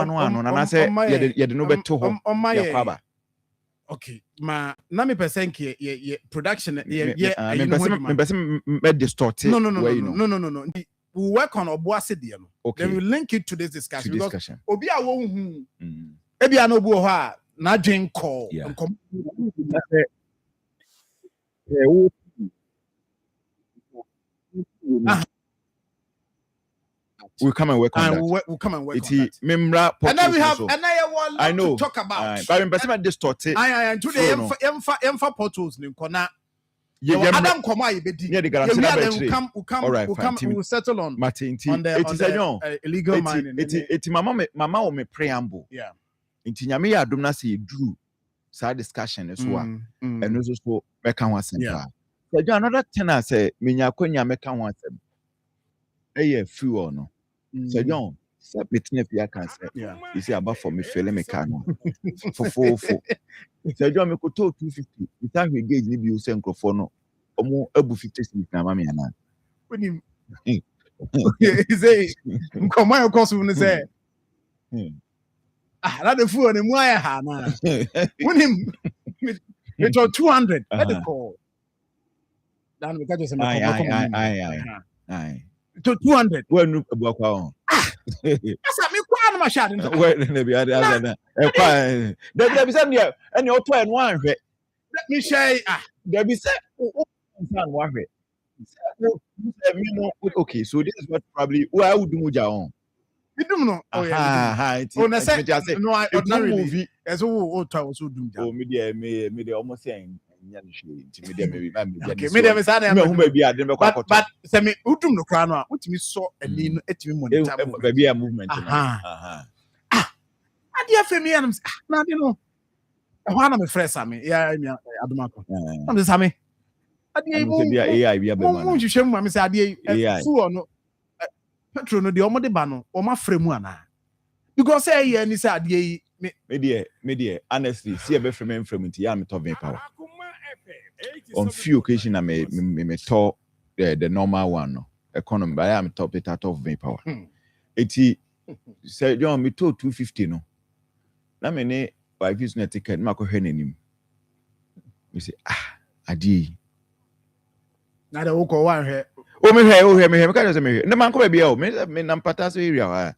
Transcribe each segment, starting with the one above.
no na say ye de no beto ho ya kwaba. Okay, ma na me person ye production ye me person me distort it. No. We work on obuase de no. Okay. Then we link it to this discussion because obi a wo hu ebi a no bu ho a na dwen call we'll come and work on that. We'll come and work on that. And then we have another one I know to talk about. But I'm person distort it. Today emfa portals ni kona. Adam Koma ibedi. Yeah, the guarantee we'll settle on. Martin, on the illegal mining. It's mama o me preamble. Yeah. Inti nyame ya adom na say do sa discussion so a and also so make kan wasem pa. So another thing I say menya kwanya make kan wasem. Fuel no. So John, so between if you can say, you see about for me feeling me can for. So John me ko to 250. The time we gauge ni bi o say microphone no. Omo abu 50 cents na ma me ana. When him okay, he say come on course when say that the fuel ni mu aya ha na. When him me to 200 let it call. Dan we ka just say aye. To 200. When no abuakwa on. Asa me kwa na ma shade. When na bi ade na. E kwa. There be say near any auto and one hwe. Let me say there be say one hwe. Okay, so this is what probably why would do muja on. You do no. Oh yeah. Oh na say no ordinary movie. As o to so do. Oh me dey almost saying but say me udum no kra no a utimi so ani no etimi monitor baby a movement ade afemi anam na ade no e ho na me fresh ame ya adomako am say me ade mo be AI bia be man mo hwehwem ma me say ade fu no petrol no de omo de ba no omo fremu ana because say ya ni say ade me there honestly see e be frame nti ya me to vapor power on few occasions I me talk the normal one no economy but I am top it out of vapor power eti say John me to 250 no na me ne wife use net ticket ma ko hwe nanim me say adi na de wo ko wan hwe o me hwe me ka say me hwe na man ko ba bia o me na mpata so area ha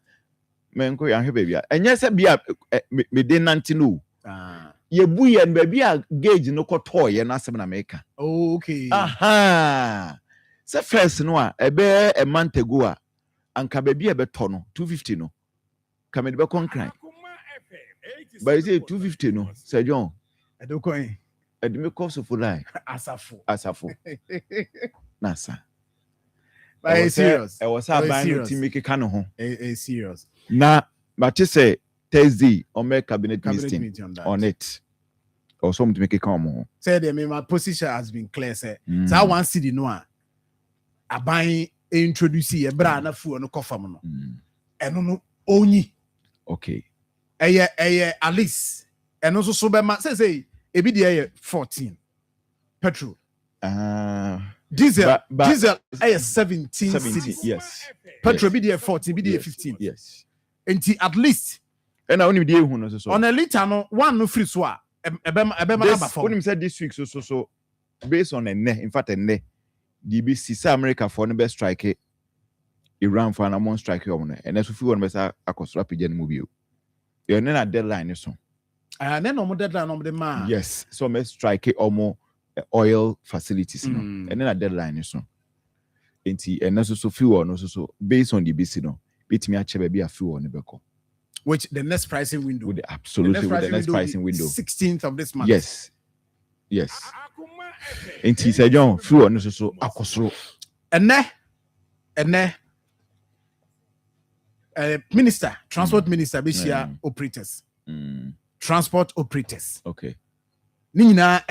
me nko ya hwe ba bia enye se bia me de nanti no ye buye n baby a gauge no koto ye na asem na meka okay se first no a ebe a month ago a anka baby e beto no 250 no ka me de be concrete but you say 250 no Sir John I don't coin e de me cost for lie asafo nasa but serious e was about no team make ka no ho serious na but you say Thursday on my cabinet meeting on it or something to make it come. Say my position has been clear. Say so I want see the no a buy introduce a brand na fu no coffee no eno no onyi okay at least eno so be ma say e bi dey 14 petrol diesel 17 cities yes petrol bi dey 14 bi dey 15 yes enti at least and I only dey hu no so on a liter no one no free so a ebe for when him said this week so based on in fact the BC America for the best strike Iran for an amount strike on and that's if you want to across rapid movie you know that deadline so and then no deadline on the man yes so me strike almost oil facilities no and then a deadline so and that's so fuel no so based on the BC no bit me ache be a fuel on the beko which the next pricing window with the next pricing window 16th of this month yes and he said John fuel on so akosoro and minister transport minister be share operators transport operators okay ni nyina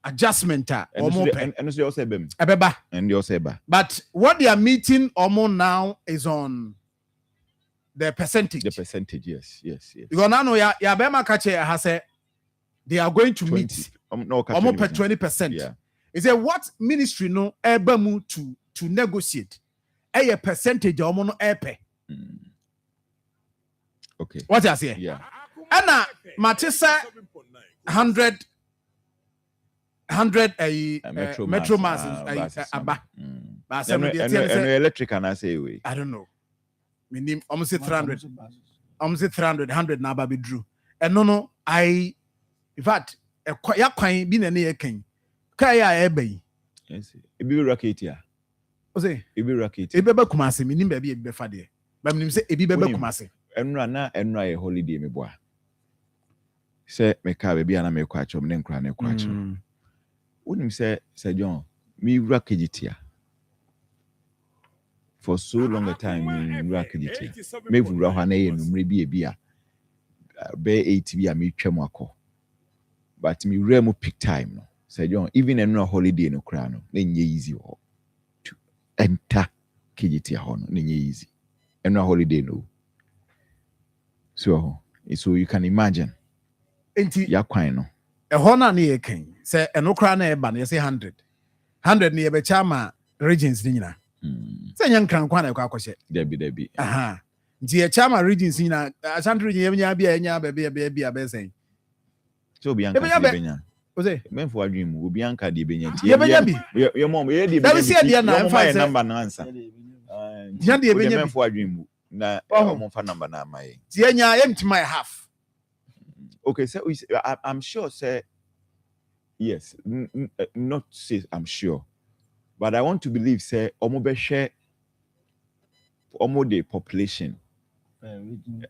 adjustment and so you say bem ebeba and you say ba but what they are meeting now is on the percentage. Yes. Because now ya bema kache has said they are going to 20, meet almost 20%. Yeah. Is it what ministry no ebamu to negotiate? A percentage almost no epe. Okay. What I say? Yeah. Anna Matissa 100 Metro Mass Abba. Electric and I say we. I don't know. My name almost 300. Almost 300 100 na Abba be drew. And no, in fact, ya kwan bi na ne yakan. Kai ya ebe. Yes. E be rocket here. O say e be rocket. E be Kumasi, me nim ba bi e be fa de. Ba me nim say e bi be Kumasi. Enra ye holiday me boa. Say me ka be na me kwa chom ne nkra ne kwa chom. Unim say John, me rocket here. For so long a time me rocket here. Me vura ha na ye numre bi a be 8 bi a me twam akọ. But me remo pick time no. Say John, even enra holiday no kra no, na nye easy ho. To enter KGT ho no, na nye easy. Enra holiday no. So you can imagine. Enti ya kwan no. Ho na ye kan. Say eno kra na e ba na say 100. 100 na ye be chama regions ni nyina. Say nyan kran kwa na kwa akohye. Debi. Aha. Nti ye chama regions ni na Ashanti region ye nya bia nya ba be say. So obi anka de benya. O say menfo adwin mu obi anka de benya ti. Ye benya bi. Ye mom ye de benya. That is here na emfa number na answer. Nya de benya menfo adwin mu na omo fa number na amaye. Ti nya empty my half. Okay, so I'm sure say yes, not say I'm sure. But I want to believe say omo be share omo the population.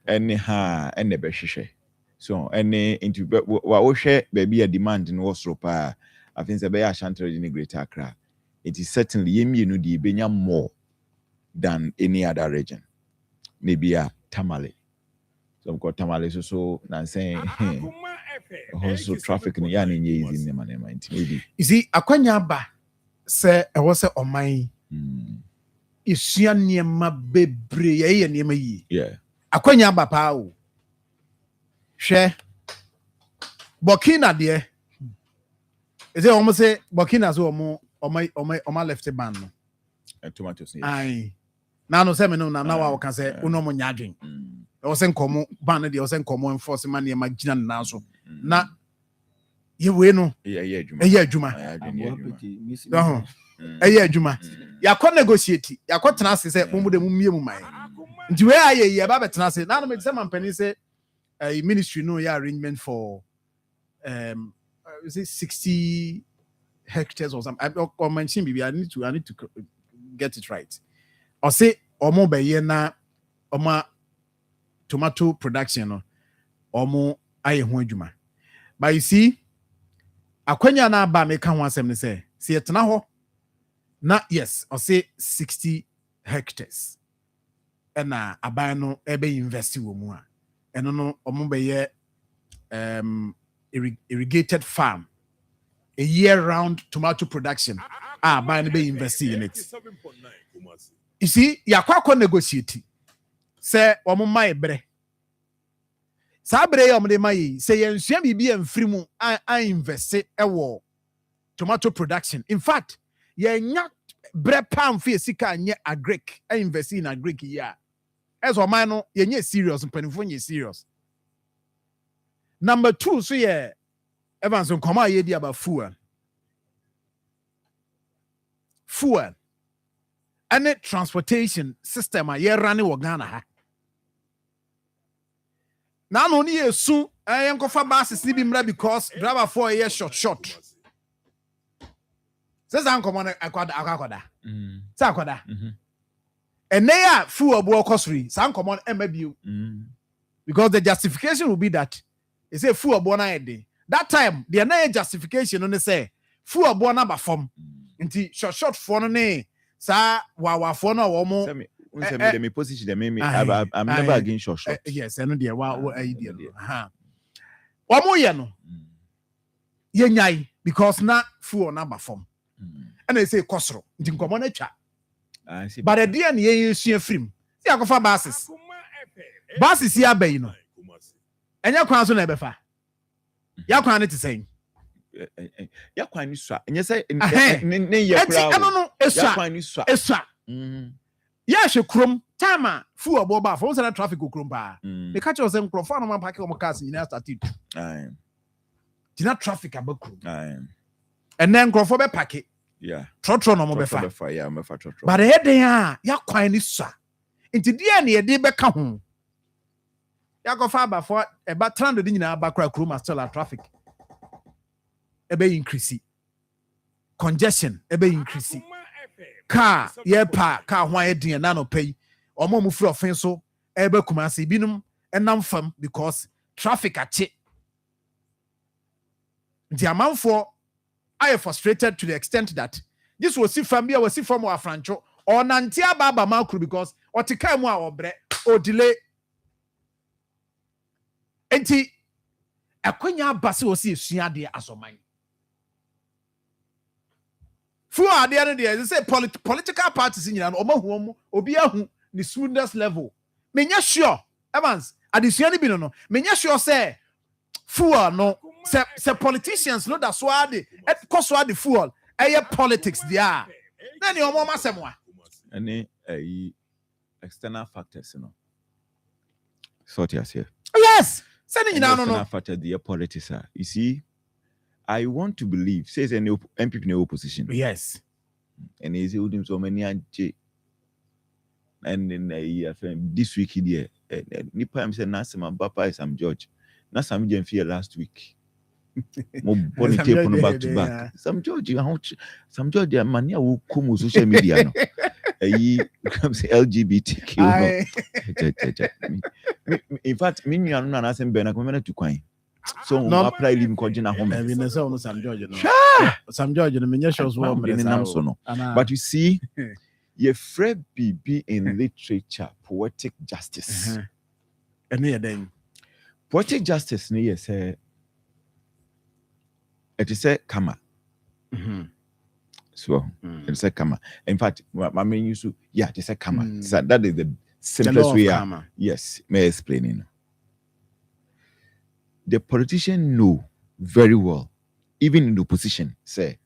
Anyhow, and be share. So any into what share baby a demand in Wasropa. I think say be Ashanti in Greater Accra. It is certainly yemi no di benya more than any other region. Maybe a Tamale. So got Tamale so na saying also traffic in yani easy in maybe. You see akwanya ba say e was say oman isua niema bebre ye niema yi. Yeah. Akwanya ba pa o. Hwe Burkina de is it almost say Burkina so omo left band no. Tomatoes. Ai. Na no say me no na wa ka say uno mo nyadwen. E was nkomo ban de was nkomo enforce man niema gina na so. Na ye we no. Yeah, adwuma. Adwuma. Yakọ negotiate. Yakọ tena se say mo de mu mie mu man. Nti we aye ye ba betena se. Na no me say man pani say ministry no ya arrangement for is it 60 hectares or something. I mention I need to get it right. Or say omo be ye na omo tomato production no omo aye ho adwuma. But you see akwanya na ba me kan ho asem ne say etena ho na yes or say 60 hectares na aban no ebe invest wo mu a eno no omo be ye irrigated farm, a year-round tomato production. By be investing in it. You see, yakwa negotiate. Say omo mai bre. Sa bre omo de mai say yensua bibi emfiri mu I invest ewo tomato production. In fact, yenya bre pam fi sika nye agric. I invest in agric here. As o man no yenye serious mpanifo nye serious. Number 2, so yeah, Evans on come ye about fuel. Any transportation system a year running wa Ghana ha. Now no ni soon I am go for buses ni bimra because driver 4 years short. Says I'm come on akwada. Sa akwada. And they are fuel bo costly. Some come on MBU. Because the justification will be that they say fuel born day. That time, the another justification on say fuel born number form. Inti short for no ne sa wa for no womo. Me position them I'm never against short. Yes, I know dear wa idea. Womo ye no. Ye nyai because na fuel number form. And they say kosro. Inti nkomo na twa. But the day ye sua film. See akofa basis. Basis here be you know. Enya kwan so na ebefa. Ya kwan ne tisɛn. Ya kwan ni swa. Enye sɛ ne ye kra. No, ya kwan ni swa. Eswa. Yeah, she crum tama fu abo ba for say traffic go crum ba. They catch us them crofo no man park on cars in started. Aye. Did traffic about crum. Aye. And then crofo be park it. Yeah. Trotro no mo be fa. Yeah, me fa trotro. But the head there ya kwan ni sa. Nti dia na ye de be ka ho. Ya go fa ba for e ba trando de nyina ba kra crum still at traffic. E be increase. Congestion e be increase. Car car hwan edin na no pay omo mu free ofen so e be kumase binum enam fam because traffic ache the amount for I am frustrated to the extent that this was see fam bia was see from our francho or nantia baba makru because otika mu a obre o delay enti akwanya base o si esua de asoman fu ade no dey say political parties nyina no omahu mu obi ahu ni smoothness level menya sure Evans adesua ni bi no menya sure say fuel no say politicians no that so ade cause so ade fuel politics dia na ni omo masem a any external factors sort here yes say ni nyina no external factor the politics you see. I want to believe, says any MPP in the opposition. Yes. And he's holding so many and then this week here, Nipa am saying Nasama Bapa is some judge. Nasam Jen fear last week. More body tape on back to back. Some judge, mania will come on social media. LGBTQ. In fact, me and Nasam Benak to coin. So no apply lim ko gina home. Some George no. Some George no menya shows wo no. But you see, ye Fred BB in literature, poetic justice. Then Poetic justice ni ye say it is a kama. So it is a kama. In fact, my main used to it is a kama. So that is the simplest way. Yes, may I explain. The politician know very well, even in the opposition, say,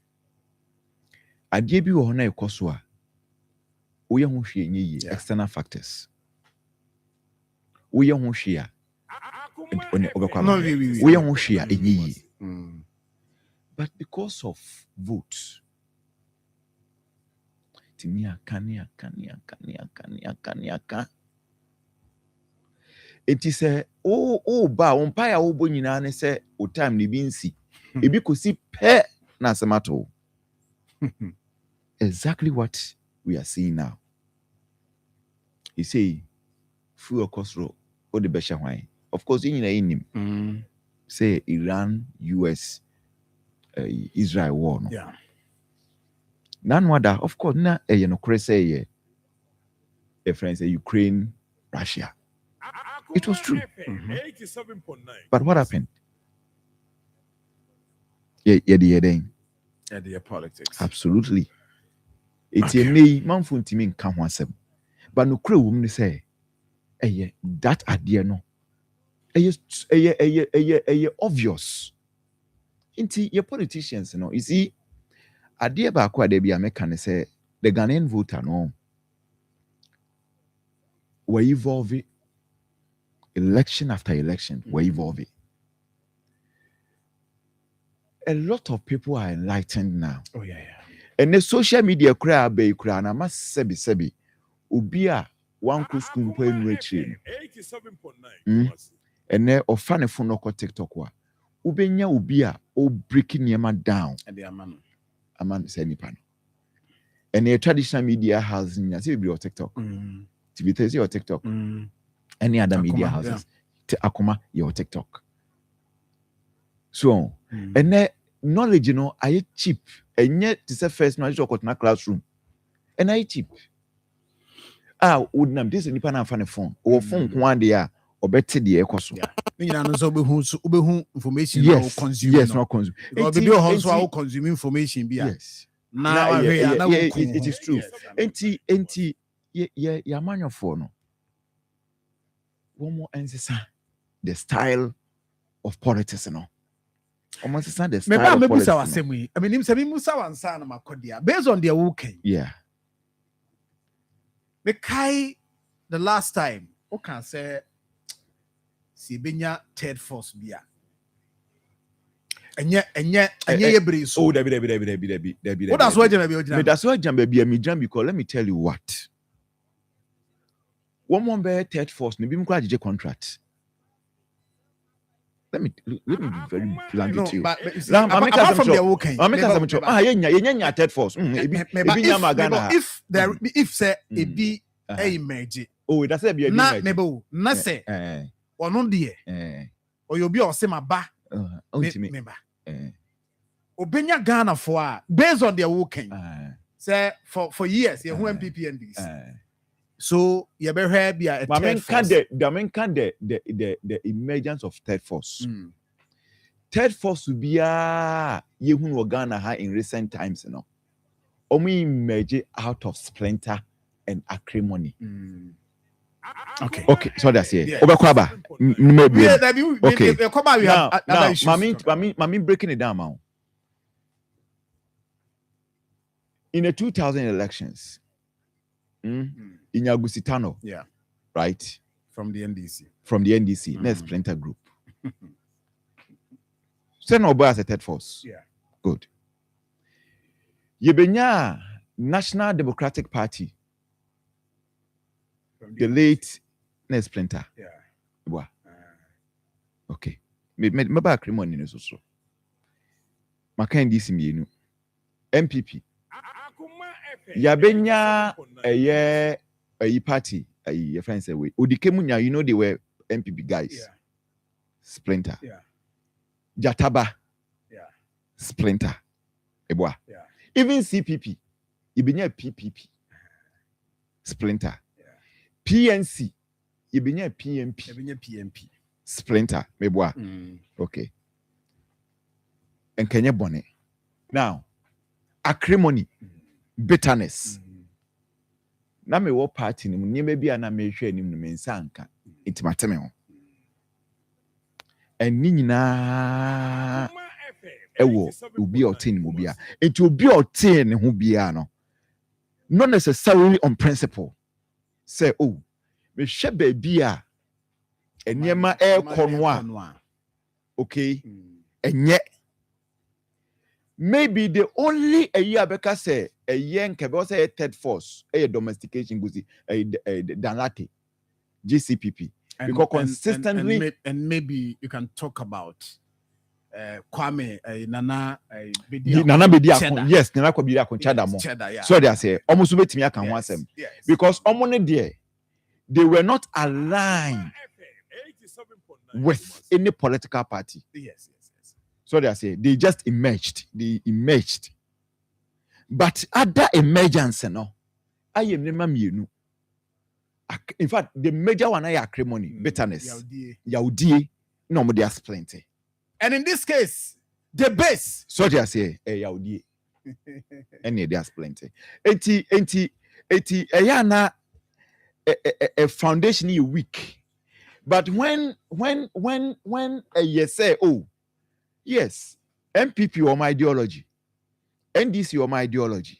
I gave you a koswa. We are external factors. We are share. We are share but because of votes, it is a ba umpire obo nyina ne say o time ni bi nsi e bi kosi pe na semato. Exactly what we are seeing now. He say fuel cost ro o de besha hwan. Of course you in him. Say Iran, US, Israel war no. Yeah. Nanwada of course na e no kre say a friend say Ukraine, Russia. It was true. But what happened? The politics. Absolutely. It's a me Marfo ntimi nka ho asem. But no kure wo mni say that idea no. Obvious. Inti your politicians no. You see idea ba kwa de bia meka ne say the Ghanaian voter no. We evolve election after election, we're evolving. A lot of people are enlightened now. Oh yeah. And the social media crowd be crowd na mas sebi ubia one school point reaching 87.9 and then of fan phone no TikTok wa ubenya ubia o breaking yema down and the aman say nipa no and the traditional media house in say be on TikTok TV3 or TikTok any other media houses to Akoma your TikTok. So and then knowledge I cheap and yet this is first knowledge or na classroom and I cheap. Would nam this nipa na fan phone or phone one day or better the ecoso. Yeah. No information consume. Yes, not consume. Consume information. Yes. Now it is true. Enti ya man for no. One more answer. The style of politics, Almost the style of politics. I mean, Musa and Sana Makodia, based on their working. Yeah. Mekai the last time, who can say, si benya third force bia. Enye breeze. Oh, Debbie. What that's why Jambe? That's why Jambe me jam because let me tell you what. One bear third force, maybe me contract. Let me be very blunt with you. Apart from the walking, third force. If there, if say a be a magic. Oh, that's a be not nebo, not say, or no dear, or you'll be on sema ba. Member. Obenya Ghana for based on their walking. Say for years, you who MPP and this. So you better have a third force. The emergence of third force. Third force will be you who Ghana in recent times, you know. Only emerge out of splinter and acrimony. Okay. So that's it. Yeah. Obakwaba. Okay. Now, Mami breaking it down now. In the 2000 elections, in Yagusitano, right? From the NDC. Next splinter group. Send Oba as a third force. Yeah. Good. Yebenya National Democratic Party. The late next splinter. Yeah. Okay. Me back remon in so. Maka NDC mienu. MPP. Yabenya a party a friends away. Udikemunya, you know they were MPP guys. Yeah. Splinter. Yeah. Jataba. Yeah. Splinter. Eboa. Yeah. Even CPP. Ibenya PPP. Splinter. Yeah. PNC. Ibenya PMP. Ibenya PMP. Splinter. Meboa. Okay. And Kenya Bonnet. Now, acrimony. Bitterness. Na me wo party ni nyeme bia na me hwe anim no me nsanka intimateme ho eni nyina ewo obi otin mo bia enti obi otin ne ho bia no not necessarily on principle say oh me hwe ba bia eniema e kono a okay enye maybe the only a year because say a yen can say a third force a domestication goes danlate GCPP because consistently and maybe you can talk about Kwame Nana Bedi yes Nana Kwabiri Akonchada mo so they say almost betimi aka ho asem because omone there they were not aligned with any political party. Yes. So they say they just emerged. But other emergence, no, I am never mienu. In fact, the major one I acrimony, bitterness, yaudie, no more there's plenty. And in this case, the base. So they say yaudie, and there's plenty. Enti, ayana a foundation is weak. But when you say, oh. Yes, MPP or my ideology, NDC or my ideology,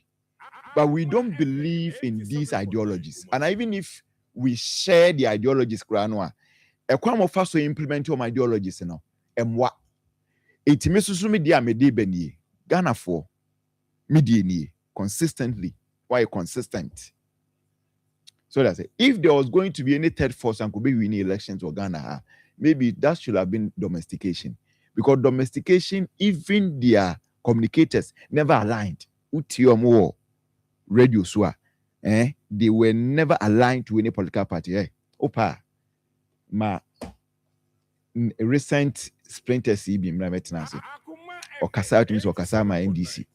but we don't believe in these ideologies. And even if we share the ideologies, a crime of us to implement your ideologies, you know, and what it misses media medi benye Ghana for media consistently. Why consistent? So that's it. If there was going to be any third force and could be winning elections for Ghana, maybe that should have been domestication. Because domestication, even their communicators never aligned. Utiomo radio swa, they were never aligned to any political party. Opa, ma recent splinter CB mrametinase. Or Kasat means or Kasama NDC.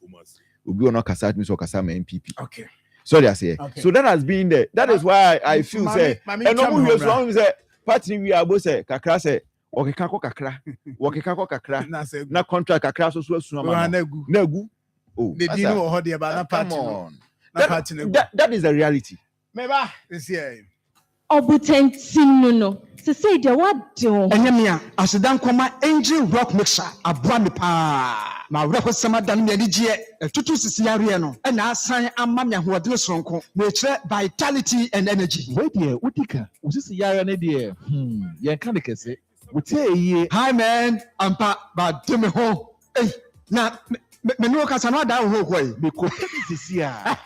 Ubi no Kasat means or Kasama MPP. Okay. So they say. Okay. So that has been there. That is why I feel say. And no more wrong say party we are both say kakra say. Okekako kakra na contract kakra so nagu oh they didn't know how they about party that is a reality meba this year obutentin no say they what do enyemia asedan koma engine rock mixer abra me pa ma wura ko sama dan me ani gye tutu sisi yare no na asan amma me hoɔden sonko na kyerɛ vitality and energy. Wait there, Utika. Usisi yare ne there. Yen kan de kese. Wutie Hi man, ampa ba de me ho. Hey, na me no kasa no da ho koi. me ko sisi a.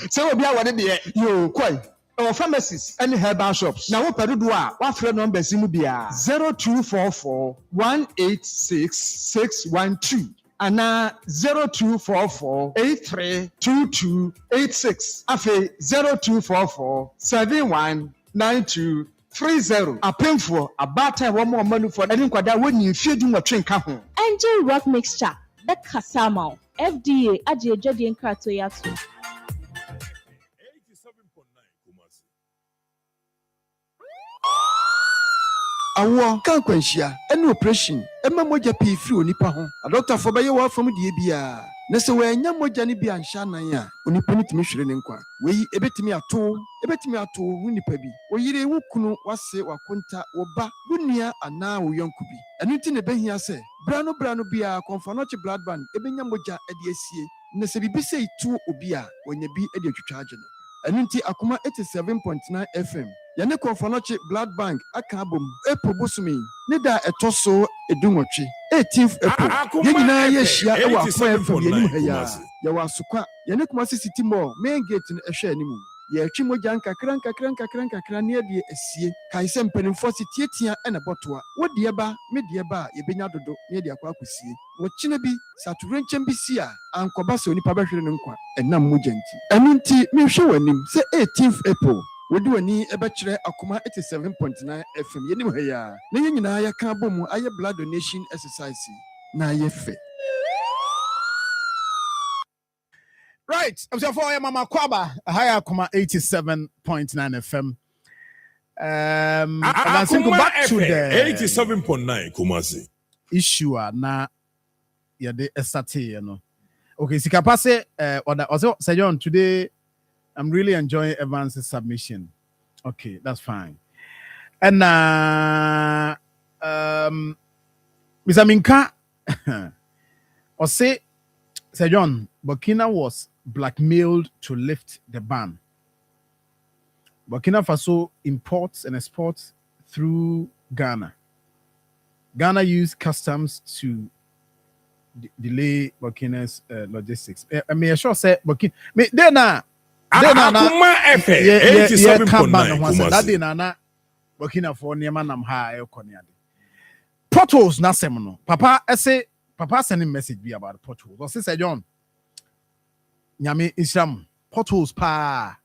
Sɛ obi a wɔde de yo koi. Our pharmacies and herbal shops. Now, what do I? What friend number is 0244 186 612 and 0244 832286. Afe 0244 719230. A painful, a bad time, one more money for any quadra when you feed you a train cajon. Angel Rock Mixture. The Kasama. FDA. Aje Jodi and Kratoyatu. Awo kan kwanhyia ɛne operation ɛma mogya pii firi onipa ho adɔktafo bɛyɛ wɔ afam deɛ bia na sɛ wɔanya mogya ne bi anhyɛ anan a onipa no tumi hwere ne nkwa wei ebetumi ato wo nipa bi oyire wo kunu wase wakonta wo ba wo nua anaa wo yɔnko bi ɛno nti ne behia sɛ bra no bia konfanoche blood bank ebenya mogya ɛde asie na sɛ bibi sɛ itu obi a wɔnya bi ɛde atwitwa agye no ɛno nti Akoma 87.9 FM yɛne konfanoche blood bank aka abom April bosome ne da ɛtɔ so edunwɔtwe 18th April yɛn nyinaa yɛhyia ɛwɔ Akoma FM yɛnim ha ya yɛwɔ asokwa yɛne Kumasi City Mall main gate no ɛhwɛ anim yɛtwi mogya nkakra ne ɛde asie kae sɛ mpanimfoɔ se tietia ɛna bɔtoa wɔdeɛ ba medeɛ ba a yɛbɛnya dodo ne yɛde akɔ akɔsie wɔkyena bi satorenkyɛm bi si a ankɔba sɛ onipa bɛhwere no nkwa ɛnam mogya nti ɛno nti mehwɛ w'anim sɛ 18th April wodi wani ɛbɛkyerɛ Akoma 87.9 FM yɛnim ha ya na yɛn nyinaa yɛka abɔ mu ayɛ blood donation exercise na ayɛ fɛ. Right, I'm so for Mama Kwaba, higher Akoma 87.9 FM. Let's go back to the 87.9 Kumasi issue na yade estate, you know. Okay, Sikapase, also say John today. I'm really enjoying Evans's submission. Okay, that's fine. And Mr. Minka, or say John, Burkina was blackmailed to lift the ban. Burkina Faso imports and exports through Ghana. Ghana used customs to delay Burkina's logistics. I mean, I sure say Burkina. Akoma FM 87.9 Kumasi. Burkina for Niaman nam ha potholes na semono. Papa sending message be about potholes. Or say John. Nyame Islam potholes pa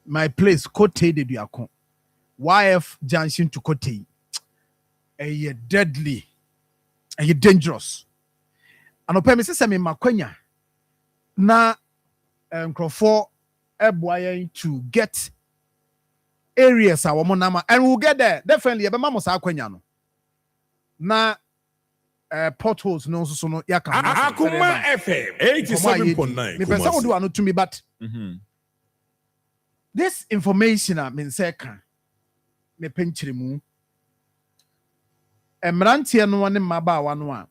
my place Kote de Duakon. YF Junction to Kote. A deadly, a dangerous. And open me say me makwenya na for to get areas our monama and we'll get there definitely no na potholes no so no yaka Akoma FM 87.9 me person do anu to me but this information I mean say kan me penchire mu emrantie no ne mabaawa no a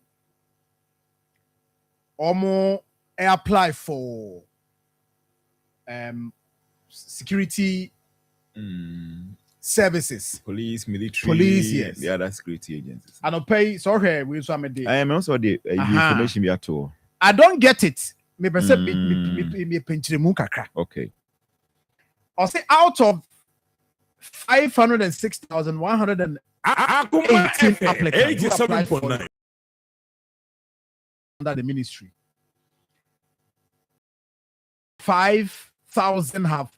omo apply for security services, police, military, yes, the other security agencies. I don't pay. Sorry, we saw me. I am also the information we are told. I don't get it. Me person me pinch kakra. Okay. I'll say out of 506,118 applicants who applied for under the ministry. 5,000 have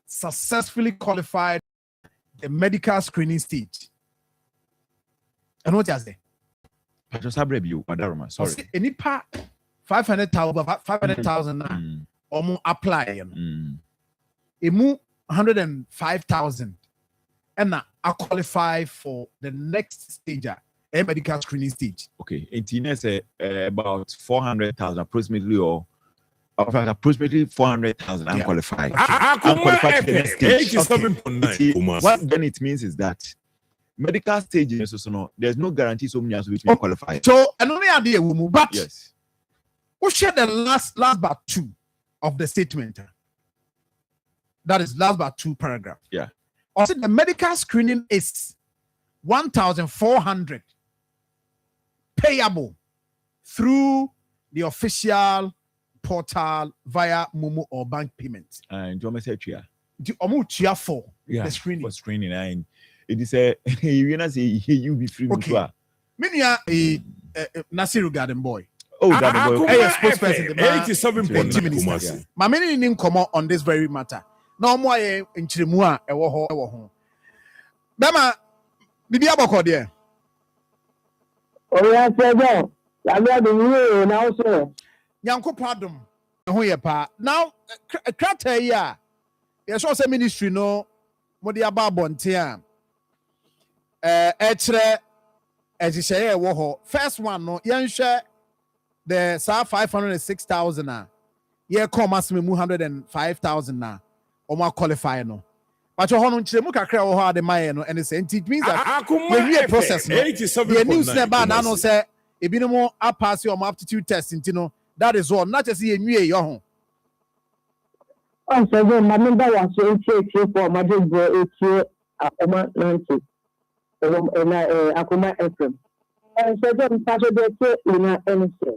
successfully qualified the medical screening stage. And what you say? I just have review, Madaroma. Sorry. Any part 500,000 now or more apply. Emu 105,000 and now I qualify for the next stage, a medical screening stage. Okay. In Tina about 400,000 approximately or approximately 400,000 unqualified. Akoma FM 87.9 What then it means is that medical stage, so no, there's no guarantee so many will be qualified. So another idea will move, but Yes. We'll share the last but two of the statement. That is last but two paragraph. Yeah. Also, the medical screening is 1,400 payable through the official portal via Momo or bank payments. And do you want to say The Omutia for the screening. For screening, and it is a you know say you be free. Okay. Minia a Nasiru Garden Boy. Oh, that boy. Hey, spokesperson. 87.9 Kumasi. My many didn't come on this very matter. No more in Chimua, a war. Bama, Bibi Aboko there. Oh, yeah, sir. I'm not the new now, sir. Yanko pardon. Who ye pa? Now, Krata ya. Yes, also ministry no. Modia Babontia. Etre. As you say, first one no. Yan share. The SAR 506,000 yeah, come as me 105,000 na or qualify no. But your honor chile muka kra ho ade maye no and it means that the process no. The news never na no say e bi no mo pass your aptitude test intino that is all not just enwie your ho. Oh, so my member was so for my bro Akoma 90. Akoma FM. And so then part of the in NSA.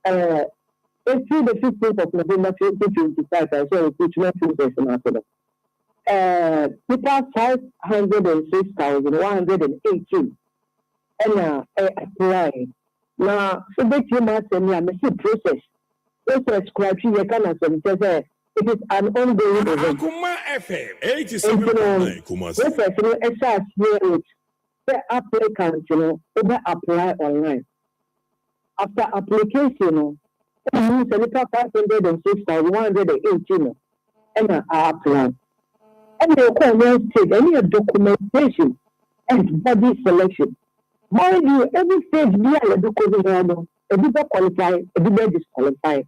It's the 15th of November 2025, I saw a treatment process after that. People 506,118 and apply. Now, so they came out and I see process. Process criteria can have some it is an ongoing event. Akoma FM 87.9 Kumasi. Process is a spirit. The applicant, over apply online. After application, it means a little 506,118 and apply. And you can take any documentation and body selection. Mind you, every stage be a document, everybody qualify, everybody disqualify.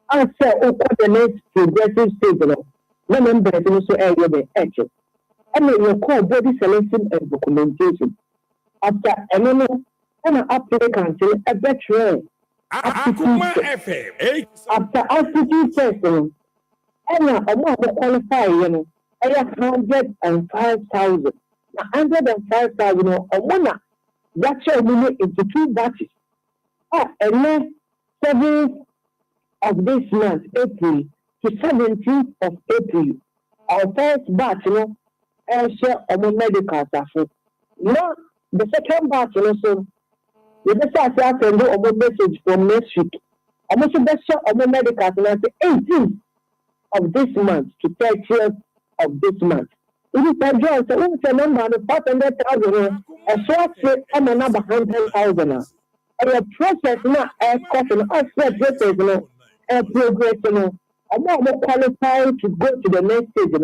I say, the next progressive stage, remember, it's also area the edge. And you call body selection and documentation. After and applicant a veteran. Akoma FM After aptitude testing, and a more qualify, 105,000. 105,000 or one. That's your money into two batches. And then 7th of this month, April, to 17th of April, our first batch, and share our medical staff. Now, the second batch also. We just have to send a message from next week. I'm also best shot on the medical on the 18th of this month to 30th of this month. It is a job, so it's a number of 500,000, a short trip, and another 100,000. And the process now, a caution, a process, a progress, I'm more qualified to go to the next stage.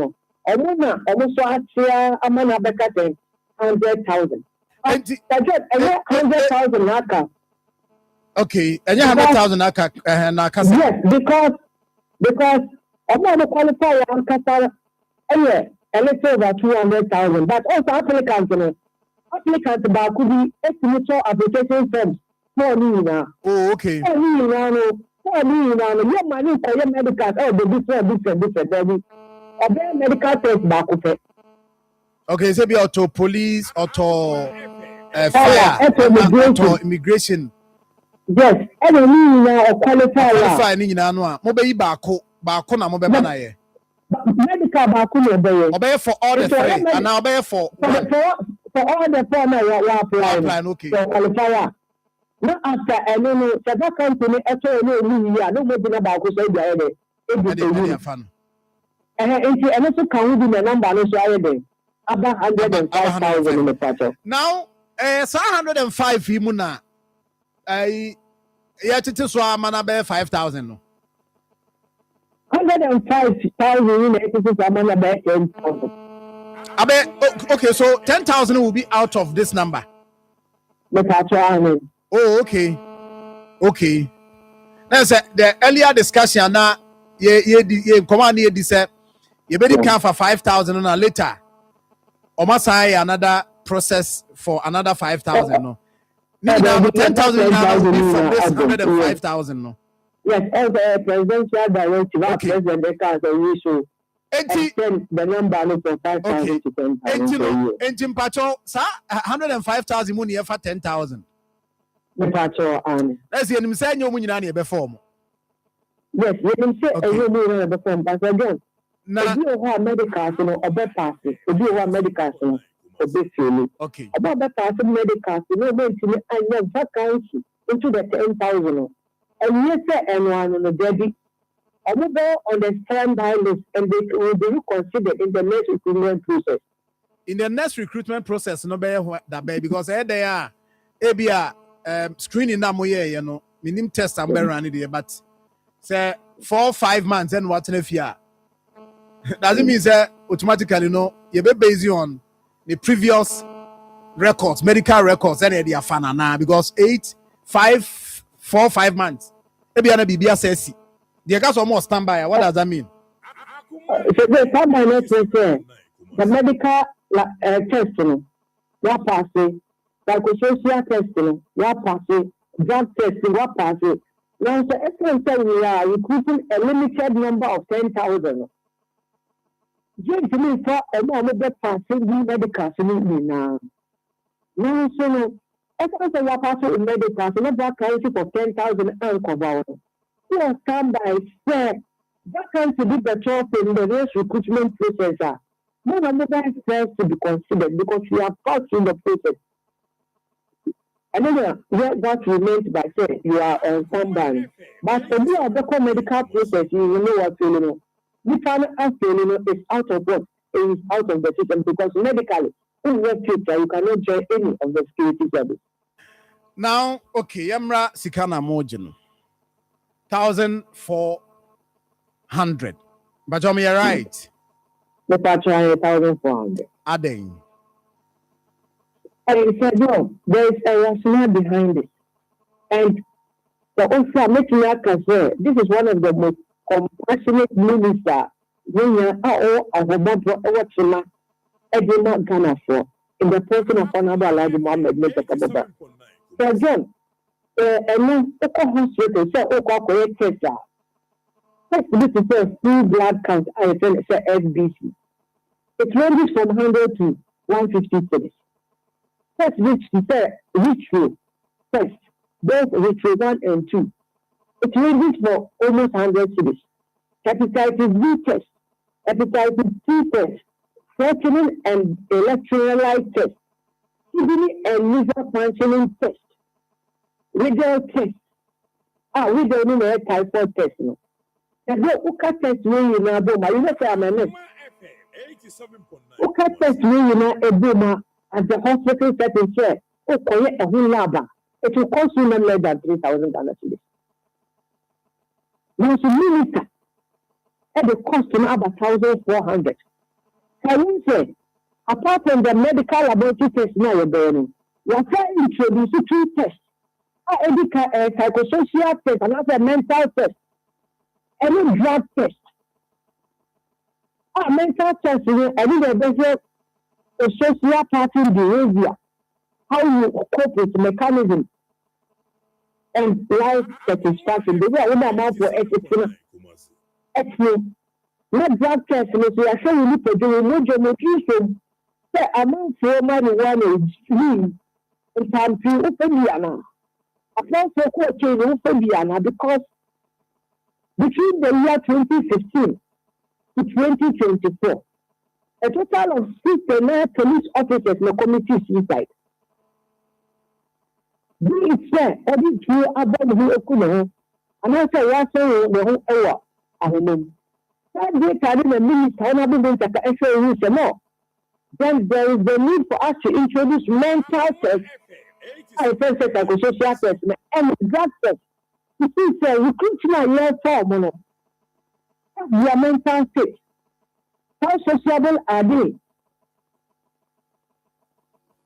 I'm also actually, I'm going to 100,000. 100,000 naka. Okay, and you 100,000 naka. Yes, because I'm not qualified on Qatar. A little over 200,000. But also applicants about could be estimated application forms for me now. Oh, okay. For me now. Your money for your medical. Oh, the different, baby. Or medical test back with. Okay, so be auto police, auto fire, auto immigration. Yes, any now qualify. Ni nyina no a mo be yi baako na mo be ba na ye. Medical baako no be ye. Obey for all the three and now obey for all the four now you apply. Okay. So qualify. No after no that company no ya no mo bi na baako so bia ye dey. And also can we be the number no so aye dey. About 105,000 in the pattern. Now, 105 imuna. Yet so amana 5,000. 105,000 in it is amana 10,000. Okay, so 10,000 will be out of this number. Oh, okay. Okay. Now, the earlier discussion now, command ye said, you better count for 5,000 and later. Omasai another process for another 5,000. No, 10,000 now will be from this 105,000. No. Yes, as a presidential directive, our Okay. president can also extend the number from 5,000 to 10,000 per year. Engine patrol, sir, 105,000 money for 10,000. The patrol and Let's see, I'm saying you're winning on your form. yes, we can say a little bit of the form, but again, Now, if you have medical, you know, or better passes, if you have medical, you know, for this feeling. okay. About the pass medical, you know, when to I have vacancy into the 10,000. And yes, sir, and one on the debit. I will go on the standby list and they will be considered in the next recruitment process. In the next recruitment process, no better that baby because they are ABR screening that moye, you know, minimum test and better running there, but say 4 or 5 months and what if you doesn't mean that automatically, you know, you be based on the previous records, medical records, and they are fan now because 4 or 5 months. ABR na BBR says the guys are more standby. What does that mean? So the standby list is the medical testing, what passes, psychosocial testing, what passes, drug testing, what passes. Now, so essentially, we are recruiting a limited number of 10,000. Just to me, for a moment, that passing the medical now. Now, so, essentially, we are passing in medical, so not currency for 10,000 uncovered. Who are standby, say, that can to be the top in the next recruitment process. No number has to be considered because we have passed through the process. And then what we meant by saying you are on standby. But when you are the medical process, you will know what you know. You can ask you is out of what is out of the system because medically, in your future, you cannot join any of the security service. Now, okay, Yamra Sikana Mojin 1,400. But you're right. The patron 1,400. Adding. And he said, no, there is a rationale behind it. And the also making that say this is one of the most compassionate ministers when you are all of the Edema Ghana for in the person of Honorable Elijah Mohammed Mr. So again, and then hospital say correct test. First, this is a full blood count. I tell it's a FBC. It ranges from 100 to 150 cities. First, which row. First, both which row 1 and 2. It ranges for almost 100 cities. Hepatitis B test, hepatitis C test, functioning and electrolyte test, kidney and liver functioning test, renal test. We don't know a typhoid test. No. The Uka test when you know Boma, you know, I'm a nurse. Uka test when you know a Boma at the hospital setting care. Okay, a whole lab. It will cost you no less than $3,000. Now, so minister, at the cost of about 1,400. Can you say, apart from the medical laboratory test now you're burning, we are trying to introduce 2 tests. Psychosocial test, another mental test, any drug test. Mental test, I need a better social pattern behavior, how you cope with mechanism and life satisfaction. The way I want to for ethics. Not drug test, so I say we need to do no geometry. Say, among so many one is free in time to open the because between the year 2015 to 2024, a total of 69 police officers in the committee suicide. This is every two about the Okuno, and I say, what's the whole hour? I don't know. That they carry the minister, and I've been to the more. Then there is the need for us to introduce mental tests. I said psychosocial test and drug test. You see, sir, recruitment year 4, mono. Their mental state. How sociable are they?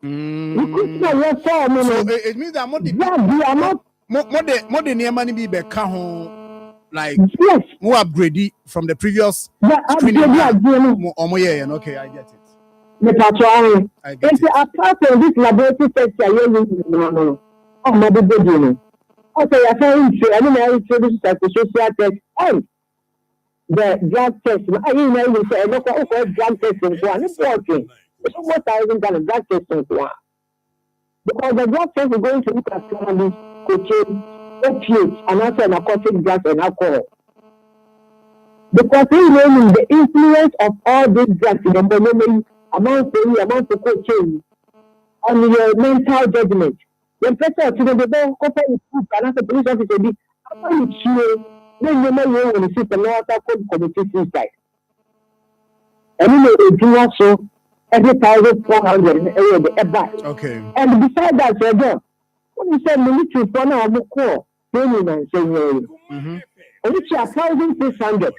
Recruitment year 4, mono. So it means that more the near money be back home. Like yes, more upgrade from the previous screening. Okay, I get it. The patrol. Apart from this laboratory test, I no. Oh, my baby. Okay, I found I mean, I introduced psychosocial test and the drug test. I didn't know you say, look, okay, drug test in one. It's working. It's almost 1,000 drug test in one. Because the drug test is going to look at cannabis, cocaine, opiates, and also narcotic drugs and alcohol. Because we know the influence of all these drugs in the body, amount of cocaine, on your mental judgment. The person to the ball, compare with food, and as a police officer, be upon you, then you know when you see the law that could commit suicide. And you do also every 1,400 every. Okay. And besides that, when you say military for now, I'm a core, training and saying, and it's 1,600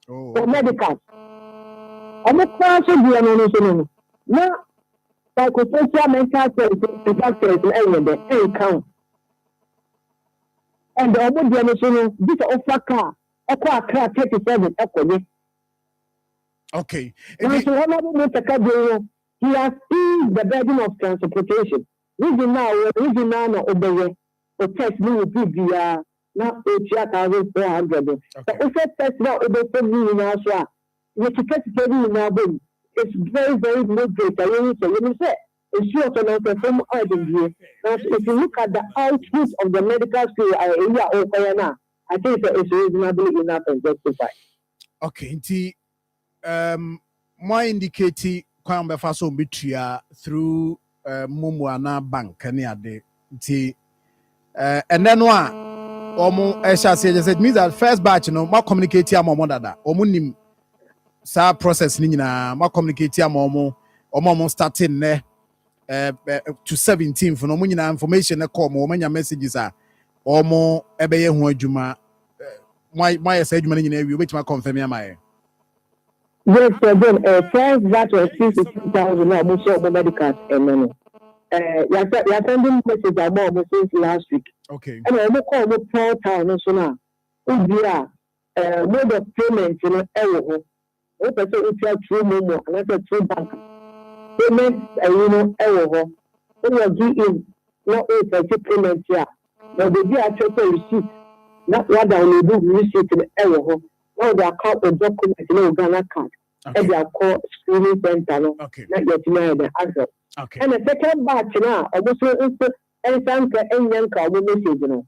for medical. I'm a class of the announcement. Now, psychosocial mental factors and count. And the other generation, this offer car, a car 37 equally. Okay. Now, so one of them, he has seen the burden of transportation. Reason now, obey, or test me with PVR, now 8,400. So if I test now, obey me now, so you get to tell you now, it's very, very moderate. You say, it's short on the from order. Now, if you look at the output of the medical school area over now, I think it's reasonably enough and justified. Okay, more indicating kwam befa so betria through Mumuana Bank any ade. And then one omo esha say just means that first batch no more communicate am omo dada. Omo nim sa process ni nyina more communicate am omo starting ne to 17 for no mo nyina information na call mo manya messages a omo ebeye ho adwuma my say adwuma ni nyina wi obetuma confirm am aye. Yes, again, first that was 62,000 now, most of the medicals and money. You're sending message about since last week. Okay. And I'm call me 4,000 so now. Mode of payment, you know, error. What I say, if you have true momo, and that's a true bank. Payment, you know, error. When you give in, not a payment here. But the day I check the receipt, not what I will do, receipt in error. Now they are called the document in Ghana card. And they are called screening center. Okay. Not yet the answer. Okay. And the second batch now, almost and some and young car will message, you know.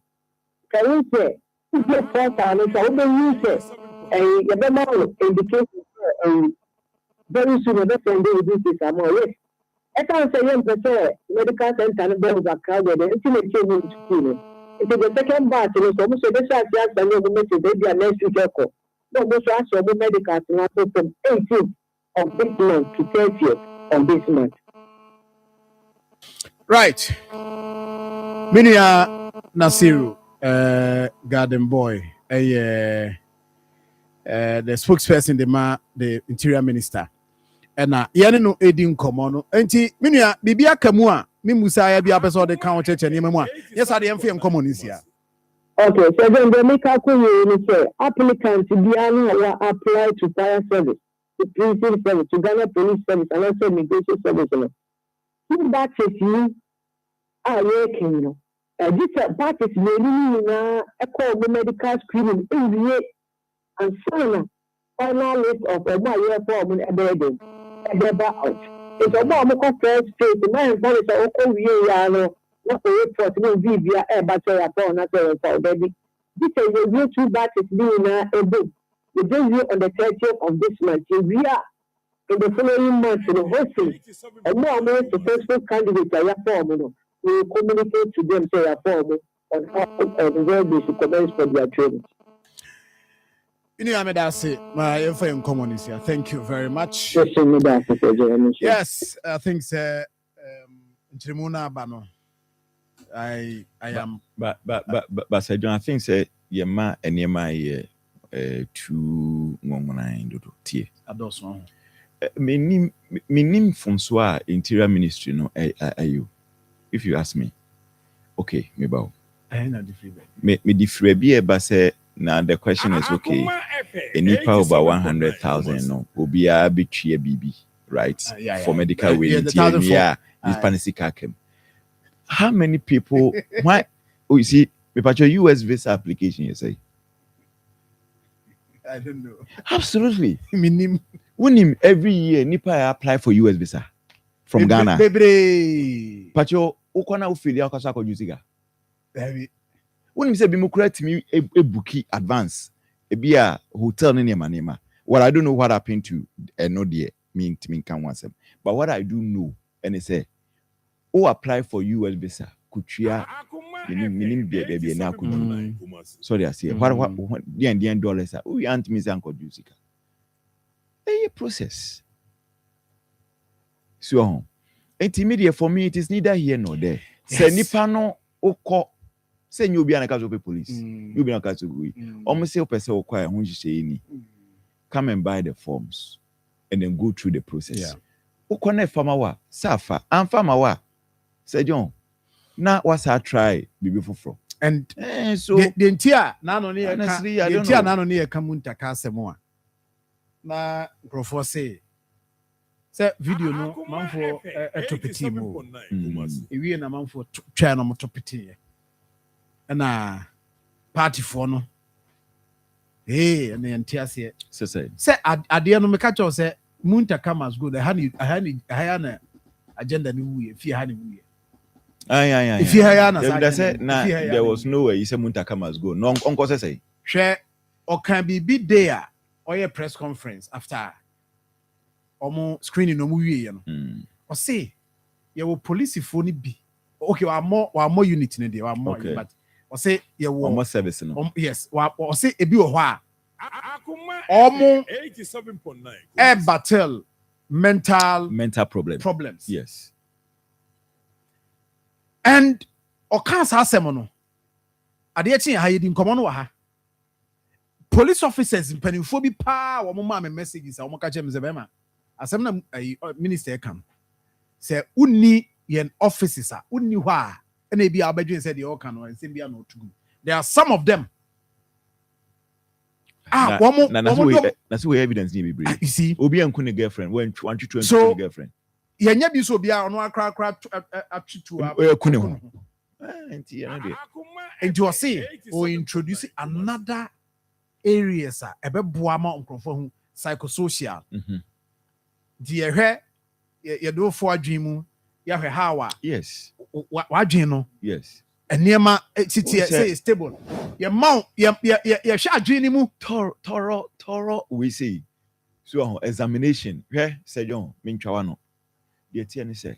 Can you say, if you 4,000, so when you say, a memo indication very soon, the same day this is a more yes. I can't say, yes, medical center and bells are crowded, and intimate change to school. It is the second batch, and it's almost a special class and the message, maybe a next week. No, most of the medical from 18th of this month to 30th of this month. Right. Minia Nasiru, Garden Boy, the spokesperson, the Interior Minister. And no Edin Komono. Enti Minia, Bibia Kamua, Mimusa, Bia Peso, the counter, and Yamua. Yes, I am feeling common is here. Okay, so then the make a say applicants to be apply to fire service, to prison service, to Ghana police service, and also immigration service. Two batches you are working. This batches really a call medical screening in the and final list of a year form in a building. It's about first state, the man is a not a report will be via a battery upon us baby. This is a new two batches being a book. The day on the 30th of this month, we are in the following month in the hosting. A more successful candidate are form. We will communicate to them say a form on how where they should commence for their training. My FM community. Thank you very much. Yes, I think Trimuna Bano. I am, but Sir John, I think say Yema and Yema 219 do tie. Adoso. Minim from Swa Interior Ministry no you. If you ask me, okay, me bow. Me different be but say now the question is okay. Any power over 100,000 no. Obia be BB. right? Yeah, For medical yeah, aid. the 1,004. Yeah, this panisika came. How many people? Why? Oh, you see, about your US visa application, you say. I don't know. Absolutely. Minim. When every year, Nipa apply for US visa from Ghana. Bebre. But your Okona Ophelia Kasako Jusiga. Baby. When you say Bimukret me a bookie advance, a beer hotel in Manema. Well, I don't know what happened to no dear me can once. But what I do know, and they say, oh, apply for US visa. Kuchia, minim baby, and now could. Sorry, I say, what the Indian dollars are. We aren't Miss Uncle Jusica. A process. So, intermediate for me, it is neither here nor there. Say Nipano oko. Say you be an account of police. You be an account of we. Almost say a person acquire when you say any. Come and buy the forms and then go through the process. Yeah. Ukone farmer Safa and farmer wa. Say John. Now what's our try be before from? And so the entire honestly, I don't know. Nano near Kamunta Casamoa. Na Grofo say video no Marfo a topetimo. We and a man for channel topeti. And party for no. Hey, and the entire say at the end of the catch say Munta Kamas good. I had agenda new if you had it. If you hear there was no way you say Munta must go. No, uncle say. Share or can be there or a press conference after almost screening no movie. Or say you will police phone be okay. One more unit in the day. One more, but or say you will more service. No. Yes, or say a bit of what almost 87.9 a battle mental problems. Yes. And or can't have semono. At the end, I didn't come on. Police officers in Pennyphobi pa or mama messages. I want to catch them. Zebema. As some minister come say, "Unni yen officers are unni wa." And maybe our bedroom said the Okano and Simbia no too. There are some of them. That's where evidence need be. You see, Obi and Kuni girlfriend when want you to so girlfriend. Yenya bi so bia ono akra to Kuni ho. And you see, or introduce another areas ebe boama onkrofo hu psychosocial. The ye do for adwin ya hwe hawa. Yes. Wadwin no. Yes. Enema say stable. Your mount your sha adwin mu thorough we say. So examination. Where say John Mintwawa no. The TN say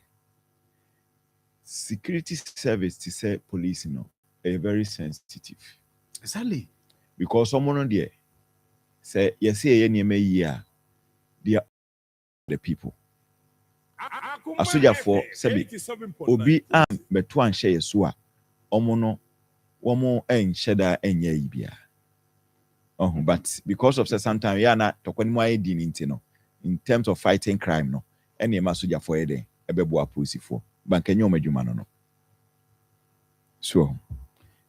security service to say police no are very sensitive. Exactly. Because someone on there say yes say year they are the people. A soldier for Sebi Obi am beto an share so a omo ensheda enye ibia. But because of sometimes ya na tokoni mo ID no in terms of fighting crime no any ma soldier for eden ebebo police for bankenyo madwuma no. So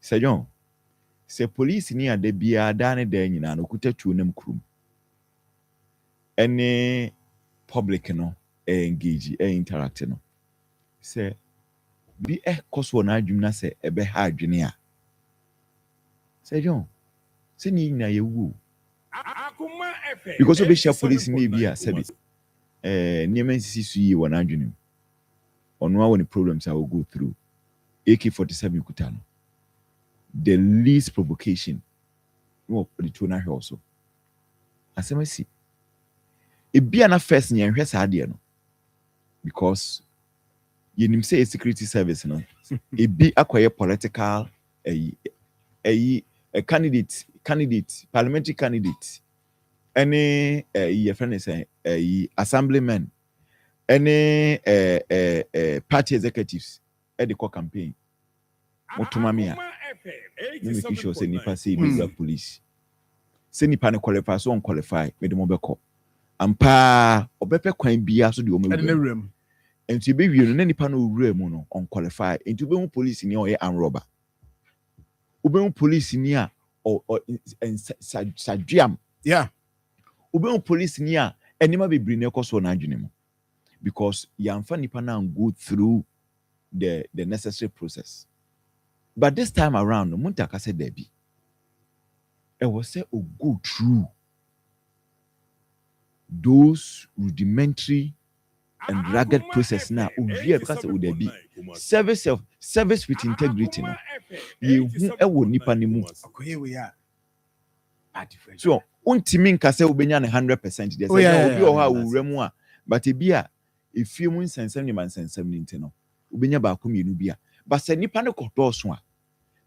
say John say police ni ade bia da ne da nyina no kutatu nem krum. Any public no engage interact no say bi koso na adwum na say ebe ha adwene a say John say ni na yewu because of share police ni bi a sabi neman sisi yi wona adwene ono a woni problems I will go through AK-47 kuta no the least provocation no the two na also asemasi ebia na first nyen hwe sa ade no because yenim say security service no ebi akoye political a candidate parliamentary candidate any your friend say assemblyman any party executives at the core campaign motomamia we make sure say nipa say be police say nipa ne qualify so unqualified me dem obekọ ampa obepe kwan bia so de o mewuram enti be wie no na nipa no wuram no unqualified enti be mu police ni o ye anroba ube mu police ni a sadwiam yeah ube mu police ni a enima bebre na ekoso na adwene mu because yamfa nipa now go through the necessary process. But this time around, Muntaka said Debbie. It was say go through those rudimentary and rugged process now. Because it would be service with integrity. No, you who nipa ni mu. Here we are. So, untimin kase ubenya 100%. Yes, yeah. But if you mun sensem ni man sensem ni nteno, ubenya ba ku mienu bia. But se nipa ne kodo so a,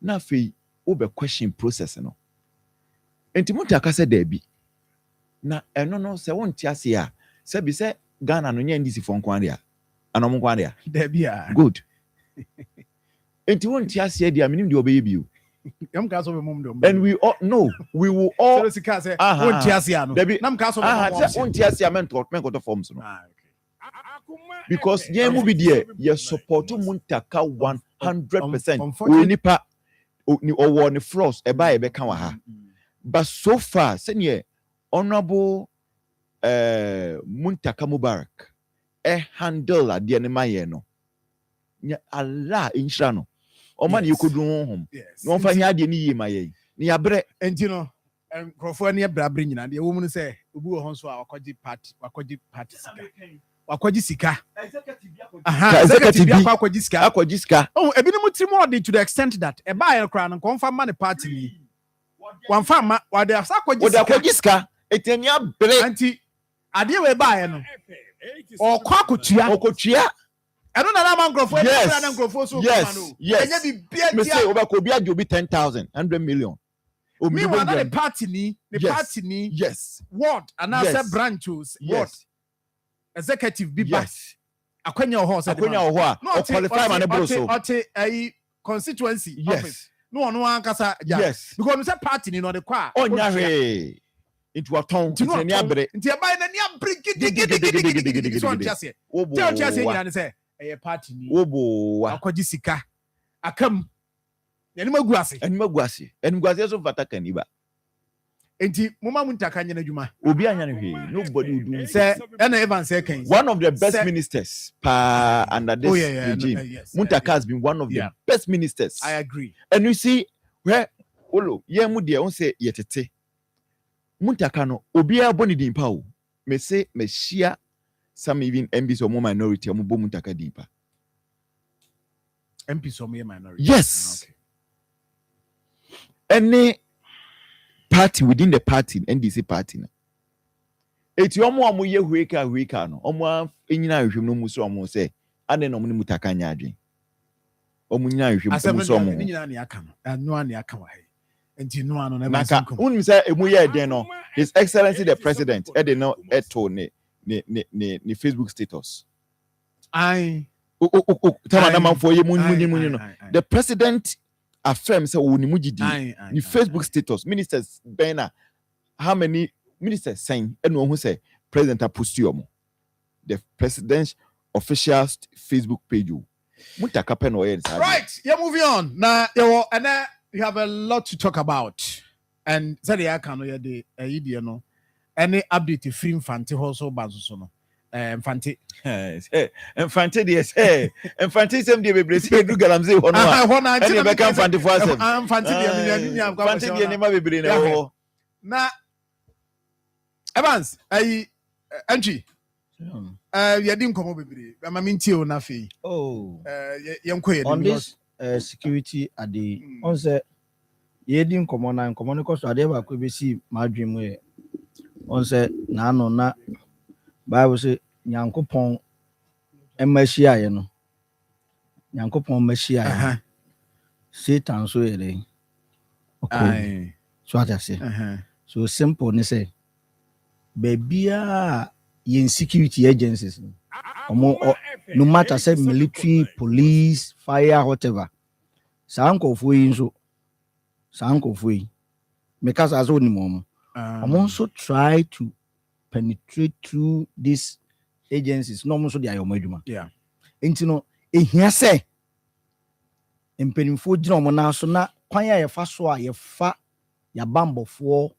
na fe ube question process no. Enti Muntaka se Debbie. Na eno no se wonti ase a, se bi se Ghana no nya ndisi fo nkwan dia. Ano mo nkwan dia. Debbie a. Good. Enti wonti ase dia minim de obeye bio. And we all no, we will all wonti ase ano. Nam ka so wonti ase a men to forms no. Because ye mu bi de ye support Muntaka 100%. We nipa ni owo ni frost e ba e be kan wa ha. But so far, senior Honorable Muntaka Mubarak handle a de ne maye no. Nya Allah insha no. O man you could do home. No fa nya de ni yi maye. Ni abre enti no crofo ne abra bring na de wo mu say obi wo honso a wakoji party sika. Wakoji sika. Executive akwaji sika. Oh, ebi ni mutri to the extent that e ba ye kra no konfa man party ni. Wan fa ma wa de akwaji sika. Etenia bre anti ade we ba ye no. Okotua. I don't know man growth. Yes. Me say over Kobe Ajobi 10,000, 100 million. Me one the party ni. Yes. What? And I said branches. What? Executive be bass. Akwenya horse. No qualify man able so. A constituency. Yes. No one kasa. Yes. Because we say party ni no the kwa. Onya into a town. Into a bre. Into a buy na nia bring. So just say. Tell just say a party ni obo akwaji sika akam yani maguase so fata kaniba enti mama Muntaka nya adwuma obi anya ne hwe nobody will do say na Evans say kan one of the best ministers under this regime. Muntaka has been one of the best ministers. I agree. And you see where olo ye mu de on say yetete Muntaka no obi a boni dimpa o me say me share some even MPs or more minority or more Muntaka deeper. MPs or more minority. Yes. Okay. Any party within the party, NDC party. It's your more ye hueka no. Omo enyina hwem no muso omo say ade no mo Muntaka nyaadwen. Omo nyina hwem muso omo. Nyina ne aka no. Anu ne aka wa he. Enti no anu na naka unim say emu ye den no. His Excellency the President e de no eto ne ni Facebook status. The president affirms say ni Facebook status. Ministers Bena, how many ministers saying and who say president apostio the president's official Facebook page. Right, you're moving on now. You have a lot to talk about, and say I can the any update free Infante also bazo no Infante yes Infante sem de bebre se du galamze ho no a e be kan Infante for asem Infante de ni ma bebre na ho na Evans Angie yadim komo bebre ma mintie o na fe yenko on this security at the on say yadim komo na komo ne koso ade ba ko be si madwem we on say na no na Bible say Nyankopon emashia ye no Nyankopon mashia Satan so ye okay so what I say so simple ni say bebia insecurity agencies no matter say military police fire whatever sanko fuyi so sanko fuyi because as oni mom I'm also try to penetrate through these agencies. No, also they are your yeah. Into no, here say, in penifo jino mona so na kwanya ye fa so a ye fa ya bambofo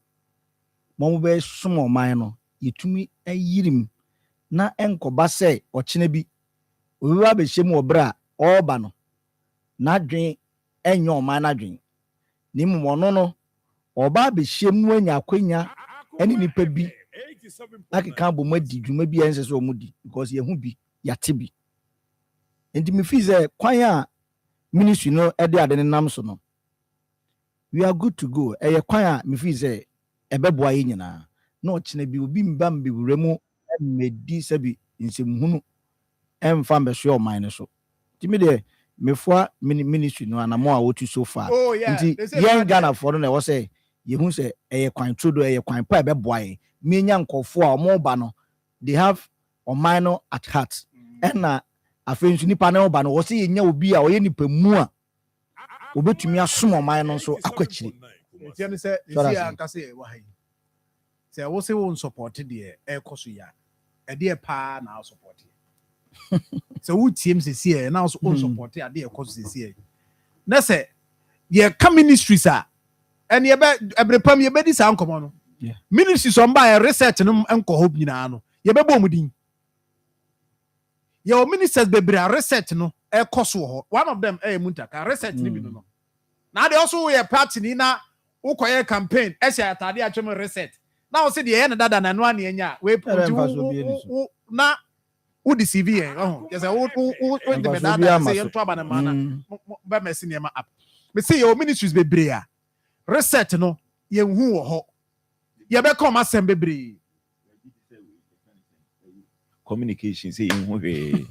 mo be sumo man no yetumi ayirim na enkoba sɛ ɔkyena bi obi ba behye mu obra ɔba no na dwen enye ɔman na dwen ni mu ɔno no ɔba behye mu anya akwanya ɛne nipa bi akeka bɔ mu adi dwuma bi ɛnse sɛ ɔmu di because yehu bi yate bi enti me feel sɛ kwan a ministry no ɛde ade ne nam so no we are good to go ɛyɛ kwan a me feel sɛ ɛbɛboa yɛ nyinaa na ɔkyena bi obi mba mbewura mu ɛmmɛdi sɛ bi nsɛmhunu ɛmfa mbɛhwɛ ɔman no so nti me deɛ mefoa ministry no anamo a wotu so far nti yɛn Ghana for no na ɛwɔ sɛ yehu sɛ ɛyɛ kwan todo ɛyɛ kwan pa ɛbɛboa yɛ menya nkɔfo a ɔmo ba no they have ɔman no at heart ɛna afei nso nipa na ɔba no wɔ sɛ yɛnya obi a ɔyɛ nipa mu a obetumi asom ɔman no nso akwakyire nti ɛno sɛ nsi anka sɛ ɛwɔ ha yi sɛ wo sɛ wo support deɛ ɛkɔ so ya ɛdeɛ paa na wo support sɛ wo tiem sɛsie na wo support adeɛ ɛkɔ so sɛsie na sɛ yɛ ka ministries a ɛne ɛbrepam yɛbɛdi saa nkɔmɔ no ministries ɔmba yɛ research no nkɔ hɔ nyinaa no yɛbɛbɔ mu din yɛwɔ ministers bebree a research no ɛkɔ so hɔ one of them ɛyɛ Muntaka research no bi no na ade also yɛ party ni na wokɔyɛ campaign ɛhyɛ atade atwem research na wo se deɛ yɛ ne dada na no ane anya we na wo deceive yɛn yɛsɛ wo de me dada sɛ yɛnto aba ne ma na bɛ mɛsi nneɛma up me se yɛwɔ ministries bebree a research no yɛnhu wɔ hɔ yɛbɛkɔ ɔma asɛm bebree communication say in hwe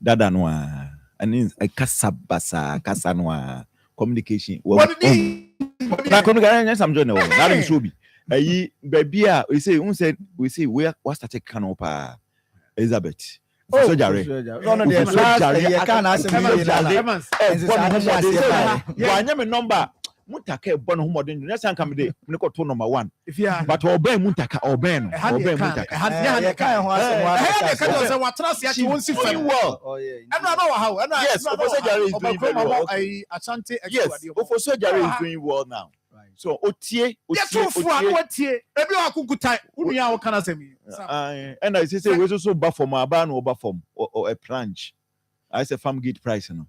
dada no a and kasa basa kasa no a communication well na communication some join no na dem so bi ayi baby a we say we started kanopa Elizabeth so jare no the last year can asem wanya me number Muntaka ebon ho modern next time come dey me ko to number 1 but oben Muntaka oben Muntaka ya kan ho asem ka say watrase ya ti won si fam oh yeah and no how and yes Officer Jare is doing very well Asante yes Officer Jare is doing well now so otie ebi wa kunkutai unuya wo kana semi and I say we so ba form aba no ba form or a planche I say farm gate price no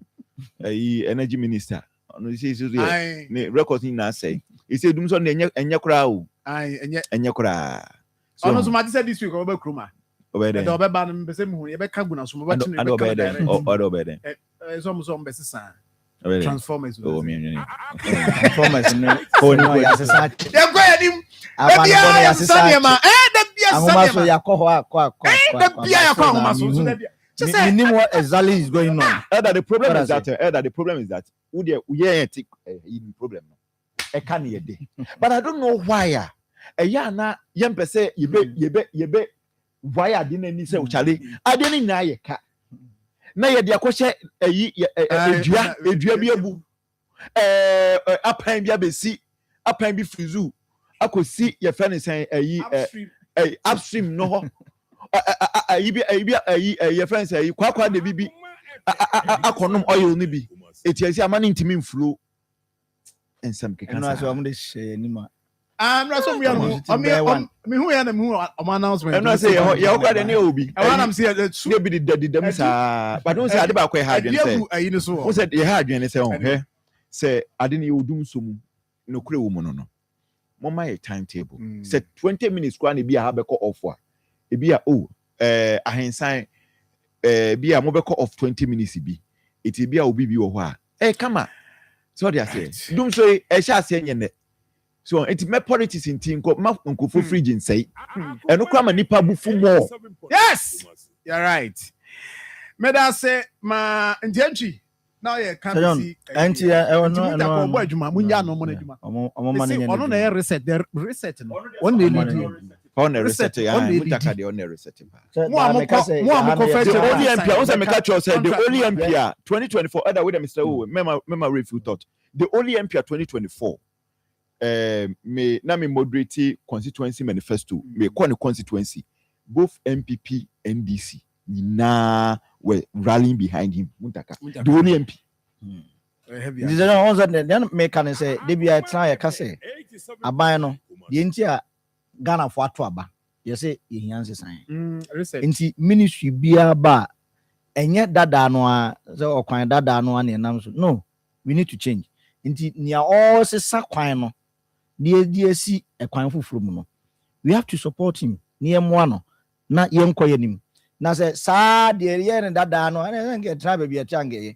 energy minister no say so ne record ni na say he say dum so na enye kura o enye kura so no so ma say this week oba kroma obede oba ba no mbese mu ye be ka guna so mo ba tinu be obede obede so mo so mbese sa obede transformers o mi nyini transformers no ko ni ya sesa ya go yadim aba no ya sesa da bia ahoma so yakɔ hɔ akɔ da bia yakɔ ahoma so da bia you know what exactly is going on the problem is that who there we take problem no e can ye dey but I don't know why ya na yem pese yebe why ade na ni se o chale ade ni na ye ka na ye de akɔhye edua bi abu apan bi abesi apan bi frizu akosi ye fa ne sen upstream no ho your friends say kwakwa de bibi akonom oil ni bi etiasi amani ntimi mflo ensam keka na so am de share ni ma na so me hu ya na me hu am announcement na say ya kwa de ne obi e wan am say ne bi de dem sa but don't say ade ba kwa ha adwen say who said ye ha adwen say on he say ade ne odum so mu no kure wo mu no mama ye timetable say 20 minutes kwa ne bi ha be ko off a ebi a ahensan bi a mo be call of 20 minutes bi eti bi a obi bi wo ho a kama so they say dum so sha ase nye ne so eti me politics in ko ma nkofo fridge nsai eno kwa ma nipa bufu mo yes you're right me da say ma ntiantwi now ye can see anti no bo adwuma munya no mo na adwuma omo ma ne ono na ye reset no on na lead on the reset Muntaka the on the reset mo am confess the only MP on say me catch you say the only MP 2024 other way Mr. O remember review thought the only MP 2024 me moderate constituency manifesto me call the constituency both MPP and DC na were rallying behind him Muntaka the only MP this is also then me can say they be try ka say aban no the ntia Ghana for ato aba say yɛhia sign. Research. Nti ministry biara ba ɛnyɛ dada no a sɛ ɔkwan dada no a ne nam so. No, we need to change. Nti nea ɔsesa kwan no die asi ɛkwan foforɔ mu no. We have to support him. Near Moano, not young Koyanim. Now say, Sa, dear, yen and dada no, and get try baby a change.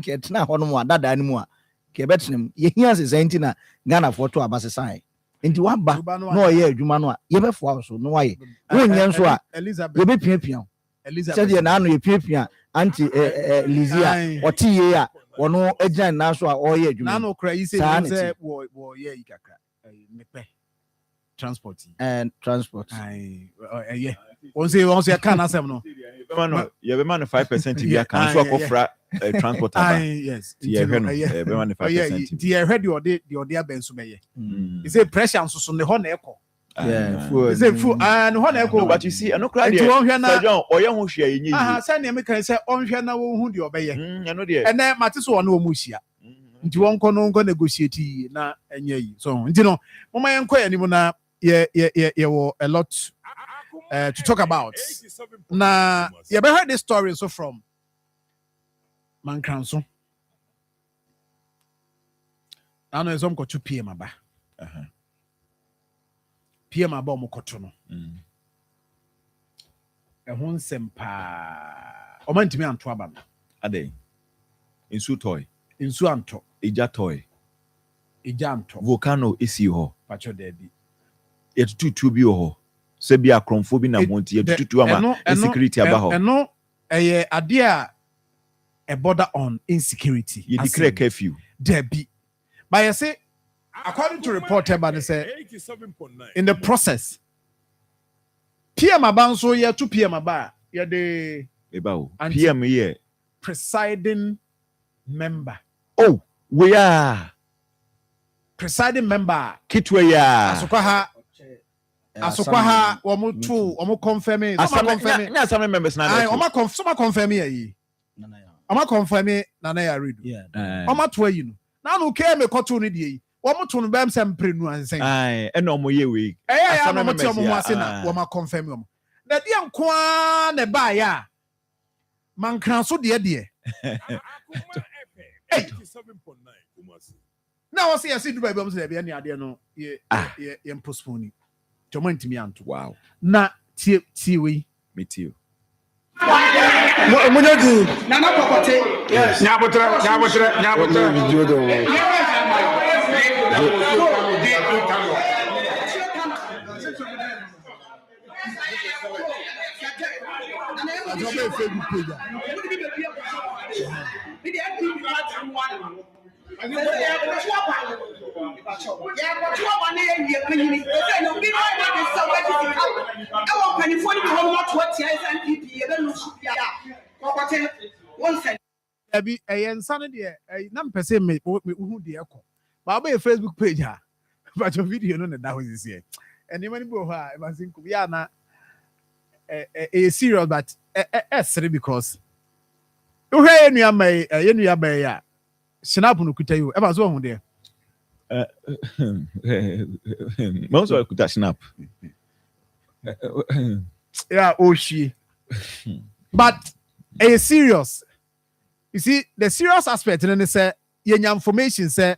Get now on one dada anymore. Kebetinum, ye hears his antenna, Ghana for to Abbas side. Into one back, no, yeah, Jumanoa, you have for so no way. When Yansua, Elizabeth, you be pipian. Elizabeth, you know, you pipian, Auntie Lizia, or Tia, or no, Edjan Nasua, or ye, Nano crazy, war, yeah, transport and transport. Yeah. Once you can't answer no. You have a man 5% to be a council of transport. Yes. Yeah, 5%. I heard your dear Bensumay. It's a pressure on the horn echo. Yeah, it's a fool and horn echo. But you see, I know cry or young share in you. Send me can say on Shana who you obey. I know dear. And then Matis or no Musia. Into one corner go negotiate na and ye. So, you know, Mama Yanko anymore. Yeah, a lot to talk about. Now, you ever heard this story so from Mancranso? I know it's on 2 p.m. Aba. PM Aba Mokotono. A hon sempa. O man to me and Twabam. Ade. In su toy. In Suanto. Ija toy. Ijanto. Volcano is you. Pacho Debbie. Yet two be ho. Sebia cronphobia na monti yet two ama insecurity about. And no a idea a border on insecurity. You declare curfew. Debbie. But I say, according to report about they say in the process, PM Abanso year 2 PM about yeah the PM year presiding member. Oh, we are presiding member. Kitweya. Asokwaha omo confirm me some members na some confirm me omo confirm na na ya read omo to you na no ke me koto no die omo to no bem sem prenu ansen ai e na omo ye we ya omo te omo ase na omo confirm omo na die nkoa na ba ya mankran so de na wo se yesi Dubai bem se de na ade no ye postpone Tomanti mianto. Wow. Na tiwi. Me too. Munyaji. Nana Popote. Yes. Nyabotra. Video do. Ebi ensane de na mpese me hu de ekọ ba ba Facebook page ha but your video no na da ho sisi eni mani bo ha e masin ku ya na serious but serious because you hear enu ya ba ya snap no kuta you e ba so hu de most of kuta snap yeah oshi but serious. You see, the serious aspect in this say your information say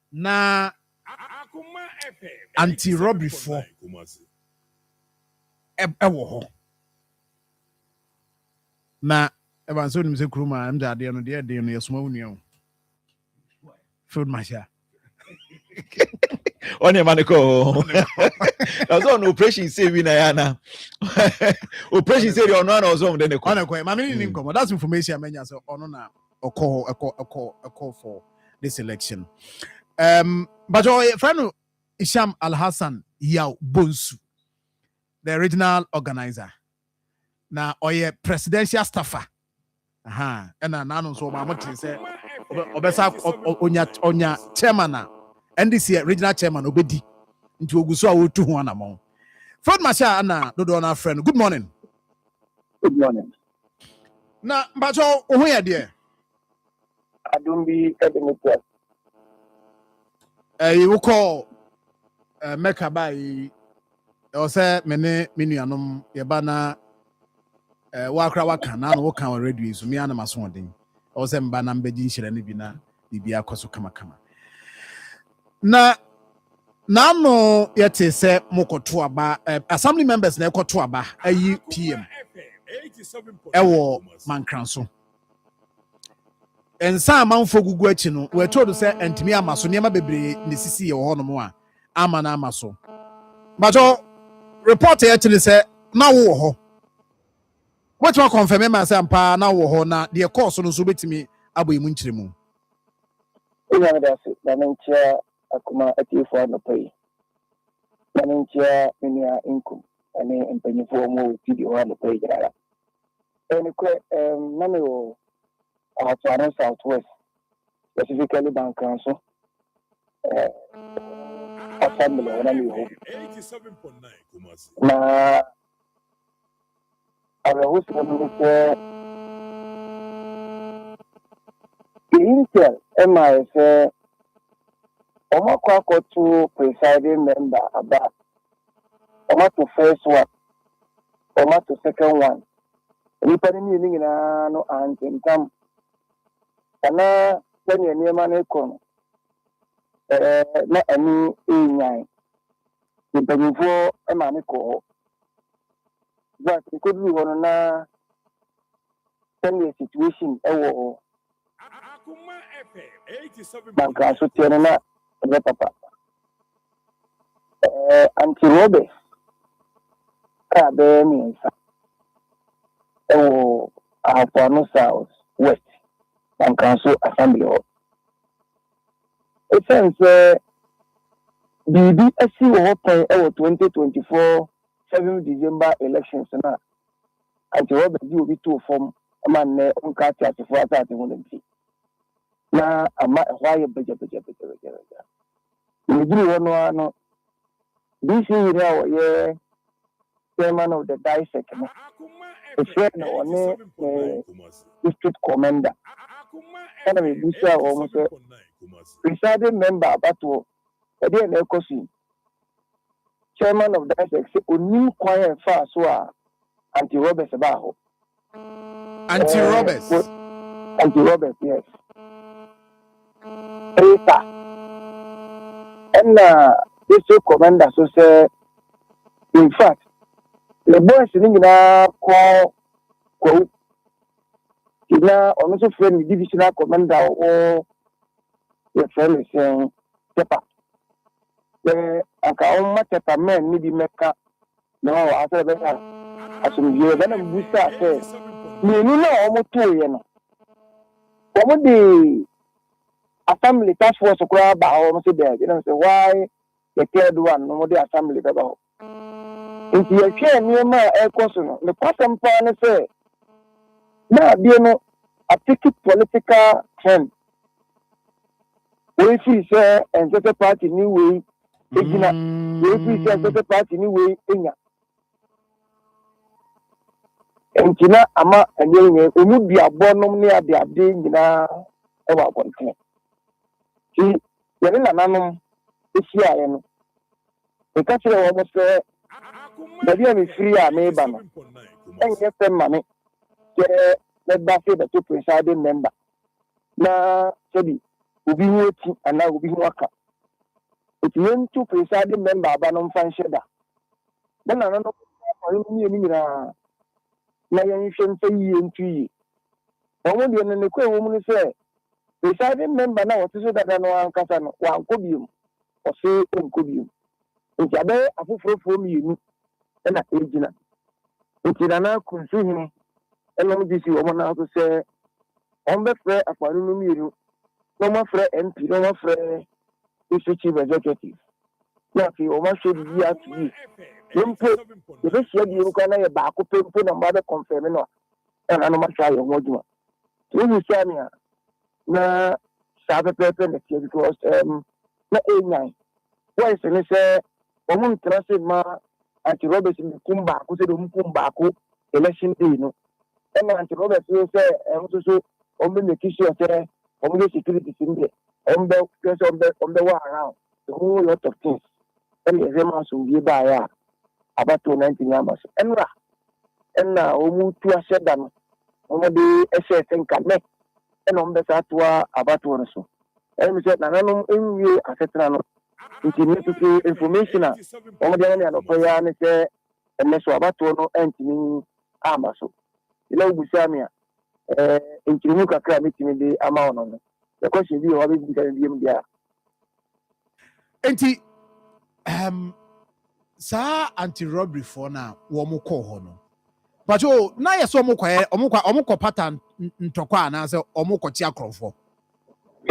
na anti-robbery for ewo na evan so nim say kruma am da de no de no yesoma wunu field marshal on your maniko. That's on operation say we na yana. Operation say on one or some then the corner. That's information I mean so on na a call for this election. But your friend Isham Al Hassan Yao Bonsu, the original organizer. Now oye presidential staffer. And now so my mother say obesa onya chairman na NDC regional chairman obedi nti oguso a wotu ho anamon Fred Masha na dodo na friend. Good morning. Good morning. Na mbacho oho ya de Adumbi Academic. You call Mecca by say mene menuanom yeba na wakra waka na no waka on radio so me ana maso odin say mba na mbedi nhire ne bi na bibia koso kama na no yete say mokoto aba assembly members na ekoto aba ayi PM ewo mankranso ensa amanfo gugu achi no we told say entimi amaso niam bebre ne sisi ye ho no mo a ama na amaso bajo report yete say na wo ho what you confirm me say ampa na wo ho na de course no so betimi aboyimu nchiremu ina da se na nchia akoma atifo no pay na nchia enia income ane empanyifo mo tidi ho no pay gara ene ko na me wo Atwaran Southwest, specifically Bankanso. Assembly, when I'm here. 87.9, na I was saying Intel, MIS, Omakwa to presiding member about Omato first one, Omato second one. We put in no and income. Ana when you near man ekon na ani enyan the benefo e ma me ko but it could be one na any situation e wo Akoma FM 87 banka so tiene na e papa anti robe ka be mi sa e wo Afano South West and council assembly hall. It says BBSC will open 2024 7th December elections now. And Robert will be two from a man on Katia to 4,000. Now, I'm not why a budget. We do one. This is now, chairman of the dissect. The friend on district commander. And we do say almost presiding member about again Ekosi chairman of that say onim kwan fa so a anti Roberts about anti Roberts yes Rita and district commander so say in fact the boys in call ina also friend divisional commander or your friend is saying Tepa. The account Tepa men need meka no after better as you then booster say me no almost 2 years no almost the assembly task force kura ba almost there you know say why the third one no the assembly ba if you share near my air course no the person plan say na be no a ticket political trend. We see say and the party new way. We see say the party new way. And Tina ama and you would be a bonum near the abding ever continue. See, you're in a nanum this year. The country almost say, but you are free, I may ban. And get them money. Let us say the two presiding member. Na sabi ubi woti ana ubi waka. If you two presiding member abanom fan sheda. Then na no ni na yan hwem say yi ntu yi. Omo de ne ne kwa wo mu say presiding member na what so dada no ankasa no wa nkobium. O say nkobium. Nti abe afoforo mi yi na ejina. Nti na kunsu hini elom disi wo na so say on be frɛ akwaru no miru no ma frɛ MP no ma frɛ chief executive na fi o ma so di ati yempo ye be sia di nko na ye ba ko pempo na ma be confirm no na no ma try yo moduma so you say me na sabe pepe na tie because na e9 why say o mun trust ma anti Robert kumba ko se do kumba ko election day no and anti Robert say so on make sure say on the security in there on the war around the whole lot of things and the man so be by abato 19 amas enna omu tu asheda no omo de ehye tenka me enna ombesa to abato no so emi se nananom enwie asetena no nti necessary information a omo de na no ya ne se enne so abato no entimi amaso ila ubusami a nkirimu kakra metimi de ama ono no the question bi o abi bi kan biem dia enti sa anti robbery for na wo mo call ho no but na yes omukwa pattern ntokwa na se omukwa ti akrofo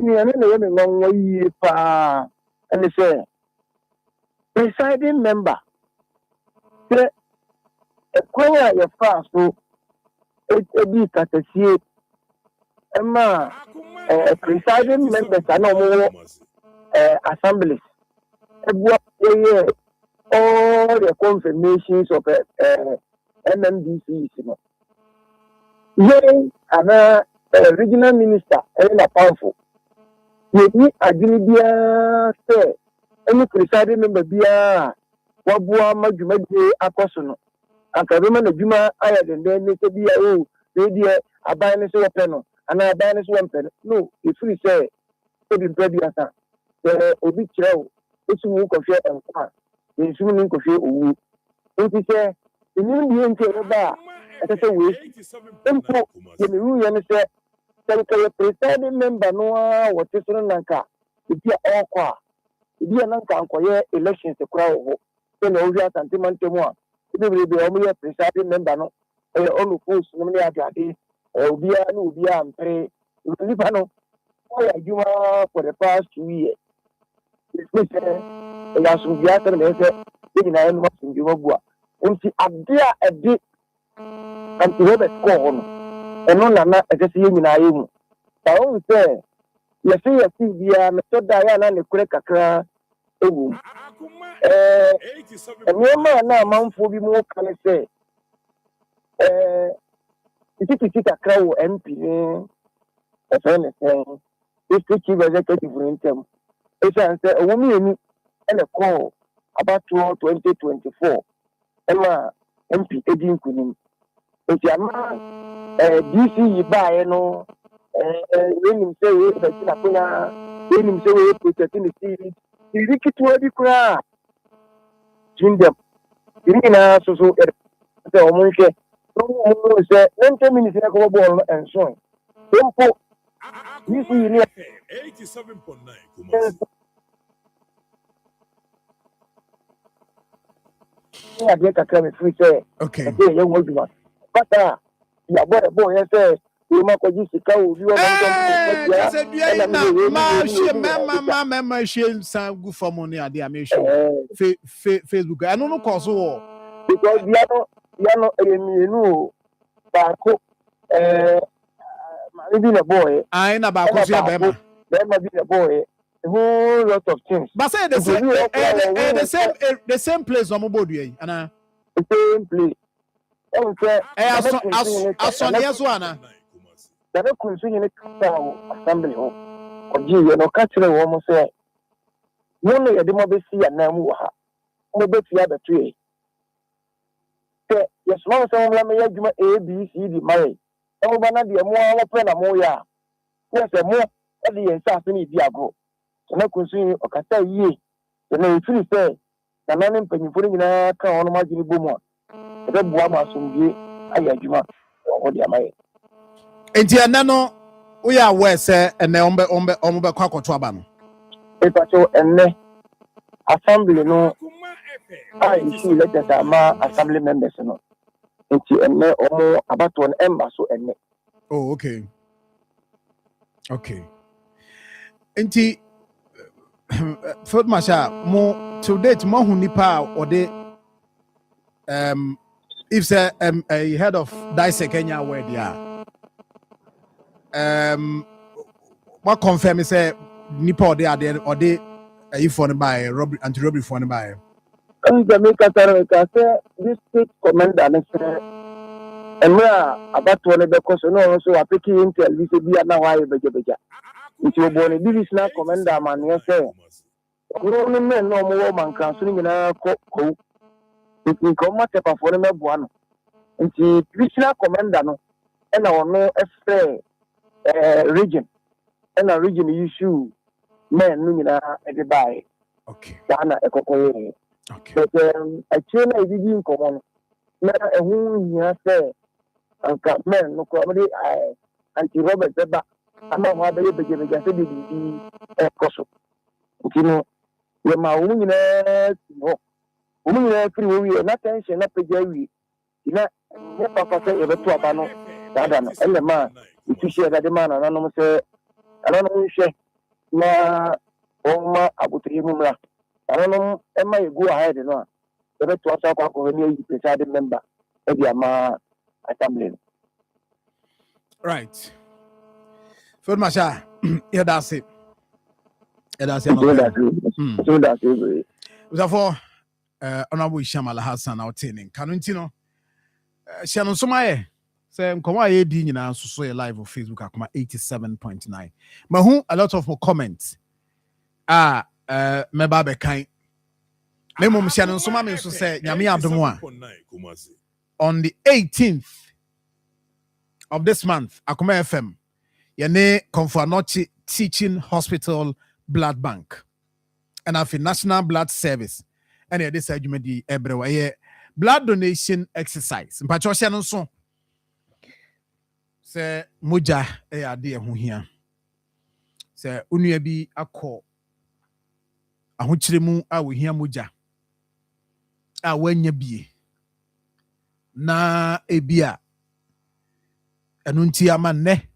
ni ane na ye me nwanwa yie pa ene se presiding member se ekwanya ye fa so ebi katasie ema presiding members ana mo assemblies ebua ye all the confirmations of MMDC you know here ana regional minister na powerful ni adwini bia se any presiding member bia wabua madwumadie akoso no anka be na dwuma aya den ne se bia o we die aban ne so wope no ana aban ne so wompe no ifiri se obi mpedi asa obi kireo esu mu kofie enka nsu mu nkofie owu nti se enu die nke ba ate se we empo ye me ru ye ne se the presiding member no what is nanka ibi okwa ibi nanka ankoye elections ekura wo so na owi asante mantemu a ibi be o me presiding member no all force no me agade obi a no obi a mpre ni pa no o juma for the past 2 years it's ya so bi ata na se ni na enu so bi wabua nti adea edi anti Robert ko no eno na ekesi ye nyina yemu tawo se yesi bia metoda ya na ne kure kakra ewu enema na amanfo bi mu kale se titi kakra wo MP ni efene se district executive rentem esa se owo mi eni ene call about 2024 ema MP edin kunim enti ama DC bae no when him say we be na kuna when him say we protecting the city rikitu odi kura jindem irina so say omunke no say 20 minutes na ko ball and so tempo DC ni 87.9 Kumasi ya de kakra me free say okay ye wo duma but ya boy say we ma ko jisika o bi o ma se bia na ma share san gu form ni ade a me share Facebook anu no cause wo because ya no emienu ba ko ma bi na boy ai na ba ko so ya be ma bi na boy a whole lot of things but say the same place on board you ana the same place asone so ana da na kunsunyi ne kasa assembly ho oji ye no ka kire wo mo se no no ye de mo be si anamu wo ha mo be tia beto ye te yes mo se mo me ya djuma ABCD mare e ba na de mo wo pe na mo ya yes mo e de ye sa se ni di agro na kunsunyi o kasa ye na ifiri se na na ne mpanyimfo ni nyina ka wono ma jini bomu a e be boa ma somdie aya djuma o de amaye enti ene no we are aware say ene ombe kwa koto aba no epacho ene assembly no issue letters ama assembly members no enti ene omo abato on emba so ene oh okay enti Field Marshal mo to date mo hu nipa or de if say a head of Dice Kenya where they are what confirm say nipa or they if on by robbery anti-robbery for by Jamaica say this state commander ne say emra abato ne be koso no so apeki intel bi se bia na waye beja nti obone divisional commander man ye say no men no mo man kan so ni na ko nti nkɔmɔ tɛpafoɔ no mɛboa no nti divisional commander no ɛna ɔno ɛfrɛ region ɛna region issue men no nyinaa ɛde baeɛ saa na ɛkɔkɔyɛɛ but akyire no a ɛdidi nkɔmmɔ no na ɛho hia sɛ anka men no kora mode anti Robert bɛba ama ho abɛyɛ bagyabagya sɛ biribi ɛkɔ so nti no yɛma wɔn nyinaa si hɔ wɔn nyinaa firi hɔ wie na tension na pagya awie na nyɛ papa sɛ yɛbɛto aba no saa da no ɛnna ma a ɛtu hyɛ ɛdade ma nananom sɛ nananom nhwɛ na wɔma abotire mu mmra nananom ɛma yɛgu ahead no a yɛbɛto asa akɔ akɔhɔ ne ayi presiding member ɛde ama assembly no. Right. Fred Masha, that's it. That's it. Therefore, Honorable Shamal Hassan outtaining. Canutino, Shannon Somaye, say, Koma Dina, so live on Facebook, Akoma 87.9. Mahu, a lot of more comments. Mebabe kind. Memo Shannon Somame, so say, Yami Abdumwa. On the 18th of this month, Akoma FM, Yane Konfanochi Teaching Hospital Blood Bank, and of National Blood Service, and this argument the everywhere blood donation exercise. Mpachosia no so say moja ade ho hia. Say unua bi akọ ahokyeremu a wo hia moja a wanya bie na ebia enu nti ama ne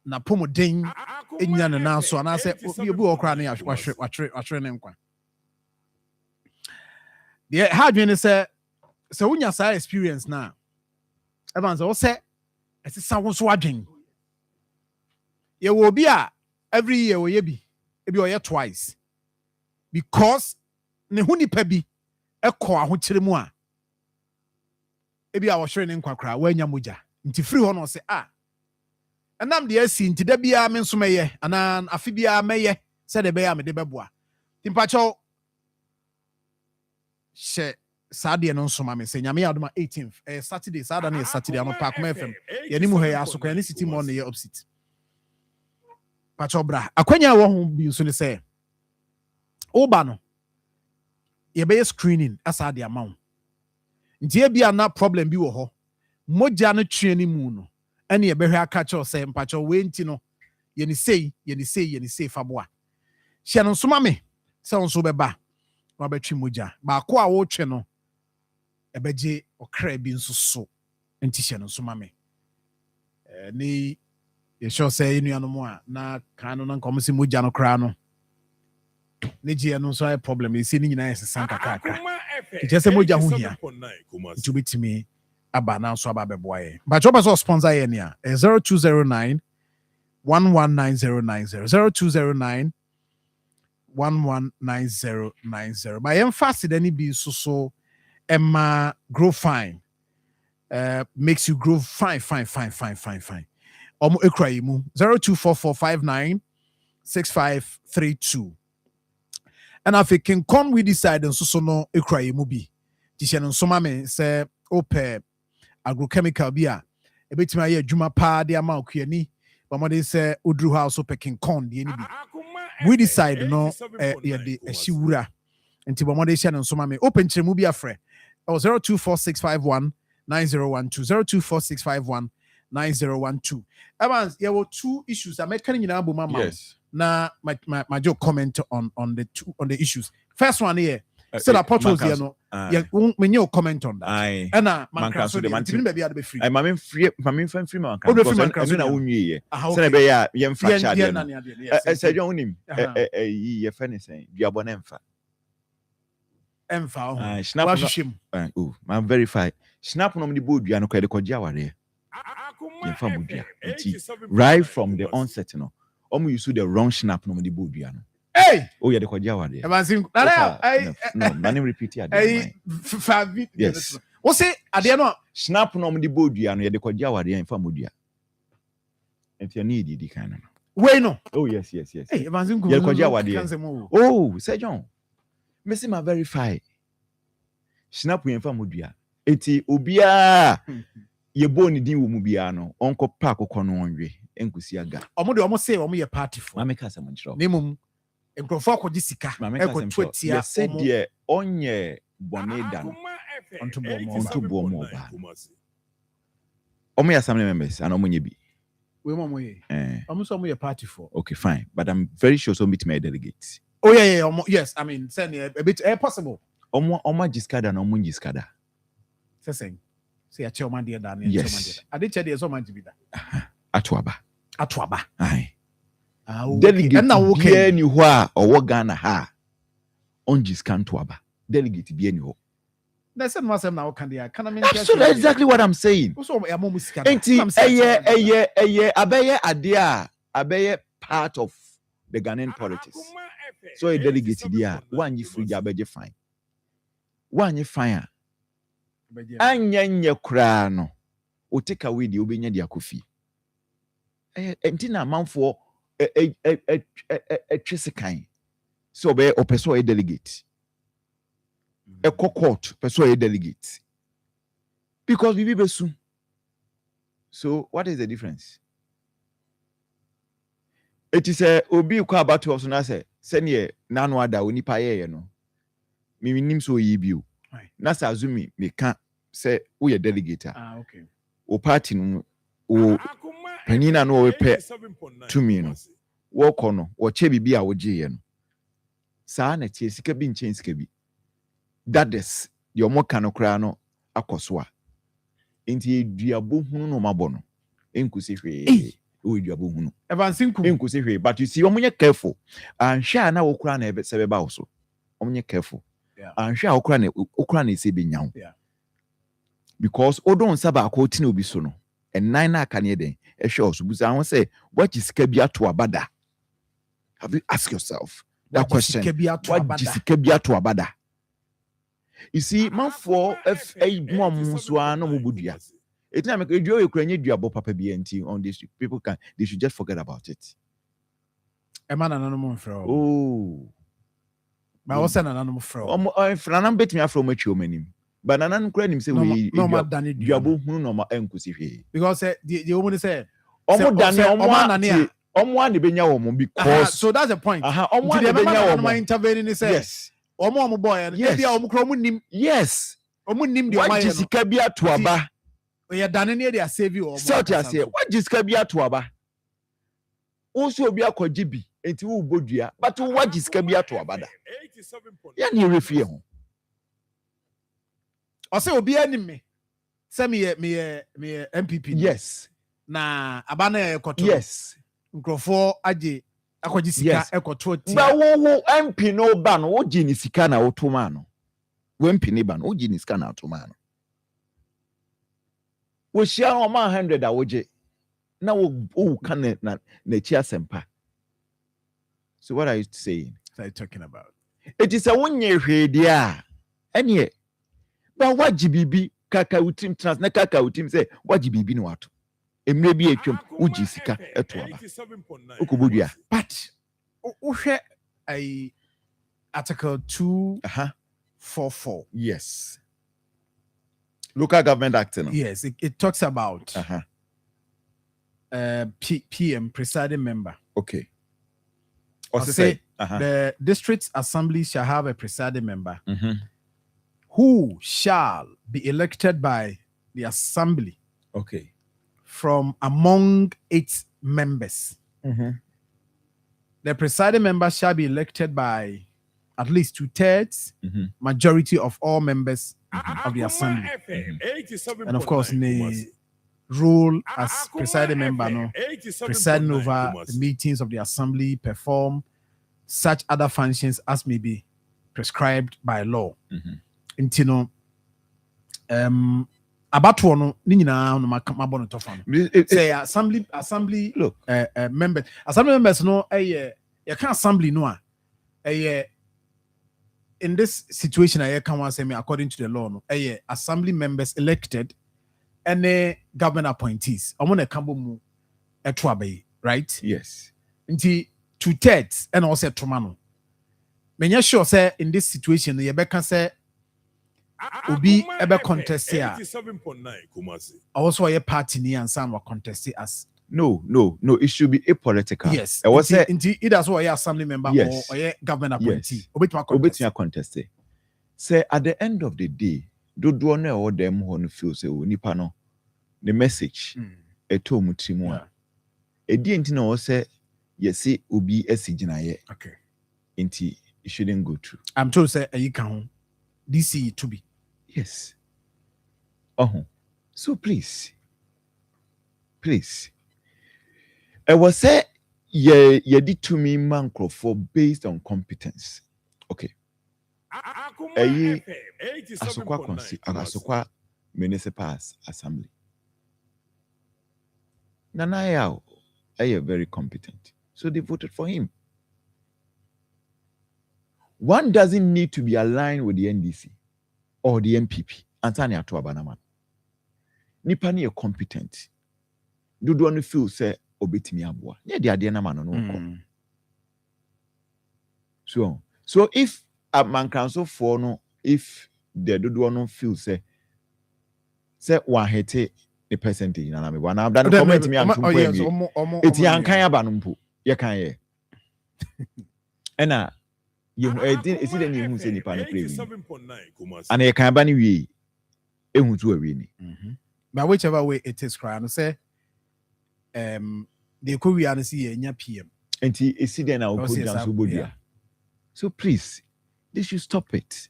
na pomoden enya ne na so ana se obi okra na wahwe ne nkwa the hardware say unya sa experience na Evans o say esisa wo so adwen ye wo bi a every year wo ye bi ebi o ye twice because ne hu nipa bi ekọ ahokyeremu a ebi a wo hwe ne nkwa kra wanya moja nti free ho no say enam de asi nti da bia me nso meye ana afi bia meye se de be ya me de beboa timpacho she Saturday no nso ma me se nyame adoma 18th Saturday Saturday na Saturday am pa Akoma FM ye ni mu he ya so kwa ni city mo na ye opposite pacho bra akwanya wo ho bi nso ne se oba no ye be screening asa de amount nti e bia na problem bi wo ho moja no twe ni mu no ene ye behwe aka cho se mpacho we nti no ye ni sei faboa hye no soma me se onso beba wa betwi moja ba ko a wo twe no ebeje okra bi nso so nti hye no soma me ni ye sure say enuanom a na kan no nkom se moja no kra no ne je no so problem e se ni nyina yesesa kakaka je se moja ho hia nti betimi aba na so aba beboaye but job as sponsor here near 0209 119090 0209 119090 by emphasis any be so Emma grow fine makes you grow fine ekra mu 0244596532 and if it can come we decide and so no ekra mu bi tisha so ma me say ope agrochemical bia ebetima ye adwuma pa de ama okuani bamode se odru house packing corn de ni bi we decide no ye de ahyiwura nti bamode hye no soma me open kyeremu bi afre 0246519012 0246519012 Evans there were two issues I make nyina abo mama yes na my joke comment on the issues first one here still a photos here no yeah when you comment on that and man so the man be be free I ma free man because na wonwie ye say be ya ye mfa cha de no say you onim ye fa ne say duabo na mfa snap oh man verify snap no me bodua no kwede kogye aware ye fa bodua right from the onset no use the wrong snap no me bodua no. Hey! Oh, yeah, the Kojawa. No, let me repeat it. Yes. What's it? I snap no the board, you know, the Kojawa, the Infamudia. If you need it, kind of. Wait, no. Oh, yes. Hey, Kojawa. Oh, say John. Missy, my verify. snap yen fa modua eti obia ye boni din wo mu bia no onko pa akokɔ no onwe enkusi aga omo de omo say omo ye party for ma meka asɛm nkyerɛ nemum enkrofo akɔgye sika ekɔtwetia ye se de onye bɔne da no onto bo mo ba omo ya assembly members and omo nye bi we mo ye omo so omo ye party for okay fine but I'm very sure so meet my delegates oh yeah omo yes I mean send a bit possible omo jiskada na omo jiskada say ya che omo de da na yes ade che de so omo jibi da atoaba ai delegate na wo ke ni ho a owo Ghana ha on jiskanto aba delegate bi ani ho that's not what now can they can I mean that's exactly what I'm saying so ya mo musika enti eye abeye ade a abeye part of the Ghanaian politics so a delegate dia one yi free abeje fine one yi fine anya kura no o take away the obenya dia kofi enti na manfo twesikan so be opeso a delegate a court person a delegate because we be soon. So what is the difference? It is a obi kwa abatu also na say senior nanu ada onipa ye no me nim so yi bio na sa azumi me ka say we delegate okay o party no o panina no we pe to me no wo kono wo che bibi a wo je ye no sa na che sika bi nchen sika bi that is your more kanokra no akoswa enti eduabo hunu no mabo no enkusi hwe o eduabo hunu evansinku enkusi hwe but you see omunye careful anhwa na wokura na ebe sebe ba wo so omunye careful anhwa wokura na ese be nyawo because odon saba akoti na obi so no ennan na aka ne den ehwe oso busa ho say what is sika bi ato abada have you asked yourself that question what is sika bi ato abada. You see, Marfo mom so no mubudua. It's not make you krenye duabo papa BNT on this. People they should just forget about it. A man anonymous from. Oh. But what's an anonymous from? Franam bet me from which you mean. But anan kren him say we no more than it duabo hunu no ma enkusi. Because the woman say omo ne benya wo because so that's the point. Omo ne benya wo intervening say yes. Omo boy yes omo kro omo nim yes omo nim de omo ye sika bi ato aba we dane ne dey save you omo so tia say what sika bi ato aba wo so obi akɔgye bi enti wo bodua but what sika bi ato aba da ya ne refie ho o say obi anim me say me MPP yes na aba na ekoto yes nkrofo age akɔgye sika ekoto tia ba wo MP no ba no wo gye ni sika na wo to ma no wo MP ne ba no wo gye ni sika na to ma no wo share o ma 100 a wo gye na wo kan na chi asempa. So what are you saying? What are you talking about? It is a wonye hwede a ene ba waji bibi kaka utim trans na kaka utim say waji bibi no wato emre bi etwam uji sika eto aba okobodua but uhwe ai article 244 yes Local Government Act no? Yes, it talks about PM presiding member. Okay. Say the district assembly shall have a presiding member who shall be elected by the assembly. Okay. From among its members. The presiding member shall be elected by at least 2/3 majority of all members of the assembly. And of course, the rule as presiding member, presiding over the meetings of the assembly, perform such other functions as may be prescribed by law. Intino abatuo no ni nyina no mabɔ no tɔfa no say assembly members no you can assembly no a in this situation I can one say me according to the law no assembly members elected and government appointees omo na kambo mu eto abayi right yes nti 2/3 and also toma no menya sure say in this situation you be can say Obi ebe contest here. 87.9 Kumasi. Also a party ni and some contest as. No. It should be apolitical. Yes. I was say either so a assembly member or a government appointee. Obetuma contest. Say at the end of the day, do na or them who feel say nipa no the message eto mutimu a. Edi enti na say yes obi esiginaye. Okay. Inti it shouldn't go through. I'm told say you can DC to be. Yes. So please. I was say ye did to me manco for based on competence. Okay. Asokwa municipal assembly. Nanaya very competent. So they voted for him. One doesn't need to be aligned with the NDC or the MPP. Antania to Abanaman. Nipani are competent. Do one feel say obetimi abua. Yeah, the idea na man no. So if a man council for no, if the do one feel say one hete the percentage na me one am dan comment me antum po emi. Eti ankan aba no mpo. Ye kan ye. Ena you esi den you say nipa no play. And ye kan aba ni wi ehun tu awi ni. But whichever way it is cry no say the Korean see nya PM. Enti esi den na opo dan so bodua. So please, they should stop it.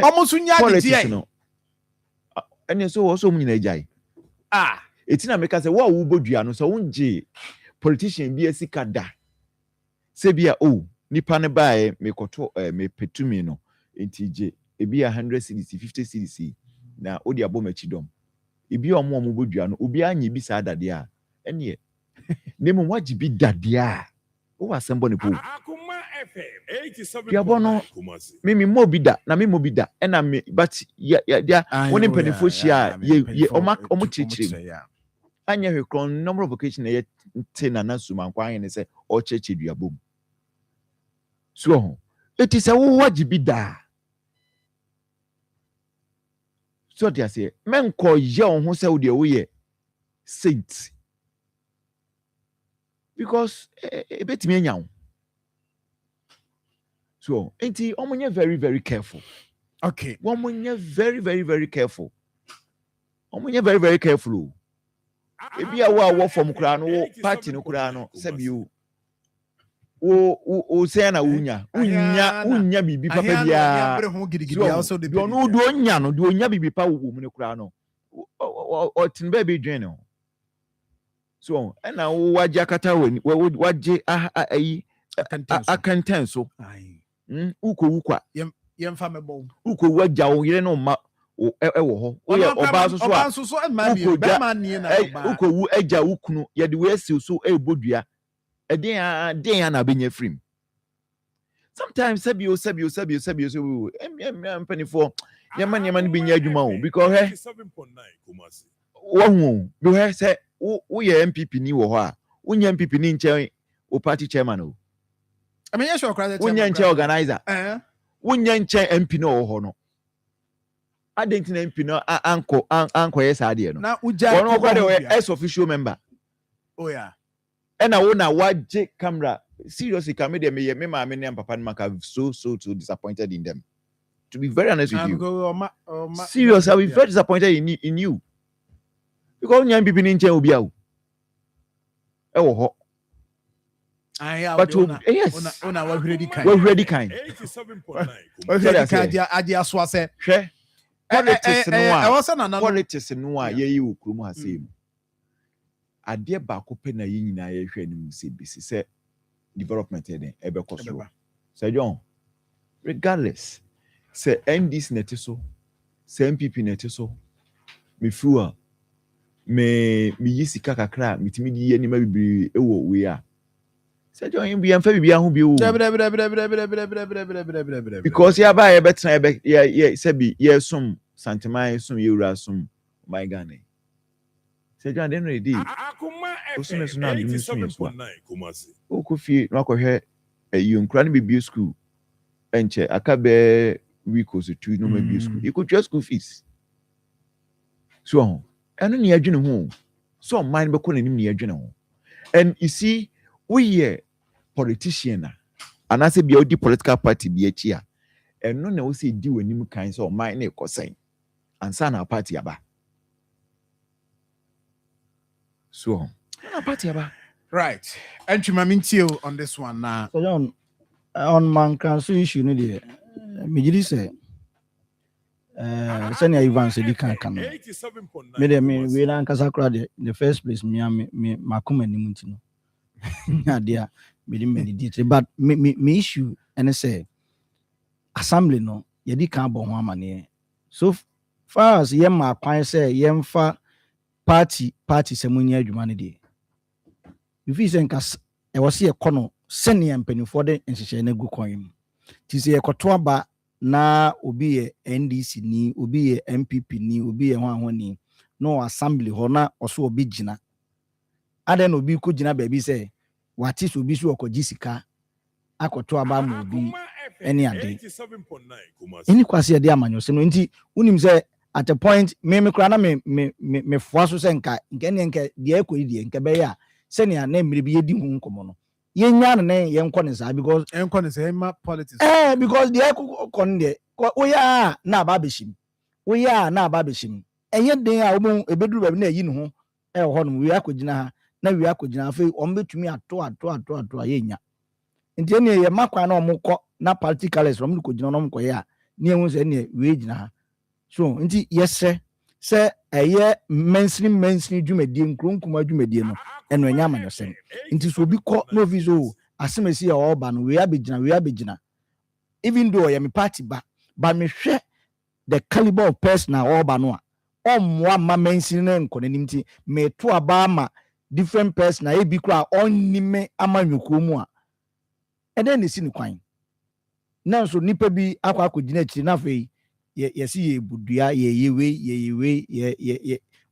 Almost politics no. And so also nyina jai. Eti na make say wo wo bodua no so wonje politician bi asika da. Se bia nipa ne bae me koto me petumi no enti je ebi 100 cedis 50 cedis na odi abomachi dom. Ebi omo bodua no obi anyi bi sa dade a ene nemu waji bi dade a wo asembo ne po. Yabono mimi mobida na me mobida ena me but ya woni penifo hia ye omo chichiri anya hwekron number of occasion ye ntina na suma kwa anye se o cheche duabom so it is a waji bida so dia say menko ye ho se wo de wo ye saint because ebetimi anya wo. So, enti omunye very very careful. Okay. Omunye very very very careful. Omunye very very careful. Ebi awa wo from kura no party no kura no sebi o say na unya bibi papa bia. Do no do onya no do onya bibi pa wo mu ne kura no. O tin ba be dwen no. So, na wo waje akata waje ayi akantenso. Ukwa yemfa mebo ukwa jawo yire no ma ewo ho oba so be ma nie na oba ukwu eja ukunu ye de we si so ebodua den na benye frame sometimes sabio penifo yema ni benye adwuma o because 7.9 Kumasi wo be say wo ye MPP ni wo ho a wonya MPP ni nche o party chairman o I mean, yes, you're correct. Wunyanche organizer. Wunyanche MP no ho no. Adentina MP no anko yes ade no. Na uja one of the ex official member. Oh yeah. And I wanna waje camera. Seriously, come there me ma me and papa Maka so disappointed in them. To be very honest with you. Seriously, I was very disappointed in you. Because nyam people ni nche obi awo. Ewo ho. But yes, we're ready kind. 87.9 adia so say politics no a ye yi okrum ha say ade ba ko pe na yi nyina ye hwe ni musi bisi say development den ebe koso say John regardless say NDC net so say MPP net so me fua me yisika kakra mitimi di ye ni ma bibiri ewo we a John be and Fabi because ya buy a better yeah sebi yeah some santimai some eura some my Ghana. Say John then ready. Akoma 87.9 Kumasi. O Kofi no ko hwe you nkra ni bibi school enche aka be week or so 2 no maybe school. You could just school fees. So and then you know so mind be calling him near general. And you see, we politician and I say be the political party be a cheer. And no na say di w'anim kan so man na ekosen ansa na party aba so na party aba right and you mamintio on this one now so John on man council issue no dey me gidi say send your Ivan say di kan me dey me we na nkasa kra dey in the first place me makoma nim ntino na dia me dey meditate but me issue and say assembly no yedi kan bo ho amane so far as yem ma kwan say yem fa party semunya adwuma ne de if you say nkas e wose ye kono sene yem penifo de nhihye na gu kwan ti say ekoto aba na obi ye NDC ni obi ye MPP ni obi ye hwan ni no assembly ho na oso obi gina aden obi ko gina ba bi say wati so obi so okoji sika akoto aba ma obi any ade any kwase de amanyose no nti unim say at a point me kra na me foa so se nka de ekodi de nka be ya se ne na mmiri bi yedi hu nkomo no yenya ne yenko ne sa because enko ne say ma politics because de ekoko ne oya na aba beshim oya na aba beshim enye den a omo ebeduru ba na yi ne ho ho no wi akogina ha na wi akogina afi ombetumi ato yenya nti ene ye makwa na omukọ na party colors from ko gina no mko ya ni ehun se ne we gina ha so nti yesre se eye mainstream dwumadie nkronkuma dwumadie no eno enya amanyosem nti so bi kọ no viso asemesi ya oba no we abegina even though ya me party ba me hwe the caliber of person na oba no a omwa ma mainstream na nko nanim ti me to aba ma different person na e bi kra onnime amanyuko mu a and then esi ni kwan now so nipa bi akwa akogina akiri na fe yesi ye budua ye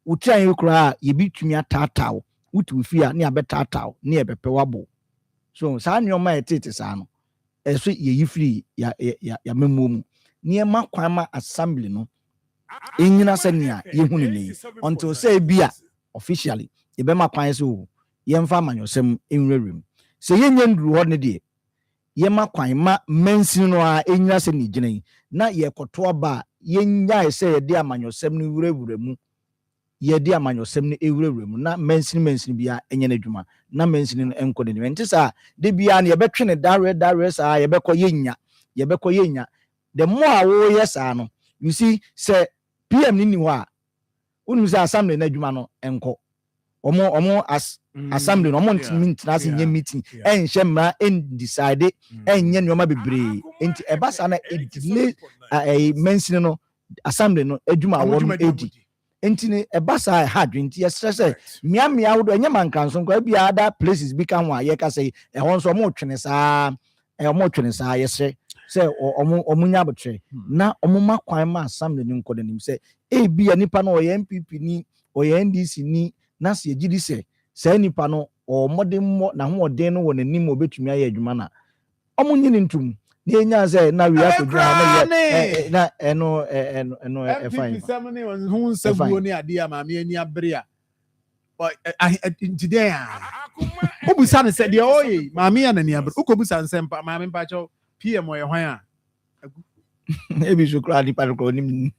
utran yekura ye bitumi atataw utu fia ne abetataw ne ebepe wabo so saa nyoma etete saa no eso ye yifiri ya memom ne ma kwan ma assembly no enyina senia ye hunu ne until say bia officially ye be ma kwan so ye mfa amanyosem enwurem se ye nyanduru ho ne de yema kwan ma mensin no a enyina se ni gina na ye koto ba yenya se ye de amanyosem no wurawura mu ye de amanyosem no ewurawura mu na mensin bia enye na dwuma na mensin no enko de nti sa de bia na ye betwe ne dare sa ye bekọ yenya the more a wo yes no you see say PM ni ho a unu say assembly na dwuma no enko omo assembly no meeting as in meeting enhye mra decide enye nyoma bebre enti ebasa na delay mention no assembly no adwuma awon edi enti ne ebasa hard enti yestress mia wodo enye mankanso kwa bia other places bi kan wa ye ka say ehon so mo twene saa yesre say omo nya botre na omo makwan ma assembly ni nkodo nim say bia nipa no oye MPP ni oye NDC ni na se gidi se nipa no o modern mo na ho odin no wona nim obetumi aye adwuma na omo nyini ntum na enya se na wi akodwa na eno fine family on hu sabuo ni ade ama me ani abere a today obusa ne se de oye maame ya na ni abere ukobusa nsem maame mpa cho PM oye hwan a ebi shukra di parko ni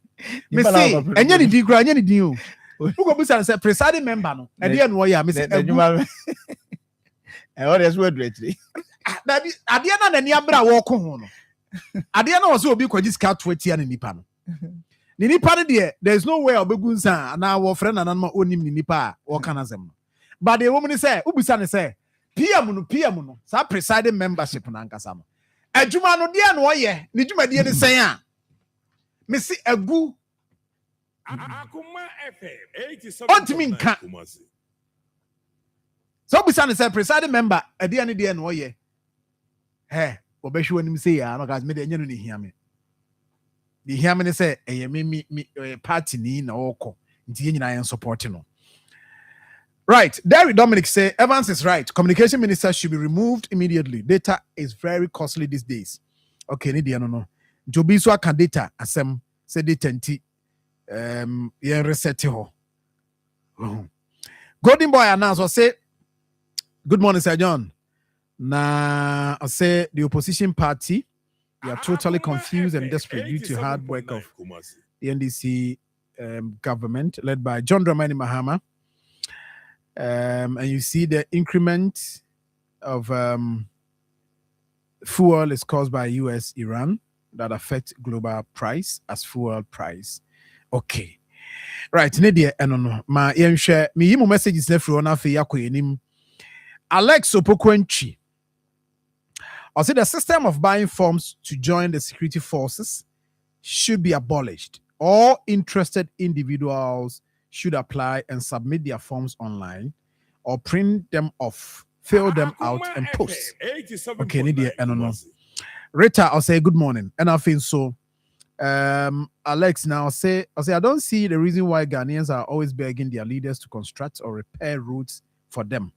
me say enye ni di kra enye ni di o uko busa say presiding member no e dey no ya me say adwuma what is word retry ade na nani abra wo ko ho no ade na wo say obi kwaji ska 20 na nipa no ni nipa no there is no way obegun san na wo friend na ma onim ni nipa a wo kana zem no but the woman say ubusa ne say PM no sa presiding membership na nkasa no adwuma no there no ye ni dwuma die ne sen a me si agu Akoma FM 87. Ontiminka. So we say presiding member at the end of the day no ye. Hey, obehwe anim say ya no guys me de nyano ni hia me. The hia me say me party ni na oko. Nti ye nyina yen support no. Right, Derry Dominic say Evans is right. Communication minister should be removed immediately. Data is very costly these days. Okay, ni dia no. Jobi so aka data asem say data nti yen reset ho. Golden Boy announce say good morning Sir John. Na I say the opposition party, they are totally confused and desperate due to hard work of the NDC government led by John Dramani Mahama. And you see the increment of fuel is caused by US Iran that affect global price as fuel price. Okay. Right. Nedia enono. Ma yen share me yimu messages na free ona fe yako yenim. Alex Opokwenchi. I say the system of buying forms to join the security forces should be abolished. All interested individuals should apply and submit their forms online or print them off, fill them out and post. Okay, Nidia enono. Rita, I'll say good morning. And I feel so. Alex, now I'll say I don't see the reason why Ghanaians are always begging their leaders to construct or repair roads for them.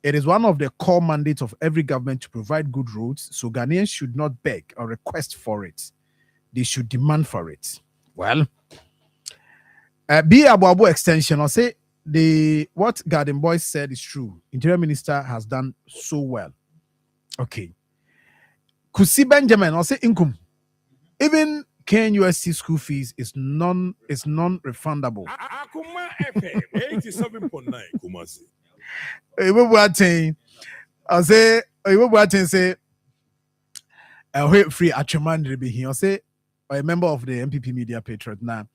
It is one of the core mandates of every government to provide good roads, so Ghanaians should not beg or request for it. They should demand for it. Well, B Abu extension, I'll say what Garden Boy said is true. Interior Minister has done so well. Okay. Kusi Benjamin, I'll say income. Even KNUST school fees is non-refundable. Akoma FM 87.9 Kumasi. I'll say free Achuman be here. I'll say a member of the MPP Media Patriot now.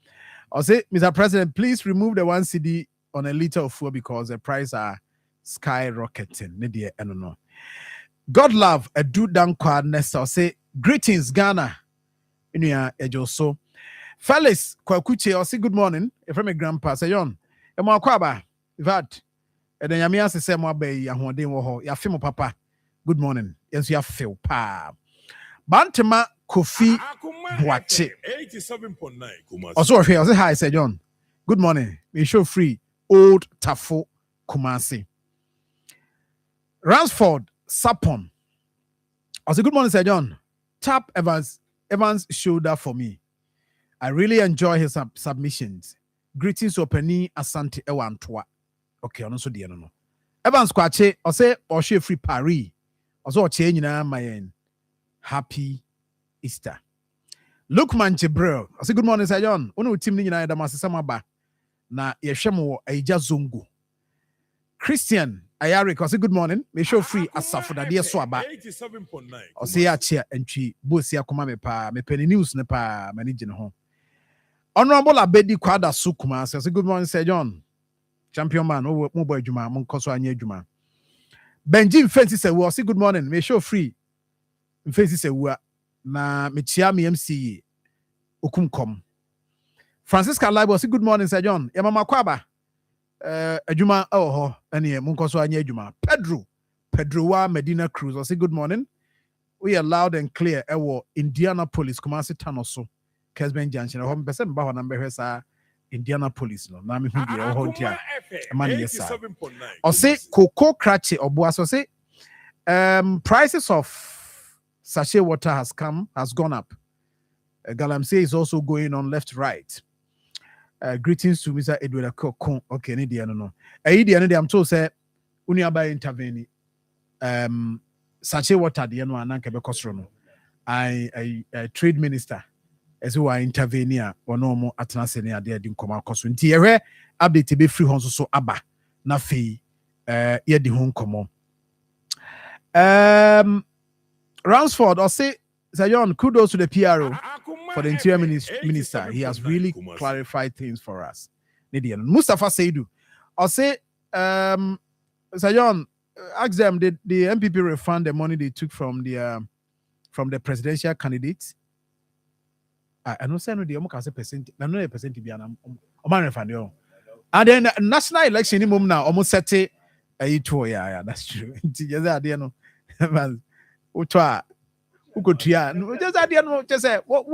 I'll say, Mr. President, please remove the 1 CD on a liter of fuel because the price are skyrocketing. I don't know. God love a dude down quad next. I'll say greetings, Ghana. So Felix Kwakuche, I'll say good morning. If I'm a grandpa, say yon. Emo akwaba. That. And then Yamia say more bay Yahweh woho. Ya film papa. Good morning. Yes, you have feel pa. Bantama Kofi Boache. 87.9 Kumasi. Also here, I say hi, Sir John. Good morning. We show free Old Tafo Kumasi. Ransford Sapon. I say good morning, Sir John. Tap Evans showed for me. I really enjoy his submissions. Greetings to Penny Asante Ewantua. Okay, also the no. Evans Kwache, I say or she free Paris. Also change my happy Easter. Lukman Jibril. I say good morning, Sir John. Ono team ni nyina Damasi Samaba. Na yeshemo Eija Zungu. Christian Ayarik, I say good morning. Me show free Asafo da de swaba. 87.9. I say ya chia entry bosi akoma me pa me penny news ne pa manage ne ho. Honorable Abedi Kwada Sukuma. I say good morning, Sir John. Champion man, mo boy Juma, mon koso anye Juma. Benji Fancy say we say good morning. Me show free. Fancy say we na me chia me MC Okumkom. Francisca Libo say good morning, Sir John. Ya mama kwaba. Ajuma ho ene mon koso anye Juma. Pedro wa Medina Cruz. I say good morning. We are loud and clear. Indianapolis Kumasi Tanoso. Kesben Junction. I hope person ba number here Indianapolis no na me hu de ho ntia amani yesa o say cocoa crache oboa so say prices of sachet water has gone up. Galamsey is also going on left right. Greetings to Mr. Edward Akoko. Okay, ni dia no I'm told say uni aba intervene sachet water de no ananka be kosro no I trade minister as we are intervening or no more at Nasenia de Dinkoma Cosun. Tiere update be free honso so aba na fee ye di home common. Ransford, I'll say Zion, kudos to the PRO for the interior minister. He has really clarified things for us. Nidian Mustafa Seidu. I'll say Zion, ask them did the MPP refund the money they took from the presidential candidates? I don't say no the almost percent. I know a percent to be an refund. And then national election in mum now almost set it. Yeah, that's true. Just idea no. Utwa. Who could try? Just idea no. Just say what?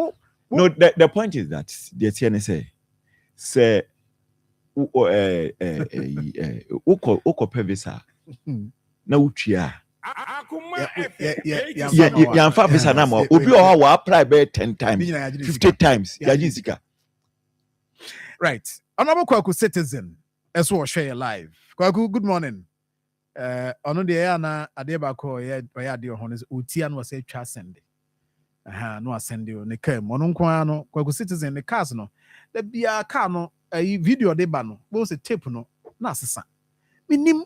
No, the point is that the TNS say uko pevisa na utria yamfa visa na mo obi o wa apply be 10 times 50 times yaji sika. Right. Honorable Kwaku citizen, as well share live. Kwaku, good morning. Ono de ya na ade ba ko ya ade ho ne utia no se twa sende. No asende o ne kam. Ono nko ano Kwaku citizen ne cars no. Da bia car no video de ba no. Bo se tape no na asesa. Minim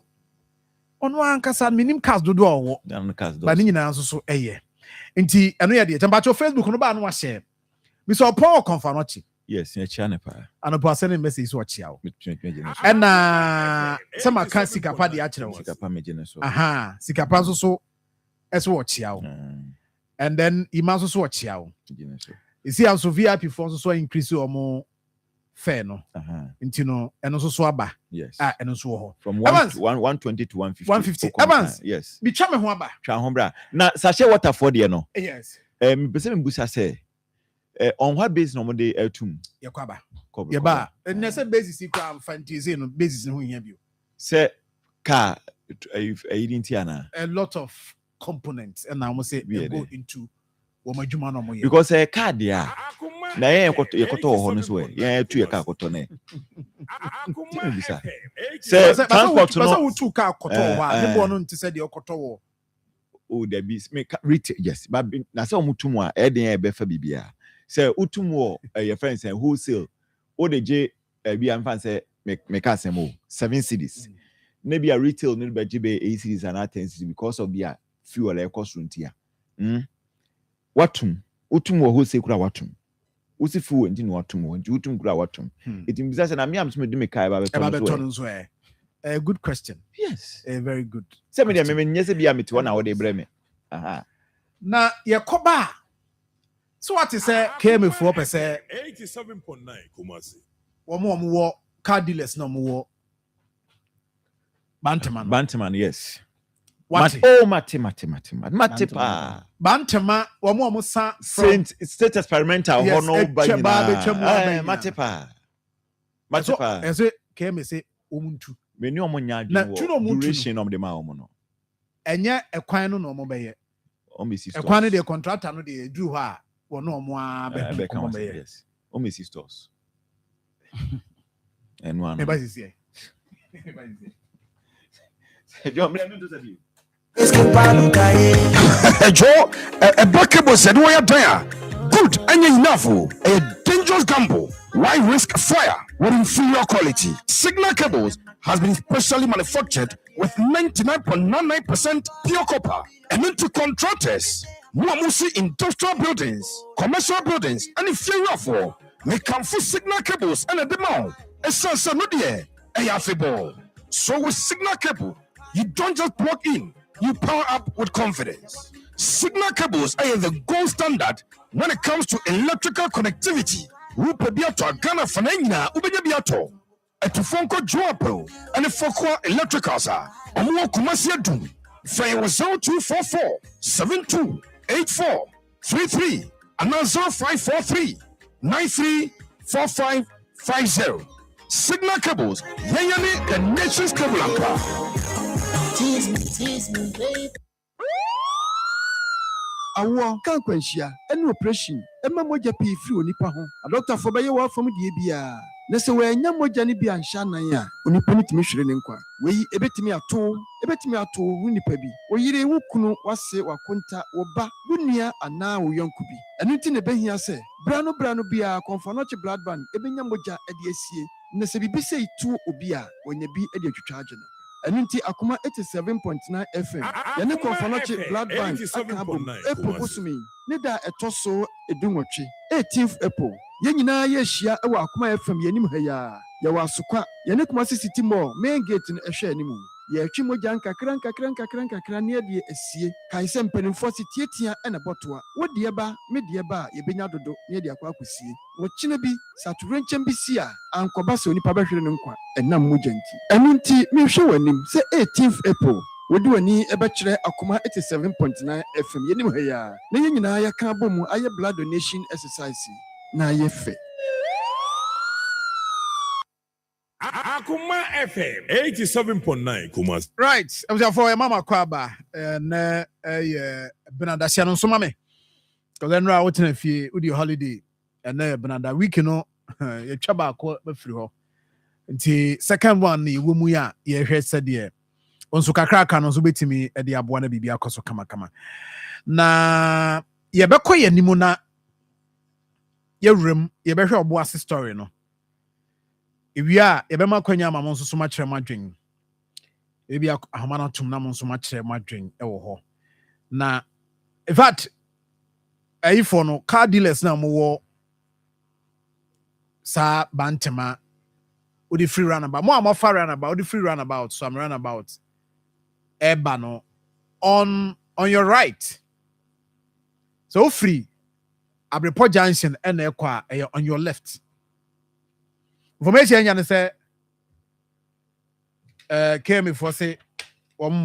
ono ankasa minim cars dodo owo. Ba ni nyina nso so eye. Nti eno ya de tembacho Facebook no ba no wa share. Mi so Paul Konfanochi. Yes, yeah, chane pa. Ano po send message so chiao. And some can sikapa de achire was. Sikapa mejene so. Aha, sikapa so eso chiao. And then imanso so chiao. You see also VIP phones so increase omo fair no. Nti no eno so aba. Yes. Eno so ho. From 120 to 150. 150. Evans. Yes. Bi twa me ho aba. Twa ho bra. Na sachet water for there no. Yes. Pese me busa say on what basis no mo dey atum yakwaba yeba na say basis kwa fantasy no basis no hia bio say car ana a lot of components and now say they go into womadwuma no mo ye because car dia na yen yekoto ho no so yen atu ye car koto na say transport no so tu car koto wa ne bo no nti say de koto wo o there be me retail yes but na say omutum a e den e be fa bibia say utum wo your friends and wholesale o de je bi am fan say me ka semo 7 cities maybe a retail no be be 8 cities and 10 cities because of their fuel e cost runtia watum utum wo wholesale kura watum usi fuel ndi no watum wo ndi utum kura watum it means say na me am so me do me kai ba be ton so a good question. Yes, a very good. Say me dem me nyese bia me ti wona wo de bre me na yakoba. So what is came for per se 87.9 Kumasi. Wo car dealers no mo Bantaman yes. What? Mate pa. Bantama wo sa Saint state experimental yes, no ba nyina. Mate pa. Ese came say omuntu. Me ni omo nya adwo duration of the ma omo no. Enye ekwan no omo be ye. Omo sisters. Ekwan no the contractor no dey do ho a wono omo a be come be ye. Omo sisters. And one. Me ba sisi. Joe, me do to you. Joe, a buckable said, "Why are good and enough? A dangerous gamble. Why risk fire with inferior quality? Signal cables has been specially manufactured with 99.99% pure copper and into contractors. Muamusi industrial buildings, commercial buildings, and inferior for may come for signal cables and a demand. A sense of no affable. So with signal cable, you don't just plug in, you power up with confidence. Signal cables are the gold standard when it comes to electrical connectivity. Rupe biato Ghana fanena ubenya biato. Etufonko Joapro and the Fokwa Electricals are Omo Kumasi Adum. Fire was 0244 7284 33 and 0543 934550. Signal cables, Yayani, the nation's cable anchor. Tease me, baby. Awo kan kwanhia ene operation ema moja pii free onipa ho doctor for beye wa fam die bia na se wa nya moja ne bia nhya nan a onipa nitimi hwere ne nkwa weyi ebetimi ato onipa bi oyire wo kunu wase wakonta wo ba bunua ana wo yonku bi eno ti ne behia se brano bia konfanoche blood bank ebenya moja ede asie na se bibi se itu obi a onya bi ede atwitwa agye no Anunti Akoma 87.9 FM. Yane konfanoche blood bank akabom April busumi. Nida etoso edunwotwe. 18th April. Ye nyina ye hia e wa Akoma FM yanim ha ya. Ya wa asokwa. Yane kuma city mall main gate no ehwe animu. Ye twi moja nkakran ne de esie. Kan se mpanimfo sitietia e na botoa. Wodie ba, medie ba ye benya dodo ne de akwa akosie. Wo kine bi saturenchen bi si a ankoba se onipa behwere ne nkwa enam moja nti. Anunti me hwe wanim se 18th April. Wodi wani ebe kire Akoma 87.9 FM yenim ha ya. Na ye nyina ya kan bomu aye blood donation exercise na ye fe. Akoma FM 87.9 Kumasi. Right. I was for Mama Kwaba and Benadasia no Sumame. Because then I went if you with your holiday and then Benada week, you know, your chaba call free. Until second one, the Wumuya, ye heard said, yeah. On Sukakra can also bet me at the Abuana Bibia Koso Kama. Na ye beko ye nimuna ye room, ye better boss story, no. If we are, ye bema kwenya mamon so much my drink. Maybe a hamana to namon so much my drink, ho. Na, in fact, if for no car dealers na more sa bantema with the free runabout. More far runabout, with the free runabout, so I'm runabout. Ebano on your right. So free. Abrepo Junction and Equa on your left. Information say came for say 1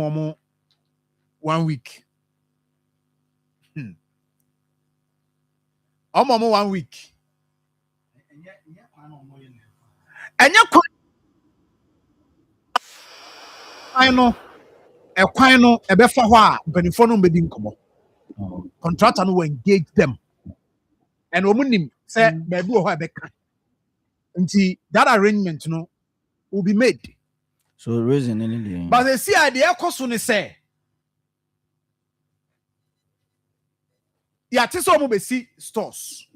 week. 1 week. And you I know a quino a befa benifono bedin komo. Contractor no engage them. And woman say baby or beka. Until that arrangement will be made. So reason anything. But they see idea question say. Yeah, this one will see stores.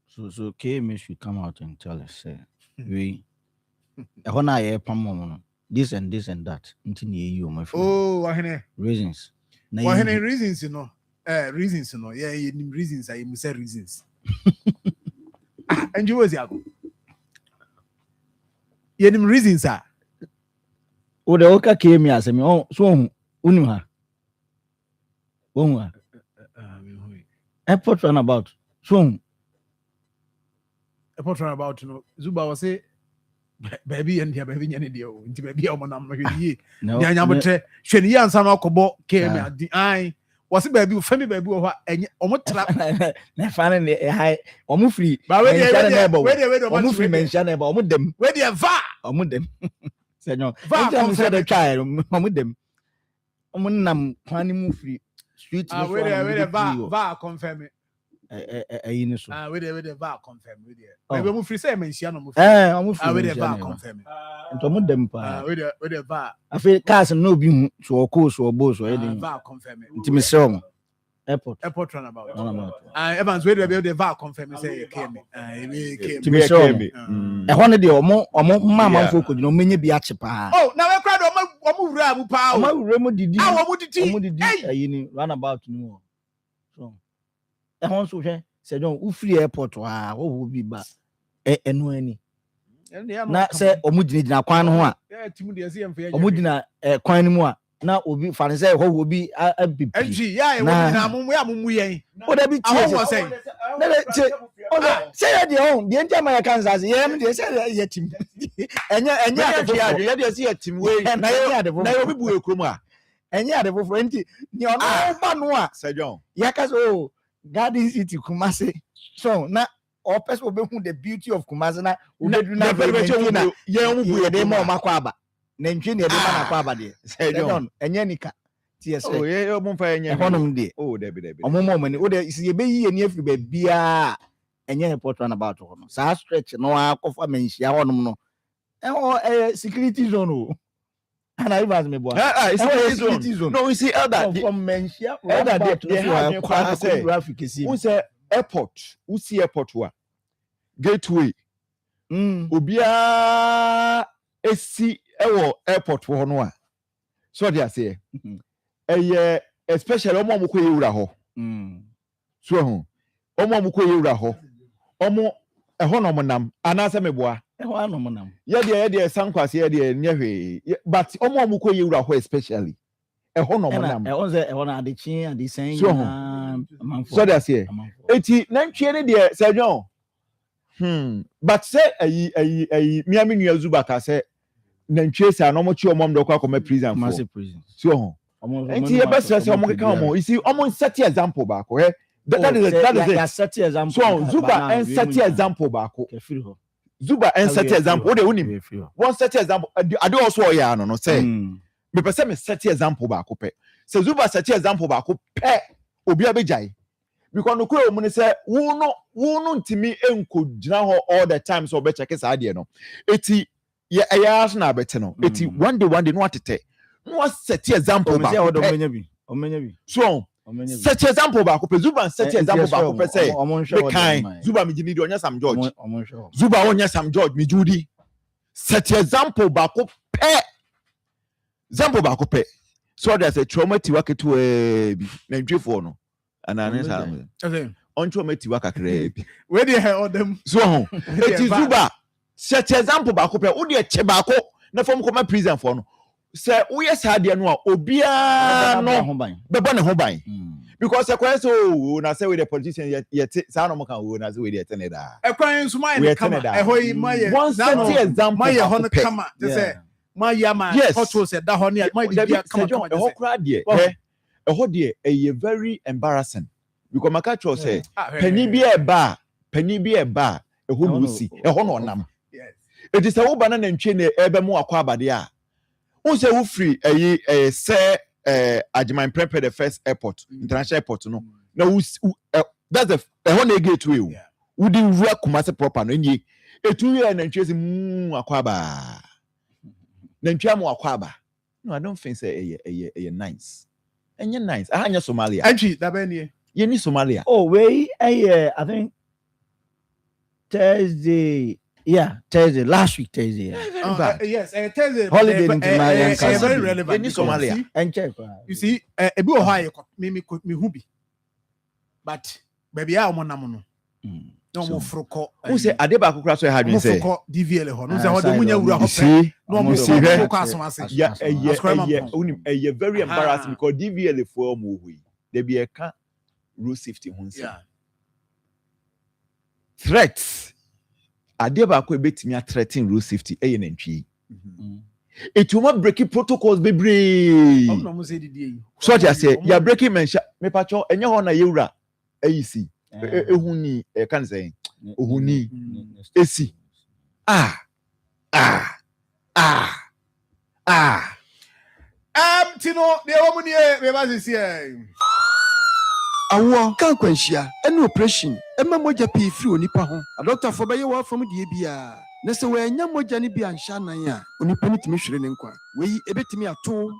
So KMA should come out and tell us, say, we this and this and that. You, my friend. Oh, reasons. Reasons, reasons, yeah, reasons. I must say reasons. And you was yago. Yenim reasons are. Oh, the Oka came here, say me. Oh, so Unima. Airport runabout. So airport runabout, Zuba was say, baby, and your baby, and the baby, Nyamatre, Shenia and San Okobo came at the eye. Was it baby, family baby, and almost trap. Finally, high, almost free. But where free mention about them. Where they are va, among them. Said no, va, said a child, among them. Nam planning free. Street, where the va confirm it. With the va confirm with you. Maybe we free say mention with the va confirm. And them with the va. I feel cars no be so of course or boss or anything. Va confirm it. Intimation. Airport runabout. Evans where the va confirm say came. Intimation. I wanted the mama folk no many be achipa. Oh, now I cried Omu pa. Omu didi. Omu runabout no. So I want to say don't free airport what will be back. No any. Na say omu dina kwan ho a. Omu dina kwan mu a. Na obi fan say ho will be a big. Yeah, na mumu yen. O da bi tie say the own the entire my Kansas yem dey say ye team. Enya dey say team we na obi bu ekrom a. Enya dey for enti ni ono ba no a. Sir John. Yakaso Garden City Kumasi. So na all person will be the beauty of Kumasi na ubedu na ye omu bu de ma makwaba. Na ntwe ne de ma na kwaba de. Sir John, enye nika. TSA. Oh, ye omu fa enye. Honum de. Oh, debi. Omo mani o de isi ye be yi eni afri ba bia enye report on about hono. Sa stretch no akofa menhia honum no. Security zone o. And I was me boy. It's security zone. No, you see elder from menhia. Elder they have quite say. Who say airport? Who see airport wa? Gateway. Obia esi ewo airport wo no a. So they say. Especially omo mo koye wura ho. So ho. Omo mo koye wura ho. Omo eho no mo nam anase meboa. Eho ano mo nam. Ye de sankwase ye de nyehwe. But omo mo koye wura ho especially. Eho no mo nam. Eho ze eho na adechi adesen. So they say. Eti nantwe ne de Sir John. But say ayi miami nua Zuba ka say nantwe say no mo chi omom do kwa koma prison for. Massive prison. So ho. Enti ye best say omo ka omo. You see omo set example back. That is it. Set example. So Zuba and set example back. Kefiri ho. Zuba and set example. What they one set example. I do also ya no say. Me person me set example ba ko pe. So Zuba set example ba ko pe obi abejai. Because no kuro mu say wo no ntimi enko gina ho all the time so be check sa ade no. Eti ya ayas na bete no. Eti one day no atete. No set example ba. So set example ba ko pe Zuba set example ba ko pe say me kind Zuba me gini do onya Sam George Zuba onya Sam George me Judy set example ba ko pe example ba ko pe so there's a trauma ti waketu bi na ntwefo no anane sa on trauma ti wakakra bi where dey all them so it is Zuba set example ba ko pe wo de che ba ko na fom koma prison for no say wo yes ha de no a obia no bebo ne ho ban because the question na say we the politician yet say no kan wo na say we dey tene da ekwan so my kama ehoi my one example my hono kama they say my yama photo say da hono my dey kama ehokra de eho de e very embarrassing because makacho say pani bi e ba eho no si eho no nam it is a wo bana na ntwe na ebe mu akwa abade a who say who free say Ajiman prepare the first airport international airport no now that's the one they get to you who didn't work Kumasi proper no nyi etu year na ntwe akwaba na ntwe mu akwaba no I don't think say nice enye nice ahanya Somalia entry da be nie ye ni Somalia oh we I think Thursday last week Thursday yes Thursday holiday in Somalia very relevant in Somalia and check you see ebi o ha me hu bi but baby a mo nam no no mo froko who say adeba akukura so ha dwen say mo froko DVL ho no say ho de munya wura ho pe no mo froko asomase yeah very embarrassing because DVL for mo hui dey be e ka rule safety ho say threats adeba ko ebetimi a threaten rule safety e na ntwi it will not break protocols bebre so just say you are breaking mention me pacho enye ho na yewura ayisi ehuni e kan say ohuni esi tino de wo mu ni e be ba sisi awo kan kwanhia ɛne operation ɛma mogya pii firi onipa ho adɔktafo bɛyɛ wɔ afam die bia na sɛ wɔanya mogya ne bi anhyɛ nan a onipa no tumi hwere ne nkwa wei ebetumi ato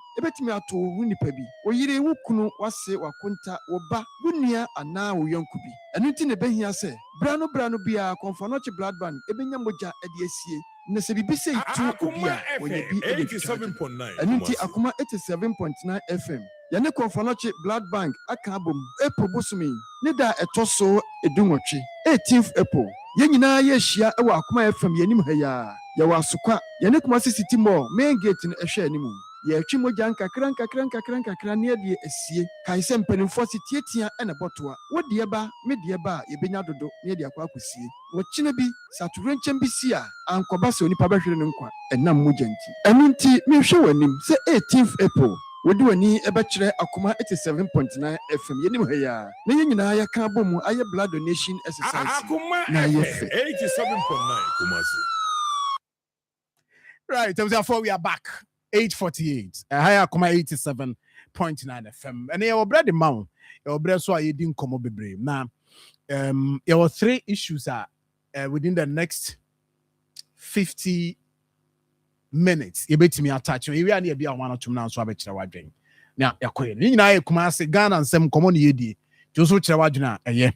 wo nipa bi oyire wo kunu wase wakonta wo ba wo nua anaa wo yɔnko bi ɛno nti ne behia sɛ bra no bia konfanoche blood bank ebenya mogya ɛde asie na sɛ bibi sɛ itu obi a wɔyɛ bi 87.9 ɛno nti Akoma 87.9 FM yɛne konfanoche blood bank aka abom April bosome ne da ɛtɔ so edunwɔtwe 18th April yɛn nyinaa yɛhyia ɛwɔ Akoma FM yɛnim ha ya yɛwɔ asokwa yɛne Kumasi City Mall main gate no ɛhwɛ anim yɛtwi mogya nkakra ne yɛde asie kae sɛ mpanimfoɔ se tietia ɛna bɔtoa wodie ba medie ba a yɛbɛnya dodo ne yɛde akɔ akɔsie wɔkyena bi satorenkyɛm bi si a ankɔba sɛ onipa bɛhwere ne nkwa ɛnam mogya nti ɛno nti mehwɛ w'anim sɛ 18th April wodi wani ɛbɛkyerɛ Akoma 87.9 FM yɛnim ha ya na yɛn nyinaa yɛka abɔ mu ayɛ blood donation exercise na yɛfɛ 87.9 Kumasi. Right, therefore we are back 8:48 higher Akoma 87.9 FM and your bread mount your bread so I didn't come up bebre now there were 3 issues within the next 50 minutes you bet me attach you are near be one or two now so I bet you wadwen now yakoye ni nyina ekuma ase Ghana nsem komo ne yedie jo so kire wadwen a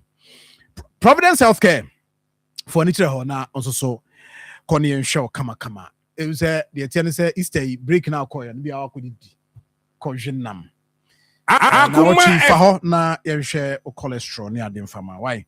Providence Healthcare for ni kire ho na onso so kone nhwe kama it was the attendant say Easter break now koye no bia wakodi kojenam Akoma fa ho na yehwe cholesterol ne ade mfama why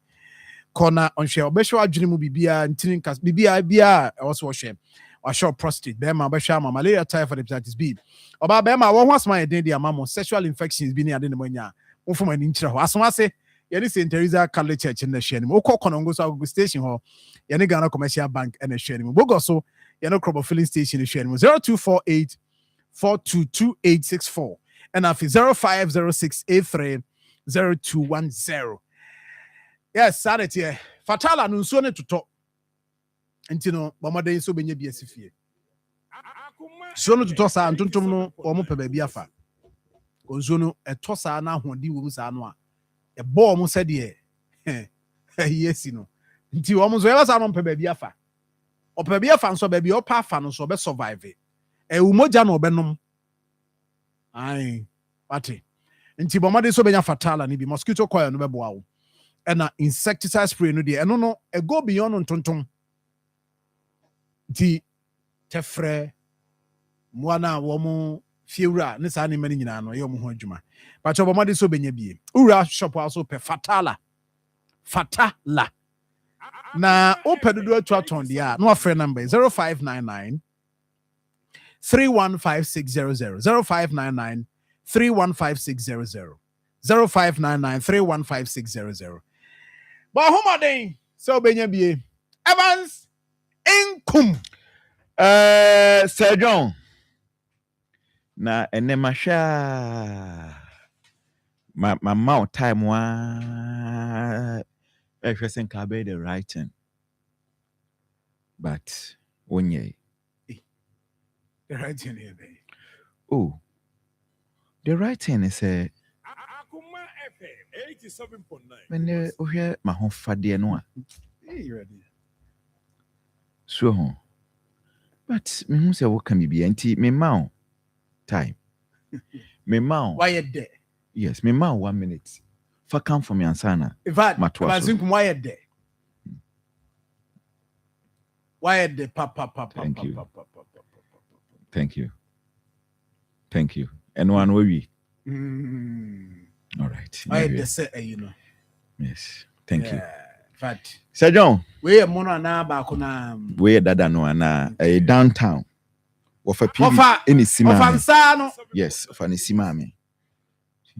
kona onhwe obehwe adwene mu bibia ntinin kas bibia bia also hwe or prostate, bema, beshama, malaria, typhoid, hepatitis B. Oba bema, one was my identity, among sexual infections being added in the monia. One from an intro. As I say, Yanni St. Teresa Catholic Church in the Shannon, Oko Conongo Station Hall, Yanigana Commercial Bank and the Shannon. Bogoso, Yano Crop Filling Station in Shannon, 0248 422864 and after 0506830210. Yes, Saturday, Fatala Nunsone to talk. nti no bɔmmɔden so bɛnya bi asi fie nsuo no totɔ saa ntontom no ɔmo pɛ baabi afa nsuo no ɛtɔ saa na ahoɔden wɔ mu saa no a ɛbɔ ɔmo sɛdeɛ ɛyi asi no nti ɔmo nso yɛbɛ saa no mpɛ baabi afa ɔpɛ baabi afa nso baabi ɔpɛ afa no nso ɔbɛ survive ɛwu mogya na ɔbɛnom ayi wate nti bɔmmɔden so bɛnya fatala ne bi mosquito coil no bɛboa wo ɛna insecticide spray no deɛ ɛno no ɛgo beyond ntontom nti tɛfrɛ mmoa no a wɔn fiewura ne saa nneɛma no nyinaa no ɛyɛ wɔn ho adwuma pakyɛ bɔmmɔden so bɛnya bie wura shop a so pɛ fatala na wopɛ dodo atu atɔn deɛ a na wafrɛ number 0599 315600 0599 315600 0599 315600 but ahomaden sɛ wobɛnya bie Evans Nkum Sir John na ene mahwa my mouth time wa efese nka be the writing but onye the writing here oh the writing is a Akoma FM 87.9. when ohwe mahofade no a you ready so but me hu say wo ka me bia nti me ma time me ma why you there yes me ma 1 minute fa come for me ansana in fact Matwa so. Nkum why you there why you there papa Thank you. Thank you and one we all right why you there say you know yes thank you fact Sir John we mono na ba ko na we dada no ana downtown wofa pili Ofa- any sima ofansa no yes ofa ne sima me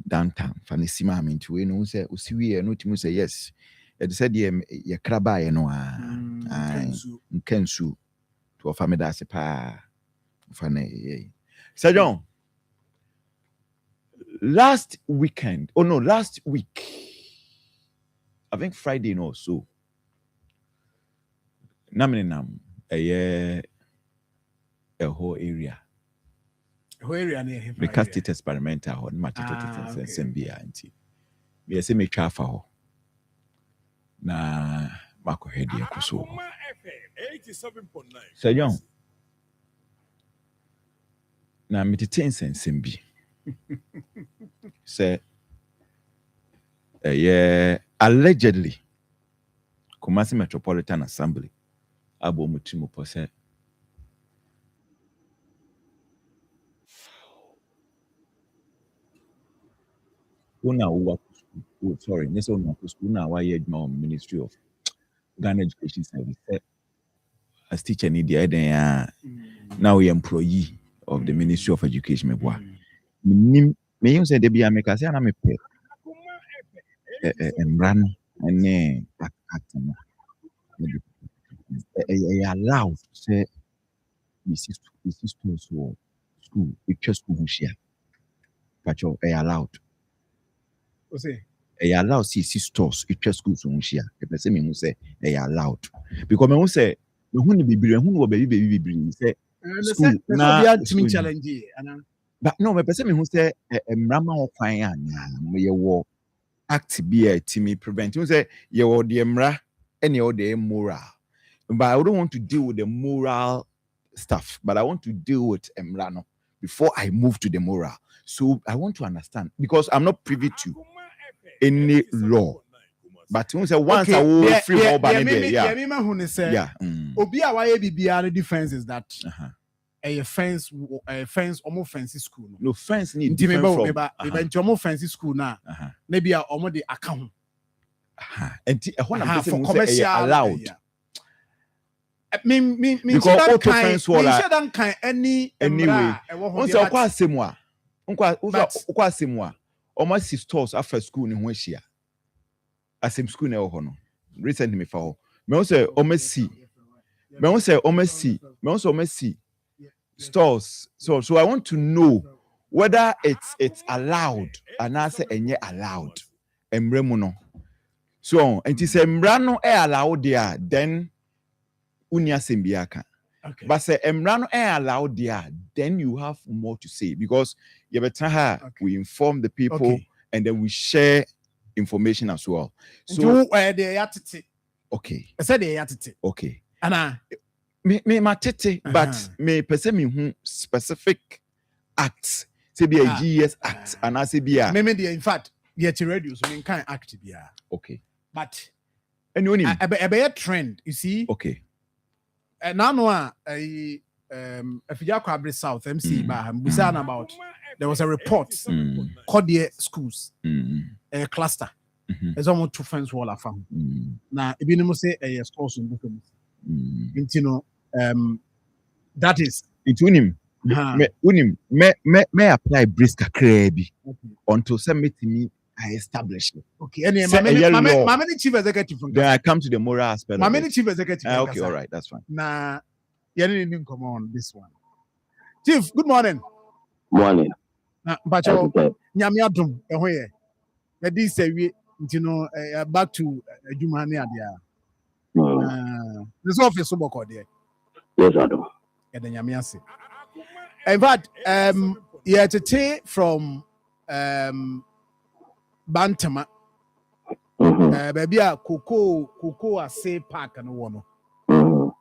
downtown fa ne sima me nti we no say osiwie no timu say yes e said ye kraba ye no nkansu to ofa me da se pa ofa ne Sir John last week I think Friday no so nam a whole area ne because state experimental on matter to sembia anti me say me twa fa ho na mako head e kuso Akoma FM 87.9. Sir John na metete sembi say allegedly Kumasi Metropolitan Assembly abo mutimo pose Ministry of Ghana Education Service as teacher in the area now we employee of the Ministry of Education me you say they be America say na me pay run and allowed say to school it just school share but you allowed allowed see stores it just school so share the person me say allowed because me say me hu ni bibiri hu no baby say school na challenge but no me person me hu say mrama ho kwan anya me wo act be a timi prevent you say you or the emra any or the moral but I don't want to deal with the moral stuff but I want to deal with emrano before I move to the moral so I want to understand because I'm not privy to any law but you say once I will free all by yeah obi a why bibia defense is that a fence almost fancy school no fence need different from almost fancy school now maybe a almost the account and for commercial allowed because auto fence wall any anyway once okwa asemu a almost 6 stores after school ni ho ahia asem school na e ho no recently me fa ho me say almost stores so I want to know whether it's allowed and I say enye allowed emre mu no so enti say emra no e allowed there then unia sembiaka. Okay. But say emrano allow there, then you have more to say because you better we inform the people and then we share information as well. So okay. I said they yatiti. Okay. Anna me matete, but me person me who specific acts. Say be a GS act and I say be a me in fact get ready so me can act be a okay. But and you a be trend, you see. Okay. Now no if you are South MC we saying about there was a report called the schools a cluster. There's almost 2 fence wall of farm. Now if you say a schools in Bukum. You know that is it unim me apply brisk crazy until somebody me I establish it. Okay, and my many chief executive from then I come to the moral aspect. My many chief executive. Okay, all right, that's fine. Nah, you didn't come on this one. Chief, good morning. Morning. But nyame adom ehwo ye. Na this say you know back to Jumani adia. This office so boko there. Yes, I do. And then nyame ase. In fact, yeah, today from Bantama. Baby, Coco Ase Park and one.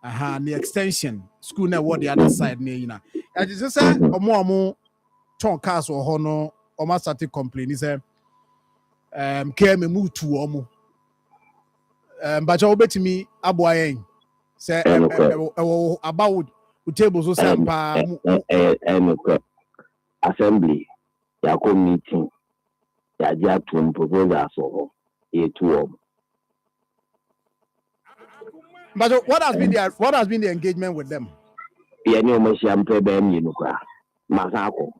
The extension school now what the other side near you. I just say more ton cars or honor or must start to complain. He said, came and move to Omo. But I'll bet me Abuayen say about tables or some assembly. Yako meeting. Yaja to propose so a 2. But what has been the engagement with them? Yeah, no more champagne, Yunuka, Masako.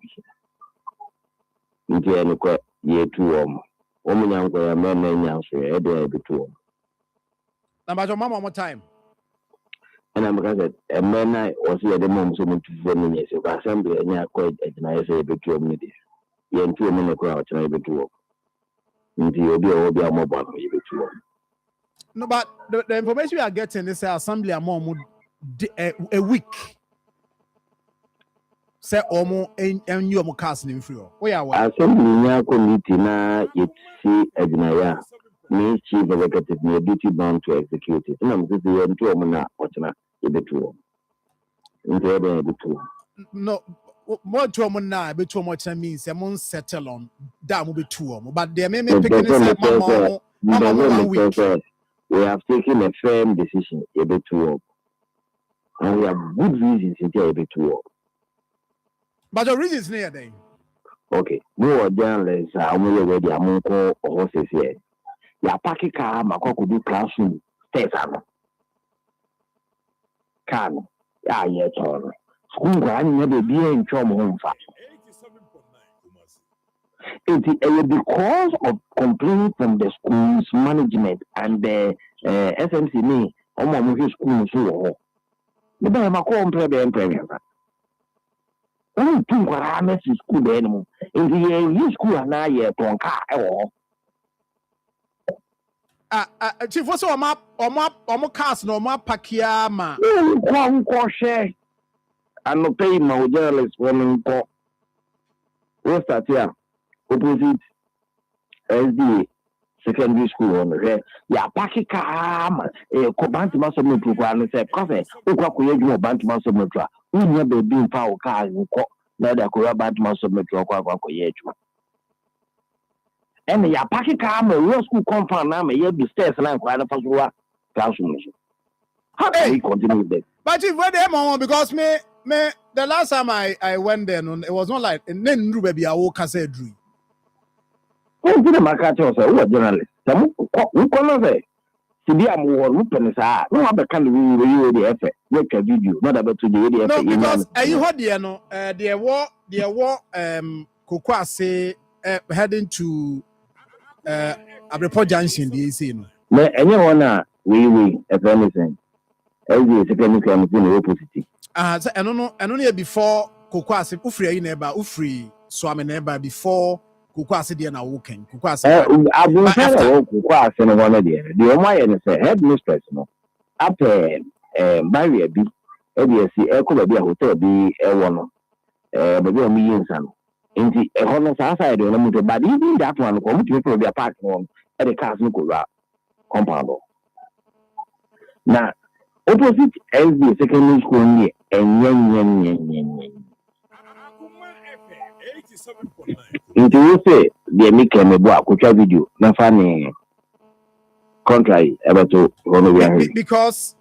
Indianuka, ye 2. Omunyanko, a man, and 2. Now, your mama, one more time. And I'm going to say, a man, I was here the moment so much for me, so assembly, and I quite a nice between me. Yen 2 minutes crowd, and I between. Until you be a mobile, no, but the information we are getting is assembly a more a week. Say almost and you are casting free. We are assembly committee na it see Ednaya, me chief executive, me duty bound to execute it. And I'm just the end to Omana, what's no. More to a now, but too much means a month settle on that will be 2 but they may make picking Mama 1 week. We have taken a firm decision, a bit too, and we have good reasons to a bit too. But the reasons near them. Okay, more journalists are only already among horses here. Ya paki car, Makoko do classroom, stairs. Can, yes, or school grand never be in Chom home fast. Because of complaints from the school's management and the SMC me, Omo school so. The day my compare the employer. Only 2 parameters school the animal. In the year school and I year to car. Chief, what's on my cars no more pakiama? One share. And no pay my journalist woman call. What's that here? Opposite SD secondary school on the ya paki car command to master me program and say coffee you about master metro we never been power cars now they could about master metro and ya paki car real school compound now you be stairs and classroom. How can we continue with that? But if we're there, because me the last time I went there, it was not like and then baby I woke and said dream. Who journalist? Who can say? Today I'm one open sa. No have can we the effort. Make a video, not about to the no, because you heard the war Kokwa say heading to Abreport Junction the AC no. Me anyone we if anything. Every second come in the opposite. So and only before Kokwa say ufri neighbor ufri swami neighbor before Kokwa say there na walking. Kokwa say I've been saying Kokwa say no one there. The Omaya say headmistress no. After barrier bi ebia si eko baby a hotel bi ewo no baby o mi yinsa no nti eho no sa side no mu but even that one ko mu ti be a park no e the cars no ko compound na opposite SD secondary school ni enyen nti wo say de mi ke me bo akotwa video na fa ni contrary ebeto ono we ahwe because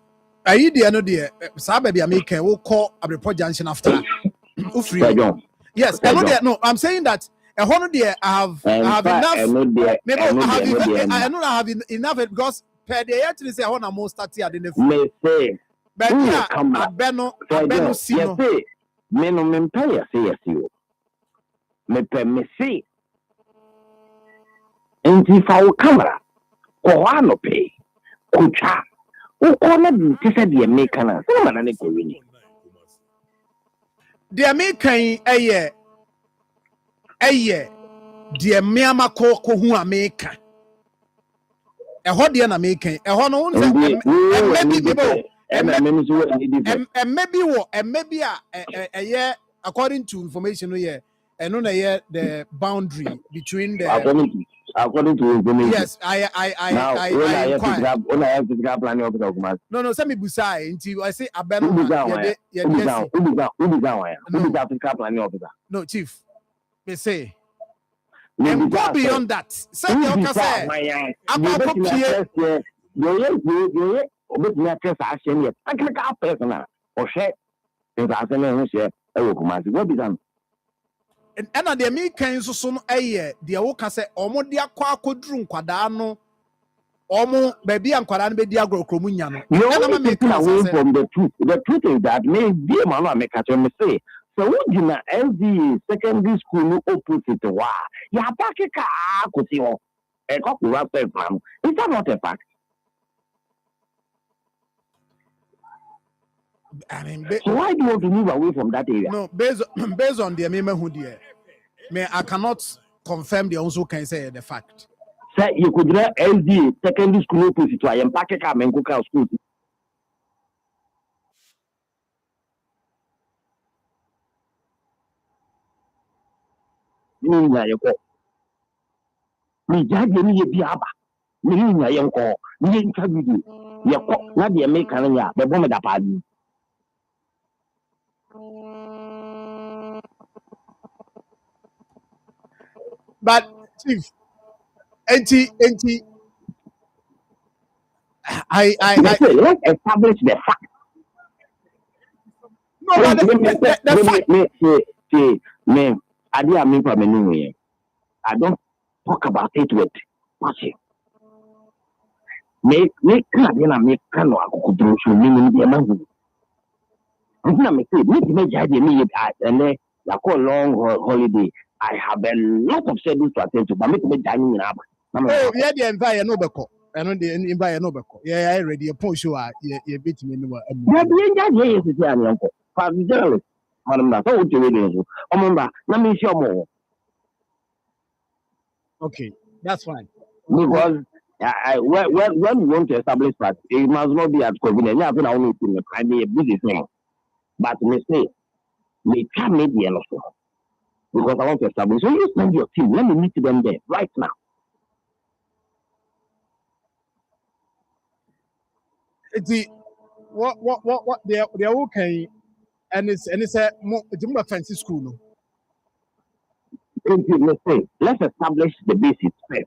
ayi de no de sa baby American will call Abreport Junction after ufri. Yes, I know that. No, I'm saying that a hundred there I have enough. Maybe I know I have enough because per day actually say I want to more start here than the me say but yeah abeno sino me no me pay say you me pay me say enti fa wo camera ko ano pay kucha o kono bi te say the American na so na ne ko wini the American eye the miama ko hu America ehọ de na American ehọ no won say maybe a according to information here and no the boundary between the according to information. Yes, I no send me busai until I say abeno no chief me say and go beyond that. Say you can say about and the Americans so no the woka say omo de akwa akoduru nkwada no omo baby ankwada no be di agrokromu nya no and make away from the truth is that me be man no make at me say so we na LD secondary school no opposite wa ya park ka akosi ho e ko ku wa fam is that not a fact? I mean, so why do you want to move away from that area? No, based on the who there, I cannot confirm the also can say the fact. Say you could draw LD secondary school opposite to I am pack car men go school. Ni na yeko. Ni jaje ni bi aba. Ni na yenko. Ni nka video. Yeko na de make kan ya be bo me da pa di. But chief, NT, let's establish the fact. No, but the fact. I don't talk about it with passion. Make kind of and then I call long holiday. I have a lot of schedule to attend to, but make me dining up. Oh, yeah, the environment no beko. I know the environment no beko. Yeah, I ready a point show. You beat me no. Yeah, the is the uncle. For the journalist, madam, that's what you do. Remember, let me show more. Okay, that's fine. Because when we want to establish that, it must not be at convenience. I think I only think I be a busy thing, but me say, me can't make the end of because I want to establish. So you send your team. Let me meet them there right now. It's what they're okay, and it's a more fancy school. No? Let's establish the basics first.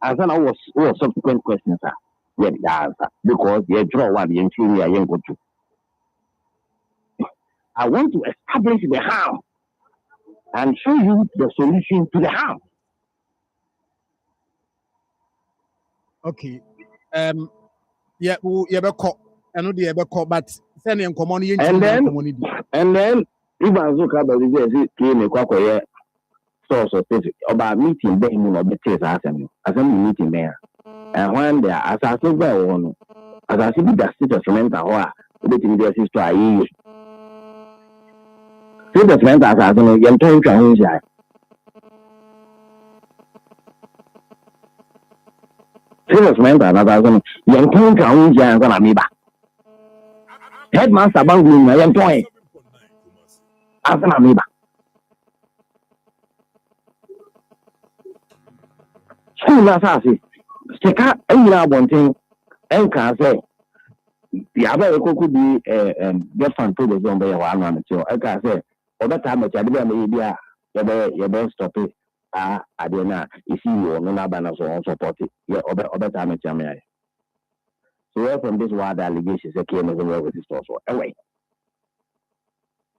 And then I was subsequent questions are the answer because you draw one the interior young go to. I want to establish the how and show you the solution to the how. Okay. Yeah, we have a call. I know they have a call, but sending community and then if I look at the came a quack source of about meeting them in the case as a meeting there. And when they are as I said, as I see the state of cement, waiting their sister, I use. See the cement as I don't know, you're trying to use that. See the cement as I don't know, you're trying to use that. Headmaster Banglu, I am toy. As an amoeba. School assassin. Seka, and you are wanting, and can say, the other could be just fan to the zombie one on the show. I can say, all the time, which I didn't maybe you better stop it. I don't know if you or no banner so support it. Yeah, other time, it's a so where from this wild allegations that came as well with this also. Anyway,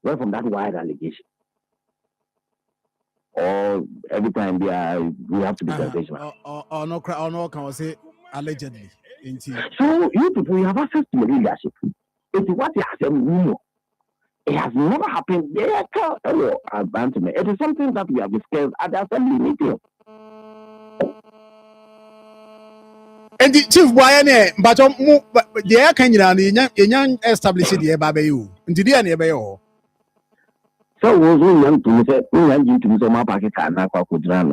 where from that wild allegation? Or every time we have to be sensational. Or no, can I say allegedly? So you people, you have access to leadership. It's what you have said. It has never happened. It is something that we have discussed at the assembly meeting. And the chief boy, but the air can you establish the baby you. And did you never? So was we young to say, we young to so my pocket and I could run.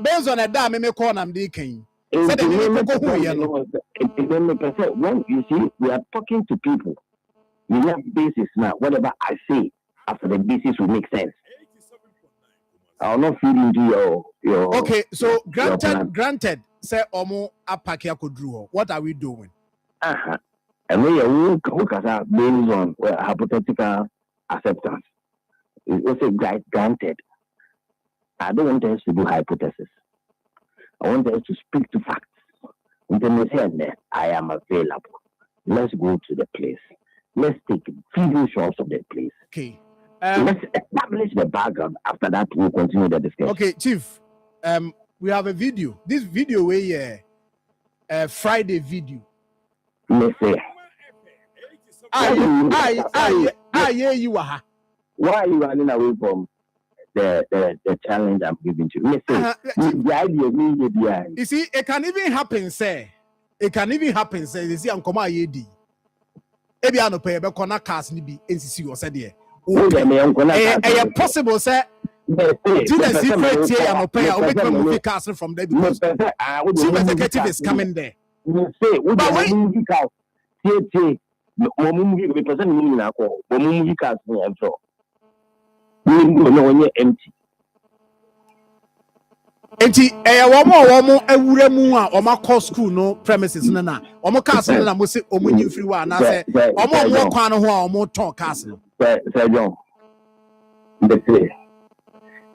Based on a dam, me call them deacon. When you see, we are talking to people. You have basis now. Whatever I say after the basis will make sense. I'll not feed into your. Okay, so granted. Say Omo Apakia could draw. What are we doing? And we are based on hypothetical acceptance. It's a granted. I don't want us to do hypothesis. I want us to speak to facts. And then we say, I am available. Let's go to the place. Let's take video shots of the place. Okay. Let's establish the background. After that, we'll continue the discussion. Okay, Chief. We have a video. This video where Friday video. Let's say. You are. Why are you running away from the challenge I'm giving to you? You see, it can even happen, say. It can even happen, say. You see, Akoma yedi. Ebi ano pay be kona cars ni bi NCC or said there. Possible, say. To the secret here, I'm pay. I'll make movie cars from there because chief executive is coming there. But wait. Movie person movie na ko. Movie cars ni empty. Empty. Enti womo awura mu a oma call school no premises na omo cars na mo se omo nyi free wa na say omo kwan no ho a omo ton cars no. Sir John.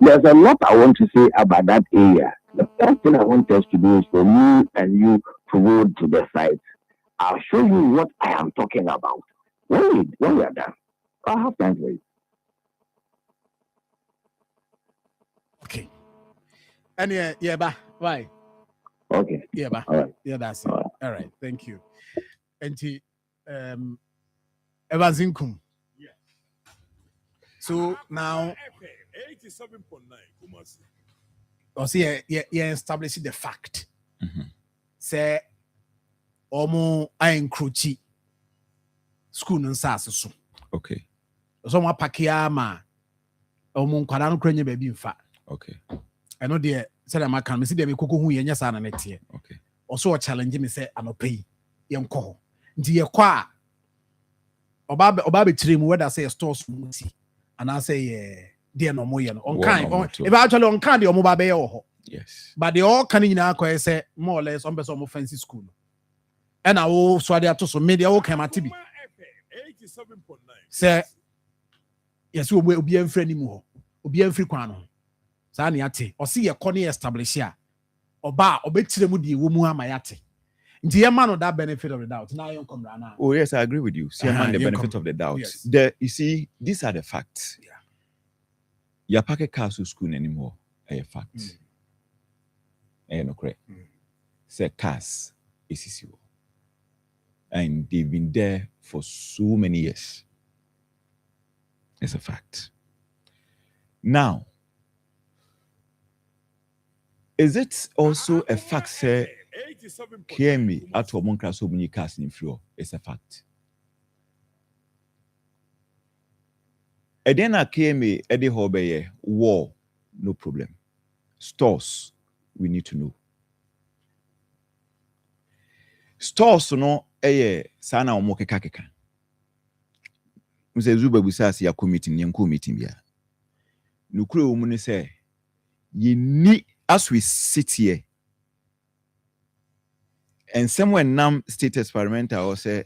There's a lot I want to say about that area. The first thing I want us to do is for me and you to go to the site. I'll show you what I am talking about. When we are done, I'll have time for it. Okay. And yeah, why? Okay. Yeah, all right. Yeah, that's it. All right. Thank you. And Evans Inkum. Yeah. So now 87.9 Kumasi. Or see, establish the fact. Say Omo Ayenkrochi school no nsase so. Okay. So mo pakia ma Omo nkwada no krenye ba bi mfa. Okay. I know there said am kan me see dem koko hu ye nya sa na netie. Okay. Also challenge me say anopai ye nko ho. Nti ye kwa oba be kire mu whether say stores mu si and I say there no mo ye no. On kan if actually on kan the omo ba be ye ho. Yes. But they all can nyina kwa say more or less on person mo fancy school. And I will swadi ato so media o kan matibi. 87.9. Say yes we obi enfre ni mu ho. Obi enfri kwan no. Sa na ate. O se ye kone establish a oba obetire mu de wo mu ama yate. Nti ye man no that benefit of the doubt. Now you come now. Oh yes, I agree with you. See, man, the benefit of the doubt. Yes. You see, these are the facts. Yeah. Your packet cars to school anymore. A fact. No correct. Say cars is you. And they've been there for so many years. It's a fact. Now, is it also a fact, say, KME at home class so many cars in floor? It's a fact. And then a KME at the hobby war, no problem. Stores, we need to know. Stores, sana omo keka. Mse Zuba busasi ya meeting yenko meeting bia. Nukure omu ne say ye ni as we sit here and somewhere nam state experimental or say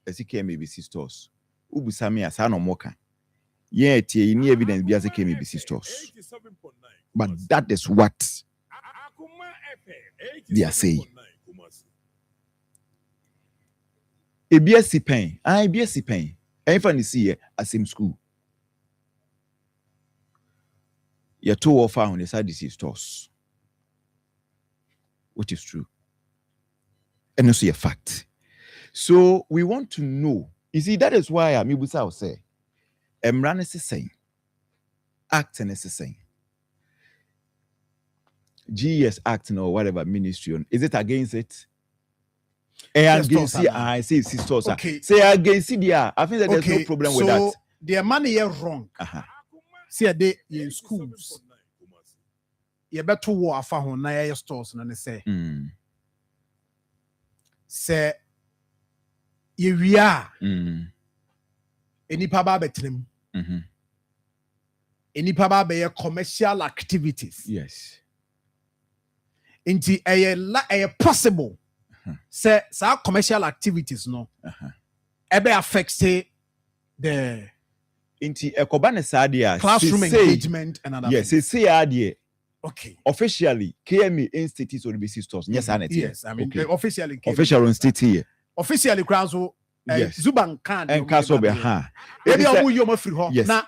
SKMBC stores. Ubusami as no moka. Yeah, any evidence be as KMBC stores. But that is what they are saying. A BSc pain. I BSc pain. I find see here at same school. You're too offer on the side DC stores. Which is true. And also a fact. So we want to know. You see, that is why Amibusa will say, Emran is saying, acting is saying, GS acting or whatever ministry on, is it against it? And against it, I say sisters. Okay. Say against it, yeah. I think that there's no problem with that. So their money is wrong. See a day in schools. You better war for who na stores and say. Say we are any paba betrim. Any paba be commercial activities. Yes. Inti a possible. Say commercial activities no. Ebe affect say the inti ekobane sadia classroom engagement and other. Yes, say adie. Okay. Officially, KME institutes or BC stores. Yes, yes. I mean, officially. Official on state here. Officially, Kranzo. Yes. Zuban can. And Castle behind. Maybe I will you free home. Yes. Now,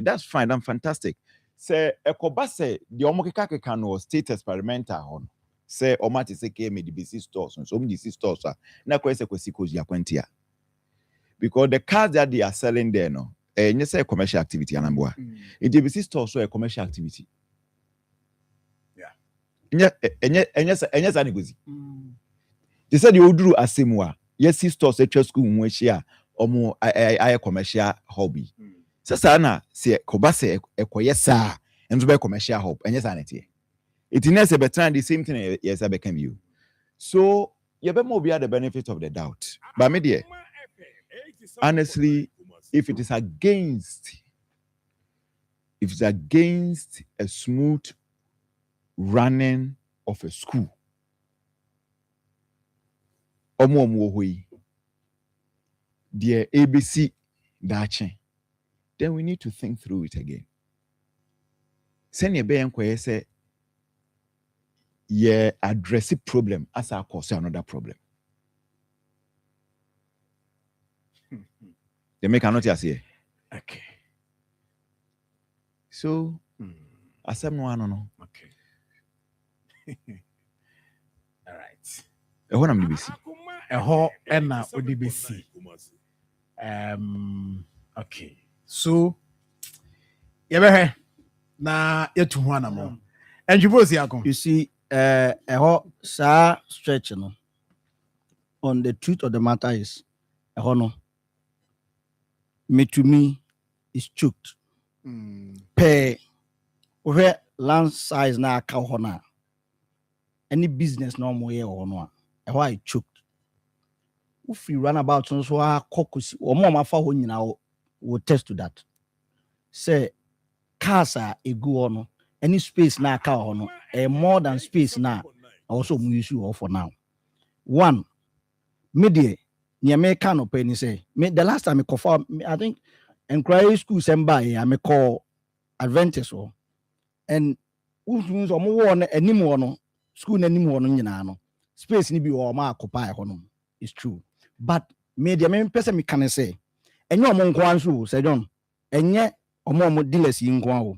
that's fine. I'm fantastic. Say ekobase the omokeka can was state experimental on. Say omati say KME the BC stores. So BC stores are na kwese kwesikozi ya kwentia. Because the cars that they are selling there no. You say commercial activity anambwa. In the BC store so a commercial activity. Yeah. Yes, aniguzi. They said you do asemwa. Yes, stores at school mwe share omo I commercial hobby. Sasa na se kobase ekoyesa enzo be commercial hobby. Yes, anete. It is a better the same thing yes I became you. So you better be at the benefit of the doubt. But me dear, honestly, if it is against a smooth running of a school, dear ABC dache, then we need to think through it again. Send your bank where say, yeah, address the problem as I cause another problem. They make a note here. Okay. So, I said no, no. Okay. All right. I want to be busy. Enna ODBC. Okay. So, na yetu hwana mo. And you see, sa stretch no. On the truth of the matter is, no. Me to me is choked. Pay where land size na cow hona. Any business no more here or no. Why choked? If you run about so caucus or more my phone now will test to that. Say cars are a go on any space na cow hono a more than space na also use you all for now. One media near me can penny say me the last time I confirm I think inquiry school send by I may call Adventist or and who's or more anymore no school anymore no space ni be or ma occupy hono it's true but media me person me can say and you among kwansu say John and yet or more dealers in Guao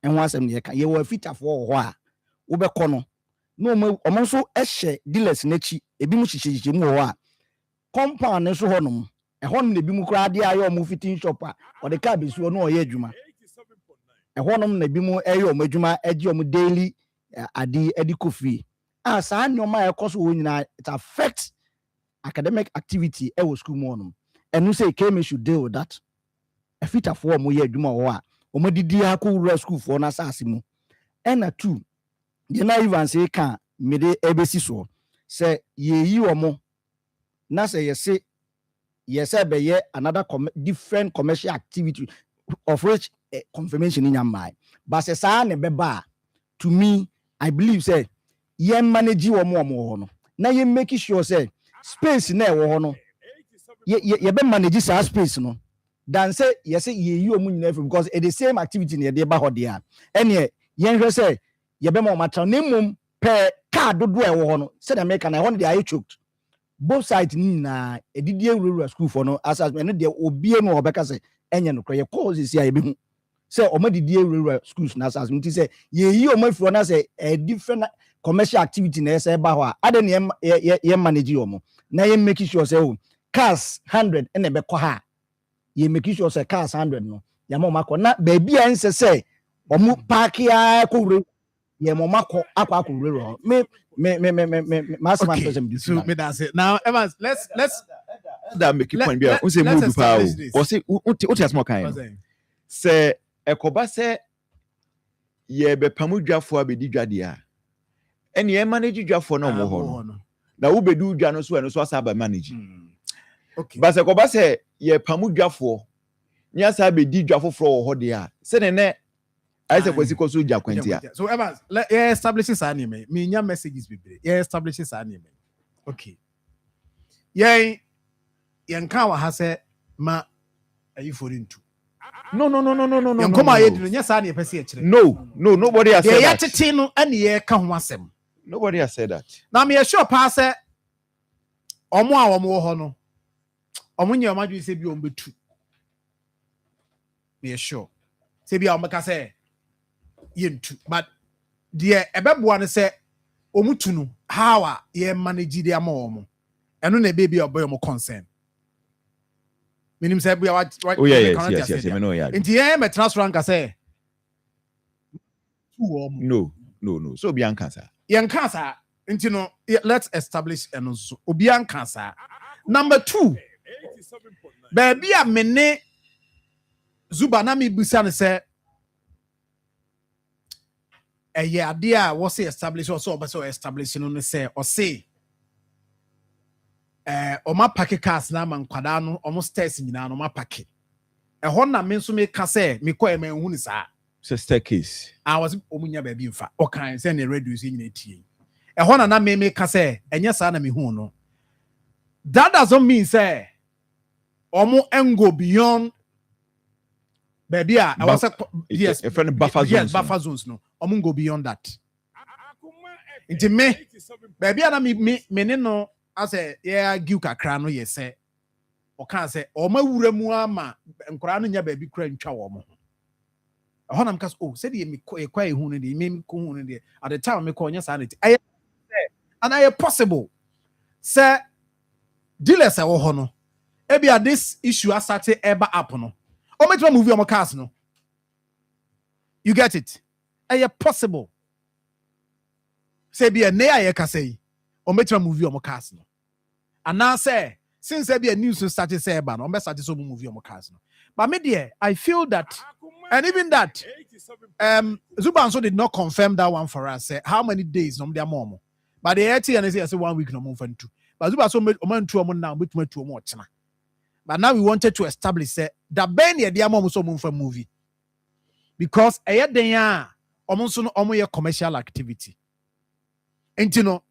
and once you were fit for a ube kono no more so eshe dealers nechi ebimushi mo compound so honum e honum na bimu kra de ayo mo fitting shop or the car be so no oye adwuma e honum na bimu ayo mo adwuma agi o daily adi kofi sa nyoma e koso wo nyina it affects academic activity e wo school mo honum and no say came should deal with that e fit afo mo ye adwuma wo a o mo didi akọ school for na asase mu and na two you na even say can me de ebesi so say ye omo na say yes be another different commercial activity of which confirmation in your mind. But say sa ne beba to me, I believe say ye manage omo no. Na ye make sure say space na wo no. Ye be manage sa space no. Dan say yes ye omo nyina because it the same activity near the ba ho dia. Ene ye hwe say ye be mo matra na mum per card do e wo no. Say the make na one dey choked. Both sides na edidie rural school for no as no de obie no obeka say enye no kra ye cause sia ye be hu say o ma didie rural schools na as nti say ye yi o ma firo na say a different commercial activity na say ba ho a ade ne ye manage o mo na ye make sure say cars 100 ene be ko ha ye make sure say cars 100 no ya ma ko na ba bia nse say o mu park ya ko ye mo mako akwa ko me massive person so me that's it now Evans let's that make a point bia we say mood pa o say what has more kind say ekoba say ye be pamudwafo abedi dwade a ene ye manage dwafo no mo ho no na wo bedu dwa no so eno so asa ba manage okay but ekoba say ye pamudwafo nya sa abedi dwafo fro wo ho de a se ne I say kwesi ko so ja kwantia. So Evans, let establish this anime. Me nya messages bibre. Establish this anime. Okay. Yen kan wa ha say ma ayi foreign too. No. Yen koma ye dinu nya sa na pese e kire. No, nobody has said that. Ye tete no ane ye ka ho asem. Nobody has said that. Na me sure pa say omo a omo ho no. Omo nya omadwe se bi ombetu. Me sure. Se bi a omo ka say yentu but the ebeboa ne say omutu no how a ye manage the amom eno na baby oboy mo concern minim say bia what yes me know ya nti ye me transfer anka say no so obi anka sa yen ka sa nti no let's establish eno so obi anka sa number 2 baby a mene zuba na me busa ne say idea was established also establishing on say or say o ma pack cars na man kwada no almost stairs nyina no ma pack e ho na me nso me ka say me ko e man hu ni sa staircase I was omunya ba bi mfa o kan say na reduce nyina tie e ho na me ka say enya sa na me hu no that doesn't mean say omo engo beyond baby I was yes a friend buffer zones yes buffer zones no omo go beyond that nti me baby na me no ase yeah give kakra no yes say o kan say o ma wura mu ama nkora no nya baby kura ntwa wo mo ho na mkas oh say me kwa ehu no de me ko hu no de at the time me ko nya sa na ti and I possible say dealers wo ho no e bia this issue asate eba up no o metima move your cars no you get it possible say be a near ka say o metima move your cars no and now say since there be a news started say eba no o be start so move your cars no but me there I feel that and even that Zuban so did not confirm that one for us say how many days no there more but the 80 and say 1 week no move for 2 but Zuban so o man 2 now metima 2 more china. But now we wanted to establish that Ben ye dia mom so move movie because eye den ya omo no omo ye commercial activity enti no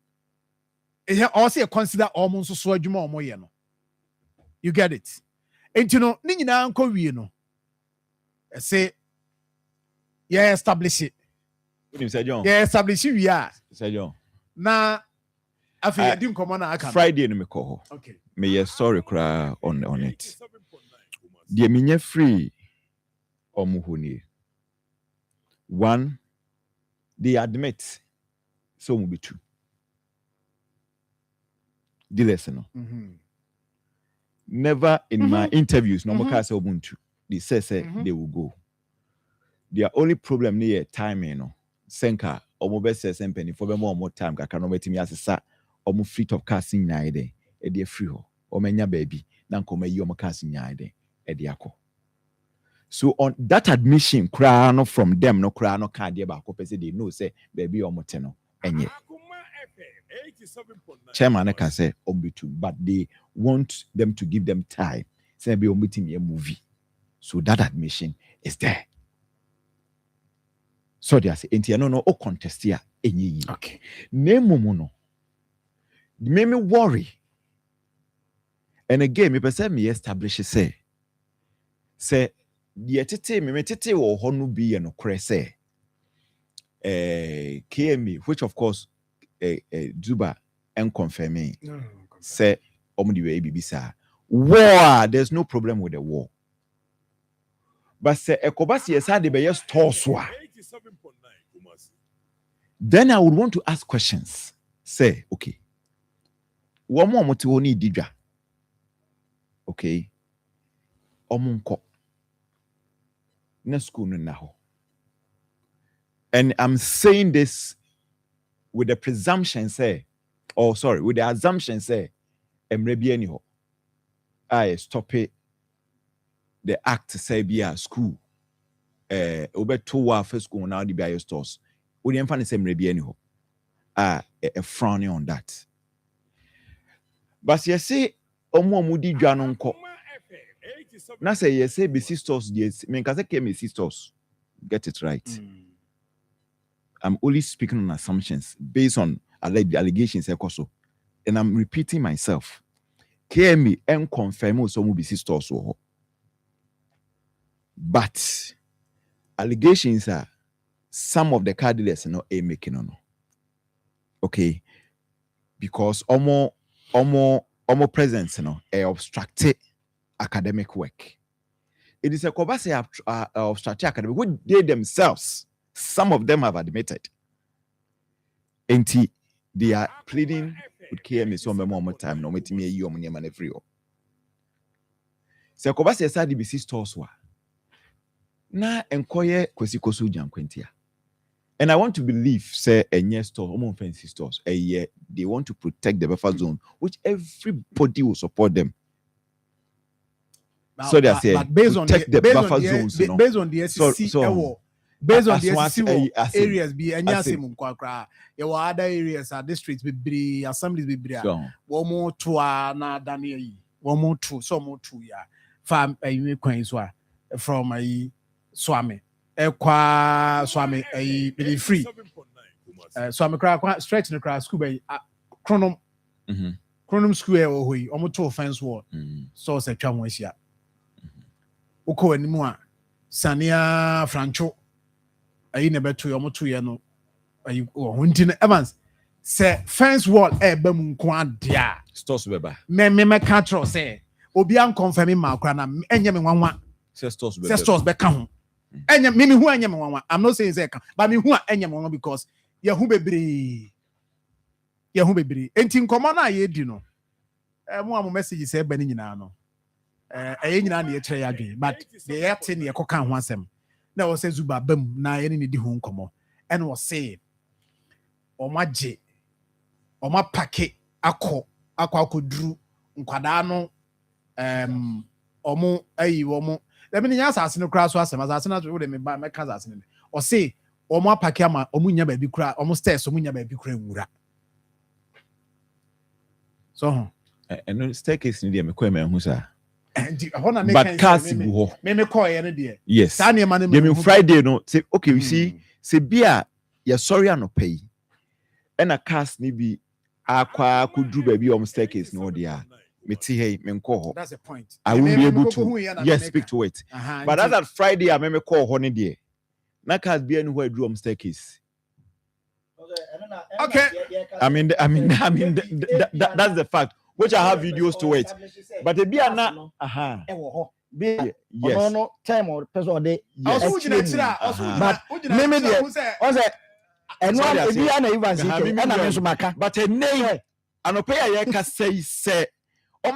also consider omo so adwuma omo ye no you get it enti no ni nyina nko wie no say yeah establish it yeah establish we are Sir John na afi di nkomo na aka Friday no me ko okay me ye sorry cry on it the minye free omuhuni one they admit so will be two the lesson never in my interviews no more say ubuntu they say they will go their only problem near timing no senka omo be say sempeni for be more time kakra no betimi asesa omo fleet of cars nyina ide e dey free ho omenya baby na nkoma yi omo cars nyina ide e dey akọ so on that admission cry no from them no cry no card dey ba ko pese they know say baby omo te no enye chairman can say ombitu, but they want them to give them time. Say be ombiting a movie. So that admission is there. So they say, no, o contest here. Okay. Name mono. Make me worry. And again, me person me establish say the tete me tete or honu be no kre say KME, which of course Zuba and confirming say omdi we bibisa war. There's no problem with the war. But say ekobasi yesa de be store so. Then I would want to ask questions. Say, okay. One more motivoni didra. Okay. Omunko. Na school no naho. And I'm saying this with the presumption say, with the assumption say, emrebi eniho. I stop it. The act say be a school. Obe 2 hours first school now the be stores. We didn't find the same emrebi eniho. A frowning on that. But you say, omo di dwa no nko. Na say you say be sisters, yes. Me can say came sisters. Get it right. I'm only speaking on assumptions based on allegations, and I'm repeating myself. KME and confirm some will be sisters. But allegations are some of the card dealers not making on. Okay, because almost presence obstructed academic work. It is a Kobasi obstructed academic which they themselves, some of them have admitted. And they are pleading with KME so more time. No matter me, you money free. So Kobasi said the BC stores were na enkoye kwesikosu jankwentia. And I want to believe, say, a yes store, fancy stores, a year they want to protect the buffer zone, which everybody will support them. So they say, based on the buffer zones, based on the SEC, based on the SEC areas, be any kwakra. There were other areas, districts, be assemblies, be one more two na Daniel, one more two, some more two, yeah. Farm a Queenswa from a Swami. Swami a free Swami crack stretch in the crack school by chronom square or we almost 2 fence wall so say chamwesia uko anymore Sania Francho a never to almost 2 years no hunting Evans say fence wall bem kwan dia stores beba me catro say obian confirming ma kwana enye me nwanwa say stores be ka Mimi who I'm not saying that, but me who I because Yahoo Bebre. And in common, I you know. One message said Beninano. I ain't any trade, but the acting your cocan wants them. Now was Zuba Bum, na any di home come and was saying, O my J, O my packet, Ako could drew Unquadano, Omo, Omo. Let me ask no cross was as I would me by my cousin or say or more pakama or munya baby cry almost test munya baby cray. So and staircase in the Mequema who's but cast me call any dear. Yes, Friday no say okay we see say beer you're sorry I no pay and a cast maybe aqua could do baby on staircase no dear. That's the point. I won't be able to speak to it. But as that Friday, I remember call honey dear. Not can't be anywhere drum staircase. Okay. I mean that's the fact. Which I have videos to it. But the beer not yes. No time or person day. But maybe and one be an even but a name and pay a say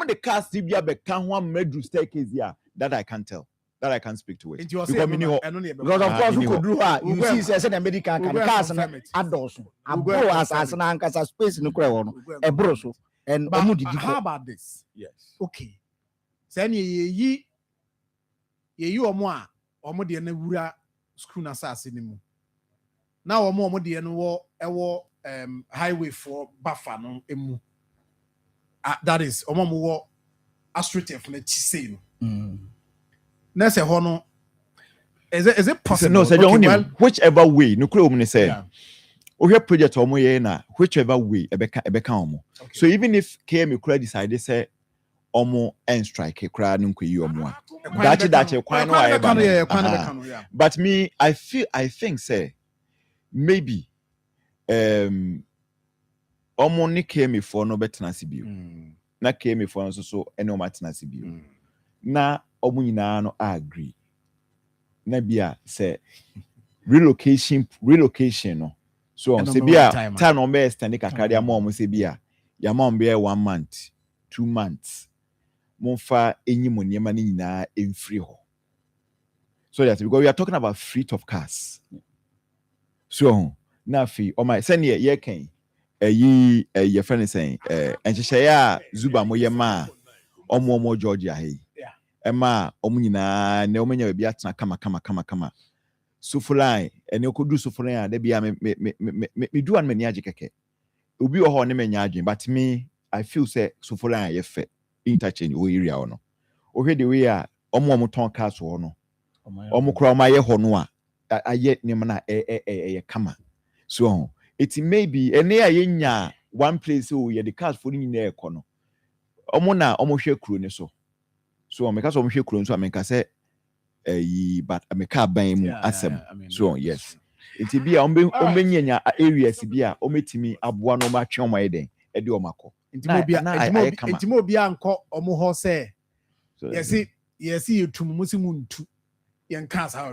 the cast be a one medru staircase here that I can tell. That I can speak to it. Because of course we could do her. You see, says a medical cast and adults. A bro as an anchor space in the crown, a broso. And how about this? Yes. Okay. Send ye or more or more than a wura school assassin. Now or more than war highway for Buffalo emu. That is omo astroturf na chisei no. Na say ho no is it possible? No, say okay, whichever way no kro omni say. We have project omo ye na whichever way ebeka omo. So even if KM could decide say omo and strike kra no nkwe omo a. Dachi kwan no ayeba. But me I think say maybe omo ni KM for no betena sibio. Na KM for no so ene o matena sibio. Na omo nyina no agree. Na bia say relocation no. So say bia time on be extend kakra dia mom say bia ya mom be 1 month 2 months monfa enyi monema ni nyina emfiri ho. So that because we are talking about fleet of cars. So na fi o my say ye ken your friend is saying enhyehyɛ ya Zuba moye ma omo Georgia hey ema omo nyina na omo nya bia tena kama Sufulai and you could do Sufulai, there be a me do and many keke. Ubi or ne many, but me, I feel say Sufulai ye fe interchange o area or no. Okay, the way omo ton cars or no. Omo crow my ye honua. I yet nemana kama. So it may be a near yenya one place who ye the cars fully in the corner. Omo na omo share crew so. So because omo share crew so I make say but I make a bang asem. So yes. It be ombenya areas be a ometimi aboa no ma twen my den e de omako. Intimo bia anko omo ho say. Yes you to musimuntu.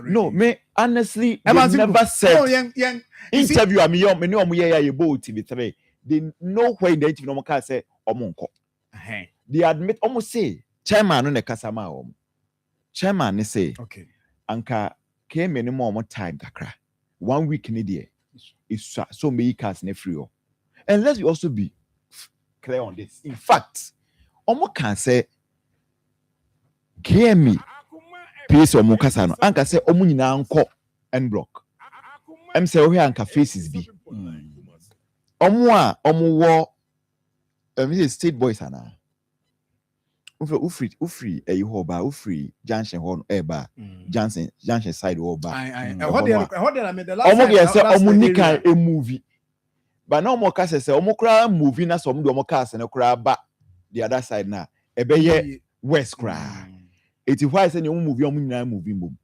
No, me honestly never said interview me me no omo ye boat TV3. They know where the interview no ka say omonko. They admit almost say chairman no ne kasama omo. Chairman say, okay, Anka came any more time kakra. 1 week in there is so many cars in free. And let's also be clear on this. In fact, Omo can say, KM piece of Mukasano. Anka say Omo nyina anko and block. Say we anka faces be. Omo wo state boys ana. Ufri hoba ufri junction hon eba junction side hoba omo a movie but now omo ka say omo kra movie na some do omo cars na kra ba the other side na ebeye west kra it is why say omo movie omo nyina movie mom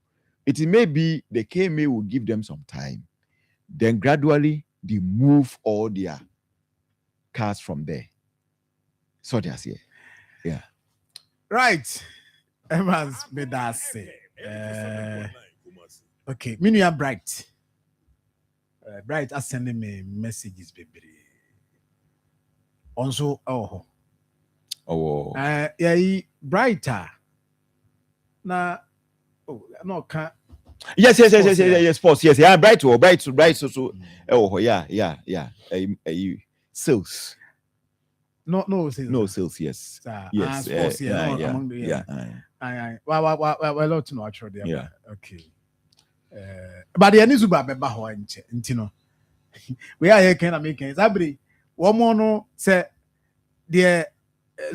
it may be the KMA will give them some time then gradually they move all their cars from there so they are here. Yeah. Right. Evans Bedase. Okay. Minya Bright. Bright are sending me messages, baby. Also, yeah, Brighter. Now, no, can't. Yes, sports. Yes, yeah, bright. So. Yeah. Sales. No sales. Yes. Yes. Sports, yeah. Well, to know actually. Yeah. Okay. But the Anizuba beba ho ntino. We are here can make it. Zabri, one more no say the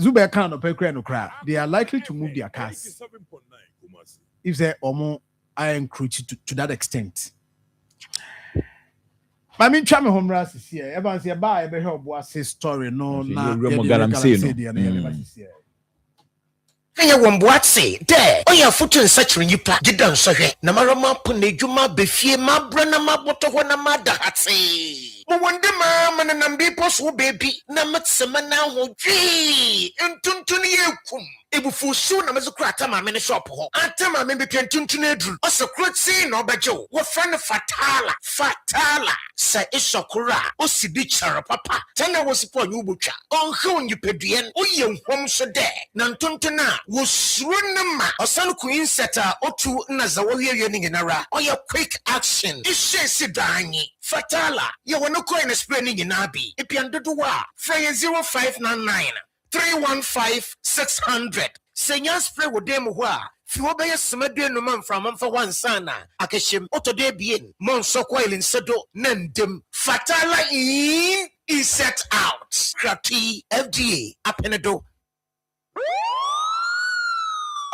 Zuba can no pay no cry. They are likely to move their cars. If they omo I encroach to that extent. I mean, try me home rush here. Everyone say bye. Ever help was a story. No, na. Aya womboatse de oya foto nsachiri nyipa gidan sohwe na marama pone dwuma befie mabra na maboto ho na madahatse mo wonde ma mananam bi poso baby na matsema na ho dwi ntuntun yekum ebufu su na mezukura atama me ne shop ho atama me betwe ntuntun edru osekroti na obajo wo friend fatala sa isokura osidi chara papa tena wo sipo nyu botwa onhwe nyipeduen oye nhom so de na ntuntun a wo surunma osan queen seta otu na zawohwe ni nginara oye quick action ishesi danyi fatala ye wono coin spray ni nyinabi epiandodo wa frey 0599 315-600. Senya spray wo dem ho a fi wo beye semade no man from amfa wansana akehim otode bien mon so coil nsedo na ndem Fatala in is set out. Krati FDA Apenedo.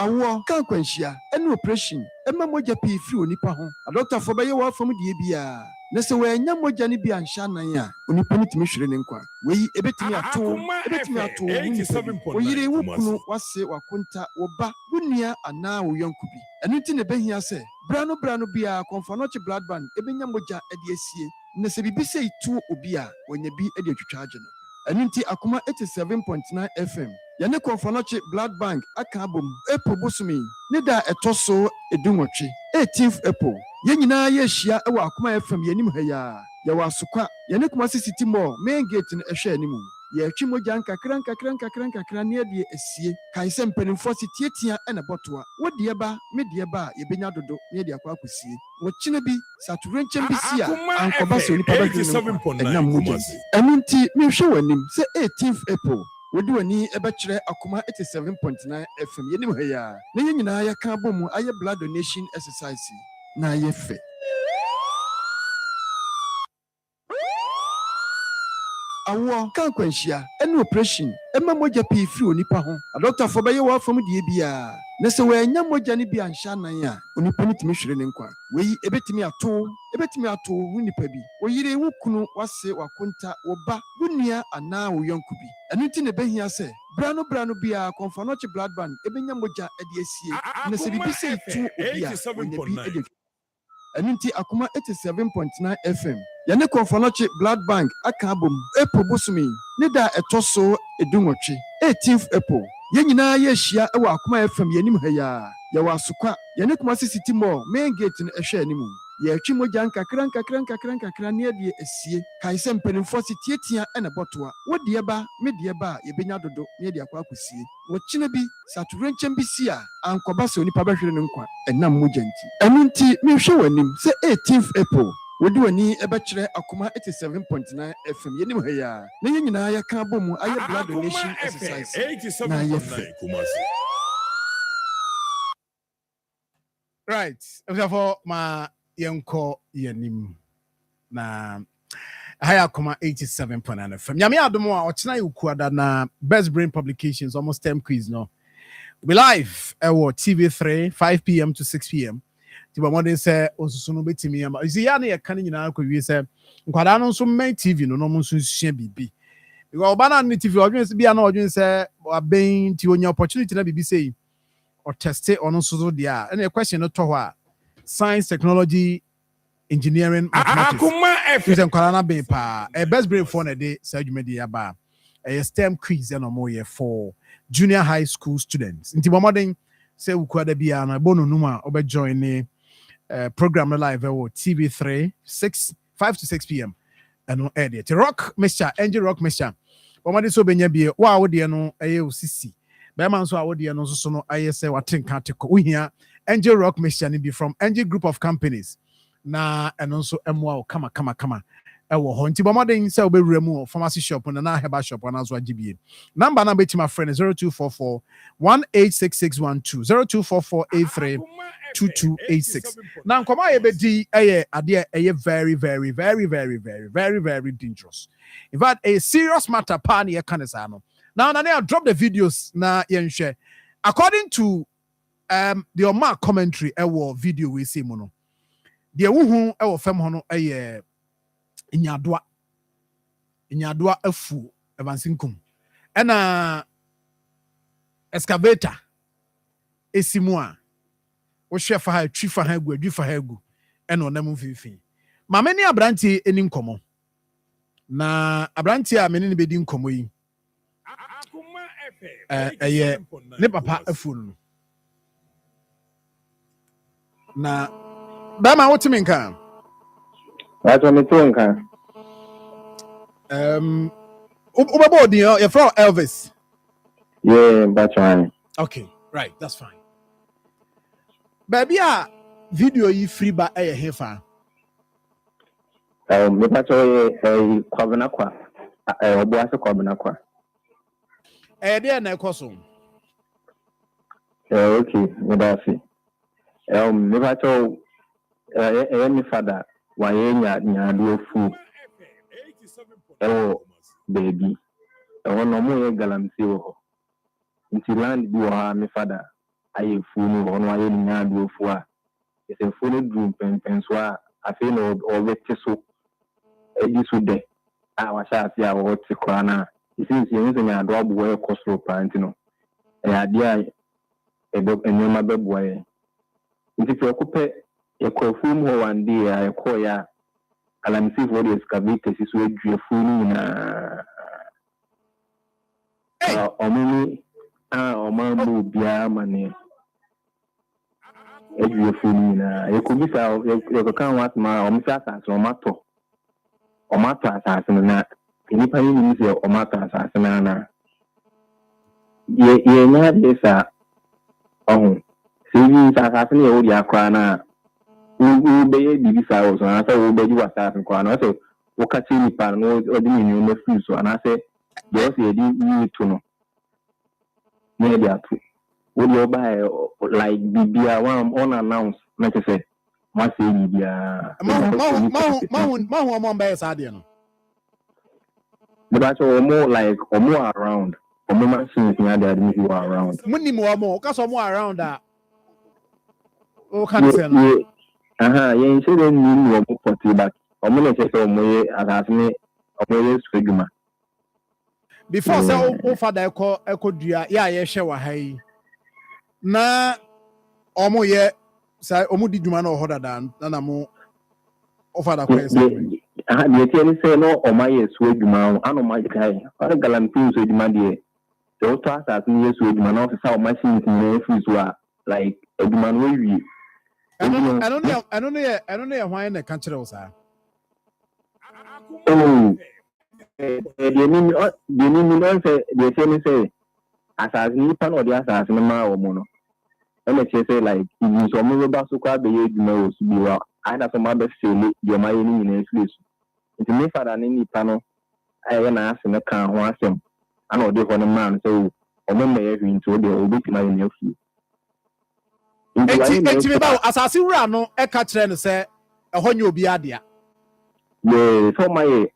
Awo ka kwanhyia ɛne operation ɛma mogya pii firi onipa ho adɔktafo bɛyɛ wɔ afam die bia na sɛ wɔanya mogya no bi anhyɛ anan a onipa no tumi hwere ne nkwa wei ebetumi ato oyire wo kunu wase wakonta wo ba wo nua anaa wo yɔnko bi ɛno nti na behia sɛ bra no bia konfanoche blood bank ebenya mogya ɛde asie na sɛ bibi sɛ itu obi a wɔnya bi ɛde atwitwa agye no ɛno nti Akoma 87.9 FM yɛne konfanoche blood bank aka abom April bosumi ne da ɛtɔ so edunwɔtwe 18th April yɛn nyinaa yɛhyia ɛwɔ Akoma FM yɛnim ha ya yɛwɔ asokwa yɛne kuma city mall main gate no ɛhwɛ animu yɛtwi mogya nkakra ne yɛde asie kae sɛ mpanimfoɔ si tietia ɛna bɔtoa wodeɛ ba medeɛ ba a yɛbɛnya dodo ne yɛde akɔ akɔsie wɔkyena bi satorenkyɛm bi si a ankɔba sɛ onipa bɛhwere no ɛnam mogya ɛno nti mehwɛ w'anim sɛ 18th April wodi wani ɛbɛkyerɛ Akoma 87.9 FM yɛnim ha ya na yɛn nyinaa yɛka abɔ mu ayɛ blood donation exercise na ayɛ fɛ. Awo ka kwanhyia ɛne operation ɛma mogya pii firi onipa ho adɔktafo bɛyɛ wɔ afam die bia na sɛ wɔanya mogya no bi anhyɛ anan a onipa no tumi hwere ne nkwa wei ebetumi ato wo nipa bi oyire wo kunu wase wakonta wo ba wo nua anaa wo yɔnko bi ɛno nti na behia sɛ bra no bia konfanoche blood bank ebenya mogya ɛde asie na sɛ bibi sɛ itu obi a wɔnya bi ɛde ɛno nti Akoma 87.9 FM yɛne konfanoche blood bank aka abom April bosumi ne da ɛtɔ so edunwɔtwe 18th April yɛn nyinaa yɛhyia ɛwɔ Akoma FM yɛnim ha ya yɛwɔ asokwa yɛne kuma city mall main gate no ɛhwɛ animu yɛtwi mogya nkakra ne yɛde asie kae sɛ mpanimfoɔ si tietia ɛna bɔtoa wodeɛ ba medeɛ ba a yɛbɛnya dodo ne yɛde akɔ akɔsie wɔkyena bi satorenkyɛm bi si a ankɔba sɛ onipa bɛhwere no nkwa ɛnam mogya nti ɛno nti mehwɛ w'anim sɛ 18th April wodi wani ɛbɛkyerɛ Akoma 87.9 FM yɛnim ha ya na yɛn nyinaa yɛka abɔ mu ayɛ blood donation exercise na ayɛ fɛ. Right, therefore ma yɛnkɔ yɛnim na haya Akoma 87.9 FM nyame adom a ɔkyena yɛ ukuada na Best Brain Publications almost 10 quiz no we live ɛwɔ TV3 5 p.m. to 6 p.m. tiba modern say osusu no betimi ama isi ya na ye kan nyina akɔwie sɛ nkwada no nso main TV no mo nso sua bibi because obana no TV odwen se bia na odwen sɛ aben ti onya opportunity na bibi sei or test it on so dia and a question no to hɔ science technology engineering mathematics Akoma FM nkwada be pa best brain for na de sa adwuma di aba a STEM quiz and more for junior high school students nti modern say ukwada bia na bono numa obe join ne program live TV3 5 to 6 p.m. and no edit rock mixture angel rock mixture bomade so benya bie wa wo de no eye osisi be man so a wo de no so no aye say watenka teko uhia angel rock mixture ni be from angel group of companies na eno so emwa kama ewo ho nti bomade say obewura mu pharmacy shop na herbal shop na so agibie number na beti my friend 0244 186612 0244832286 now nkoma ye bedi eye ade eye very dangerous in fact a serious matter pan ye kanisa no now I drop the videos na yenhwe according to the Oma commentary ewo video we see mo no de wuhu ewo fam ho no eye inyadoa afu evansinkum ena excavator esimu a wo hwefa ha twifa ha gu adwifa ha gu ena onam mfimfin mama ni abrantie eni nkomo na abrantie a menene bedi nkomo yi ne papa afu no na ba ma wotimi nka That's what I'm doing. Ubabodi, you're from Elvis. Yeah, that's right. Okay, right, that's fine. Baby, video you free by a hefa. Me pato kwabnakwa. Obuase kwabnakwa. There na koso. Okay, me dafi. Me pato me father wayenya nyado fu ɛwɔ baabi ɛwɔ no mo yɛ galamsey wɔ hɔ nti land bi wɔ ha me fada ayɛ fuo no hɔ no ayɛ ne nya do fuo a ɛsɛ fuo no drum pɛmpɛn so a afei na ɔbɛte so edi so de a wahyɛ ase a wɔte kora na since yɛn sɛ nya do abo yɛ kɔsoro plant no ade a ɛnneɛma bɛboa yɛ nti sɛ ɔkɔpɛ yɛkɔ fuo mu hɔ one day a yɛkɔɔ yɛ a galamsey for the excavator si so adua fuo no nyinaa ɔmo ɔmo biara ma ne adua fuo no nyinaa yɛkɔbisa yɛkɔka ho asɛm a ɔmo sɛ asase ɔmo atɔ asase no na nnipa no nim sɛ ɔmo atɔ asase no ana yɛnya adeɛ sa ɔho sɛ yi sɛ asase no yɛwɔ de akora no a wobɛyɛ biribi saa wɔ so anaasɛ wobɛgye wɔ asase no koraa no sɛ woka kyerɛ nnipa no na ɔde ne nneɛma firi so anaasɛ deɛ ɔsɛ yɛde yie to no na yɛde ato wode ɔbaɛ like bibia unannounced na kyɛ sɛ moasɛ biribiaa mahu ɔmo mbɛyɛ saa deɛ no mebakyɛ ɔmo like ɔmo around ɔmo machines ne ade ne wɔ around monim ɔmo woka sɛ ɔmo around a woka ne sɛ no yɛnhyɛ dɛ nnim wɔ mo pɔte but ɔmo na kyɛ sɛ ɔmo yɛ asase ne ɔmo yɛ so adwuma before sɛ wo fada ɛkɔ dua yɛ a yɛhwɛ wɔ ha yi na ɔmo yɛ sɛ ɔmo di dwuma na ɔhɔ dada na mo wo fada kɔ ɛsɛ deɛ tiɛ ne sɛ na ɔmo ayɛ so adwuma ana ɔmo ayɛ kae ɔne galamsey so adwuma deɛ sɛ wotɔ asase no yɛ so adwuma na ɔsɛ sɛ ɔmo machines nyinaa firi so a like adwuma no wawie ɛno no yɛ hwan na ɛka kyerɛ wo saa deɛ nimi no sɛ deɛ kyɛ ne sɛ asase nipa na ɔde asase no maa wɔ mu no ɛna kyerɛ sɛ like ibi nso ɔmo bɛba so kɔ abɛyɛ adwuma wɔ so bi wɔ ayɛda sɛ ɔmo abɛfeele deɛ ɔmo ayɛ no nyinaa firi so nti me fada ne nipa no ayɛ na ase no ka ho asɛm ana ɔde hɔ no maa no sɛ ɔmo mmɛyɛ hwee nti ɔde ɔbɛtumi ayɛ no afiri enti me ba asase wura no ɛka kyerɛ no sɛ ɛhɔ nyɛ obi adea sɛ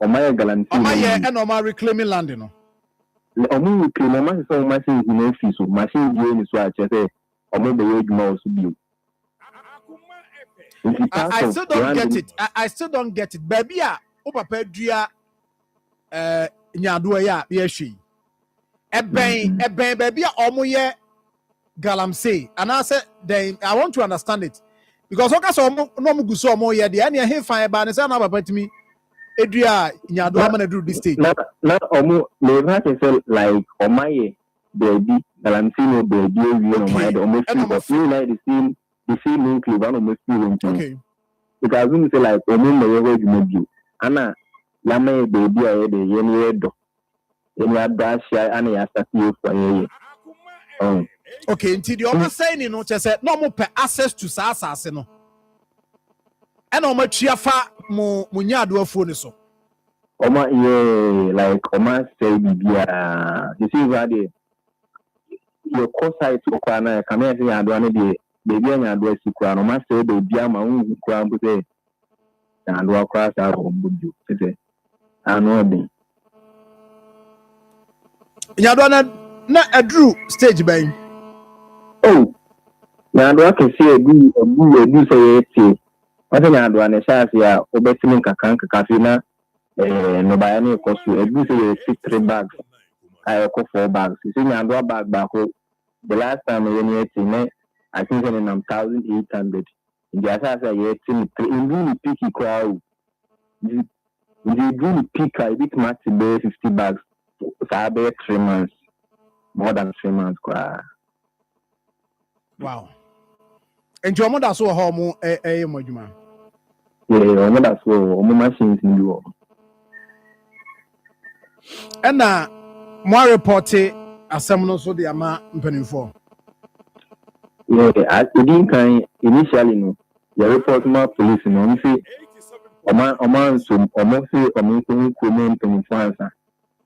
ɔmayɛ galamsey ɔmayɛ ɛna ɔma reclaiming land no ɔmo reclaim ɔma sɛ ɔma machines nyinaa firi so machine die ni so a kyerɛ sɛ ɔmo bɛyɛ adwuma wɔ so bio I still don't get it. I still don't get it. Baby, o papa dua nyadoa ya yɛhwɛ. Eben baby omo ye galamsey. And I said then I want to understand it. Because oka so omo no mo guso omo ye de na he fan ba ne say na papa timi edua nyadoa ma na do this stage. Na omo me ba say like omaye baby galamsey no baby we no my de omo feel like the same include one of my students. Okay. Because when you say like omo me we do ana lama baby aye de ye ni edo eni adasha ana ya start for ye. Okay, until the omo say ni no che say no mo pe access to sa asase no. E na omo tua fa mo nyado afuo ni so. Omo ye like omo say bibia. You see where the your course site ko na ka me say nyado ane de baby nyado asikwa no ma say baby ama hu kwa mbo say nyado akwa sa ro mbuju say ano be nyado na adru stage ban. Oh, nyado akesi edu say eti wata nyado ane shasi ya obetimi nkaka fi na no baya ni kosu edu say 3 bags I ko 4 bags say nyado bag back the last time we eti me I think in 1,800 in the asasa eti in really picky crowd the really pick I bit match be 50 bags for 3 months more than 3 months kwa. Wow. And your mother saw how mo moduma. Yeah, omo da so omo machines ni wo. And mo report asem no so de ama mpanimfo. Yeah, I didn't kind initially no. The report ma police no me say omo so omo say omo ko mpanimfo ansa.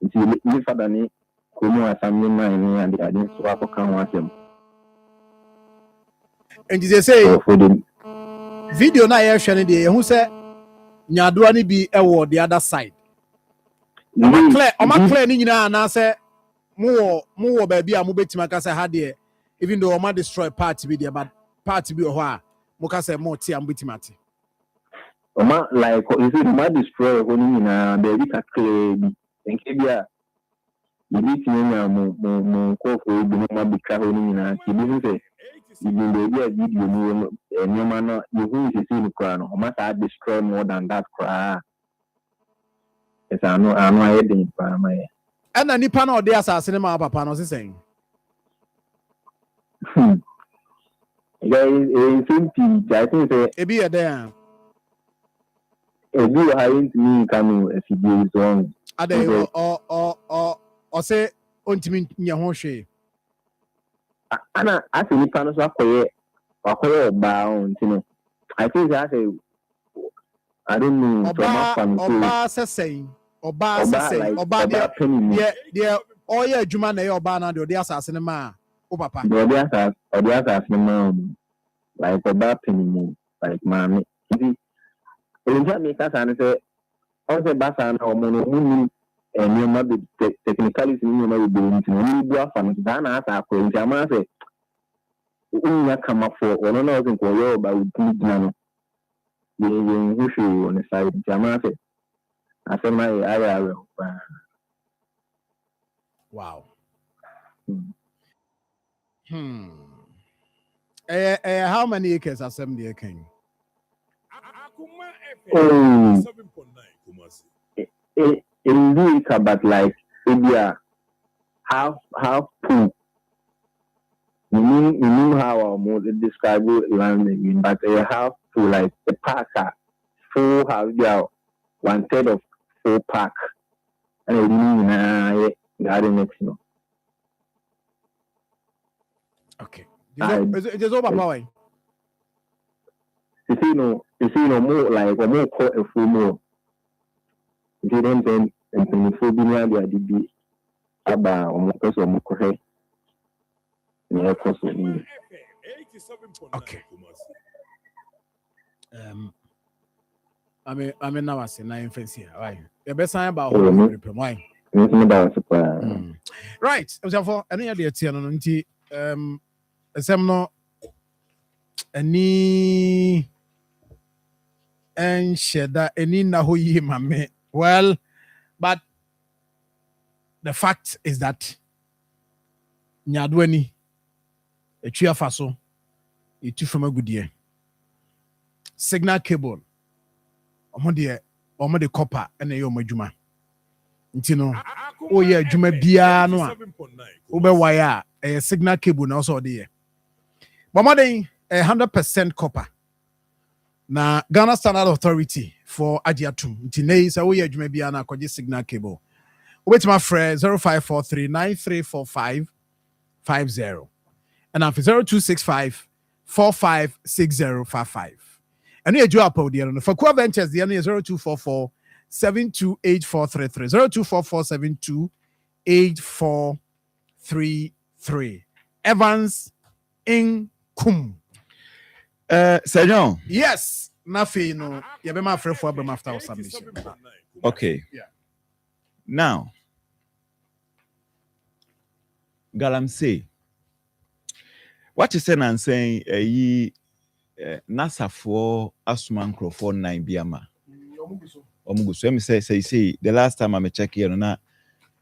Nti me father ni ko mo asam ni man ni and I didn't so akoka ho asem. And they say video na ye hwe ne de who say nyadoa ni bi e wo the other side Oma clear ni nyina na say mo baby a mo betima ka say ha de even though oma destroy part bi there but part bi ho a mo ka say mo ti am betima ti. Oma like you see ma destroy ho ni nyina baby ka clear bi enke bia ibi ti nya mo ko fo bi mo ma bi ka ho ni nyina ti bi say even baby a video no nyoma no you who is see ni kwa no oma ta destroy more than that kwa. It's I know I didn't para my. And na nipa na ode asase ne ma papa no sesen. There is something I think say Ebi ye there. Ebi wa hayin me kanu FBA is wrong. Ade o say ontimi nya ho hwe. Ana ase nipa no so akoye oba on tino. I think I say I don't know oba sesen. Oba sesen oba de oye adwuma na ye oba na de ode asase ne ma o papa. The ode asase ne ma like oba penny like mama. Onja me ka san say on say basa na o mo no mu ni ma be technically ni ma be nti ni bu afa no da na asa akọ nti ama say unya kama for ono na o think o yo ba uti dina no ye hushu on the side jama say asema aya wow. How many acres asem the king? Oh, indeed, but like India, half pool. You know how I would describe land, but a half pool like the park, full house there, 1/3 of full park, and a mini garden next to. Okay. It is over power. You see, no more like a more caught a full more. If you don't then, and the full dinner, they are the about almost a more okay. I mean now I say na infancy here. Why? The best time about why? Right. So any other tia no nti asem no any and sheda any na ho yi mame. Well, but the fact is that nyadwani etwa faso etu from agudie signal cable omo de copper ene ye omadwuma nti no o ye adwuma bia no a wo be wire a signal cable na so de ye bomodin 100% copper na Ghana Standard Authority for Agiatum nti nei say wo ye adwuma bia na akogye signal cable obetima frɛ 0543934550 and after 0265456055. And you drop out there. For Core Ventures, the end is 0244-728-433. 0244-728-433. Evans in Kum. Sir John. Yes. Nothing. No. You be my friend for after submission. Okay. Yeah. Now, Galamsey. What you saying NASA for Asuman for 9 biama. Omuguso. Let me say the last time I check here na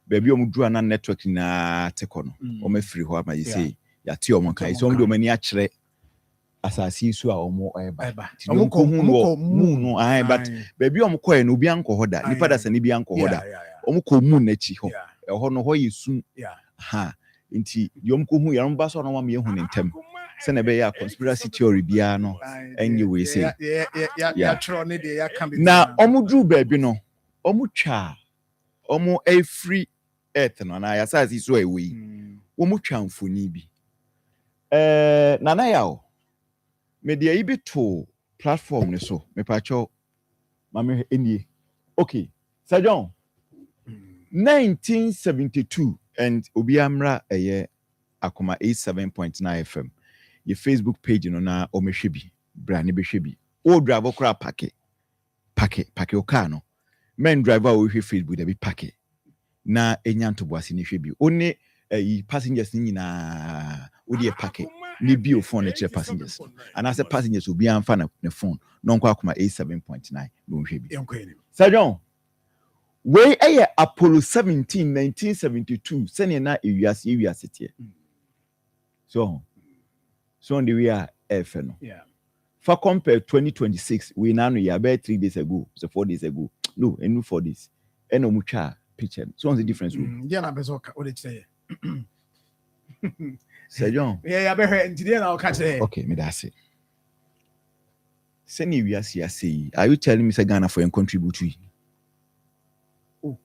baby omudru na network na tekono. Ome free ho ama say ya ti omo kai. So omdo mani akire asasi su a omo eba. Omuko mu no ai but baby omko e no obi anko hoda. Nipa da se ne bi anko hoda. Omuko mu na chi ho. E ho no ho yesu. Ha. Inti omko hu ya mba so no ma me hu ne ntem. Se na be ya conspiracy theory bia no anyway say yeah tro ne de ya can be na omudru baby no omutwa omo a free earth no na ya sazi so ewe omutwa mfoni bi nana ya o media ibi to platform ne so me pacho mame enie okay Sir John 1972 and obiamra eye Akoma 87.9 FM your Facebook page no na omehwebi brane behwebi o drive okra pake o car no men driver o hwe Facebook da bi pake na enya ntoboase ne hwe bi one passengers ni na odi packet ni bi o phone e passengers and as passengers obi amfa na ne phone no nkwa akoma 87.9 no hwe bi Sajon we eye Apollo 17 1972 sene na ewiase tie so on the way F no for compare 2026 we now know about 3 days ago so 4 days ago no enu 4 days eno mu twa picture so what's the difference yeah na bezo what did you say Sajon yeah be hwe engineer na o ka say okay me da say sene wiase say are you telling me say Ghana for en contribute to oh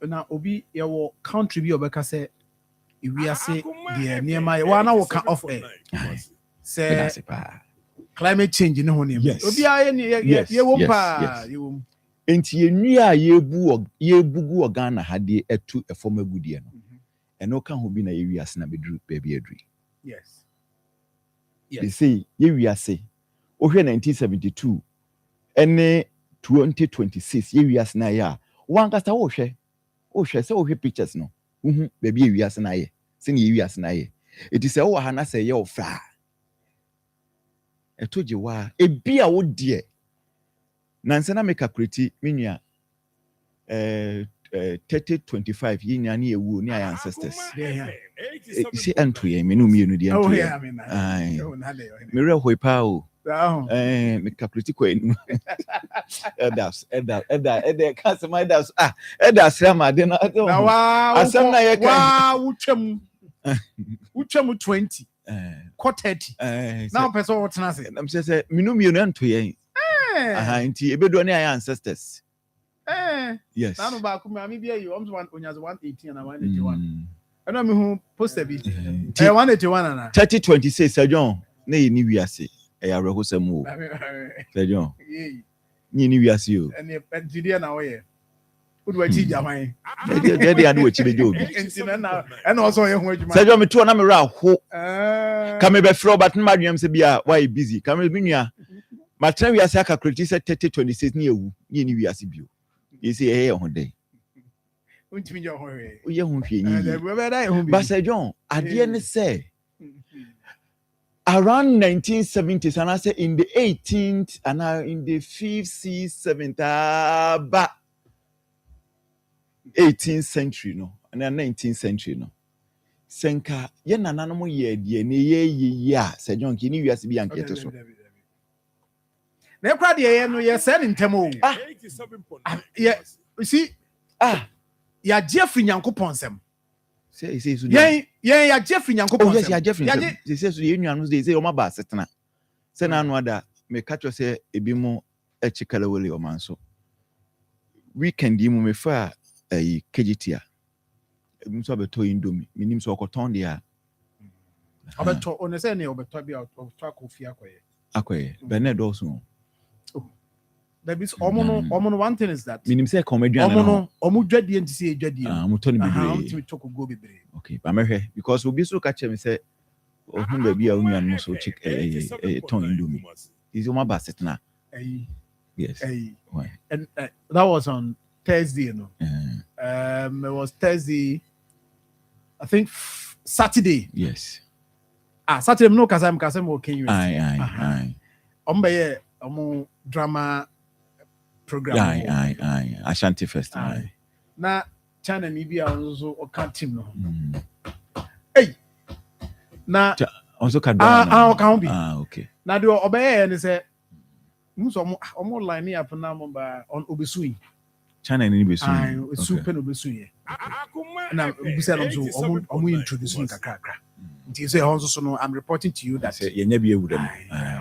na obi ye wo country bi obeka say wiase de niema wa na wo ka off air say climate change ne ho ne obi aye ye wo pa ye wo enti enua a yebugu Ghana hade etu efom agudie no eno ka ho bi na ye wiase na bedru baby adru yes they say ye wiase ohwe 1972 ene 2026 ye wiase na ya wankasa wo hwe se wo hwe pictures no baby ye wiase na ye se ne ye wiase na ye it is wo ha na se ye ofra etoje wa ebia wo de nanse na make calculate menua 3025 yinya na ewu ni ancestors see anto ye menu mienu de anto ye me re hoi pa o me calculate ko enu elders can't my elders elders am de na asem na ye kan utwam 20 ko 30 now person what na say am say menu mienu anto ye nti ebedo ni ancestors yes na no ba ku me bia you almost 118 and 181 I know me who poster bi 181 na 3026 Sajon na ye ni wiase e areho samu Sajon ni wiase o and engineer na we would wa chi jaman dey adu chi bejo obi engineer na and also ye ho adwuma Sajon me to na me ra ho ka me be fro but na madwem se bia why busy ka me binua matra wiase aka calculate 3026 ni ewu ni wiase bio you see eh ho dey untimi je ho we ye ho hwe ni but Sajon ade ne say around 1970s and I say in the 18th and in the 5th 7th but 18th century no and 19th century no senka ye nananom ye de ne ye a Sajon ki ni wiase bi ankete so na ekra de ye no ye se ne ntem o ye see ya Jeffrey Nyankopon sem say so ye ya Jeffrey Nyankopon oh yes ya Jeffrey say so ye nuanu say o ma ba setena say na anu ada me catch say ebi mo echikala wele o man so weekend yi mu me fa KGT a ebi so abeto indomie minim so okoton de a abeto one say ne obeto bia obeto akofi akoye Bernard also that is omono one thing is that minim say comedian no omo dwadie nti say dwadie omo to ne bebre to talk go bebre okay ba mehwe because obi so catch me say ohun ba bia onua no so chick ton indomie is o ma ba setna yes and that was on Thursday you know it was Thursday I think Saturday yes Saturday no kasam okay you aye ombe omo drama program Ashanti Festival na China ni bia also o ka team no hey na also ka drama o ka bi okay na de obeye ne say muso omo line up na mo ba on obesuyi China ni besu super obesuyi na bisa no so omo introduce kakra nti say also no I'm reporting to you that yenya bi ewura no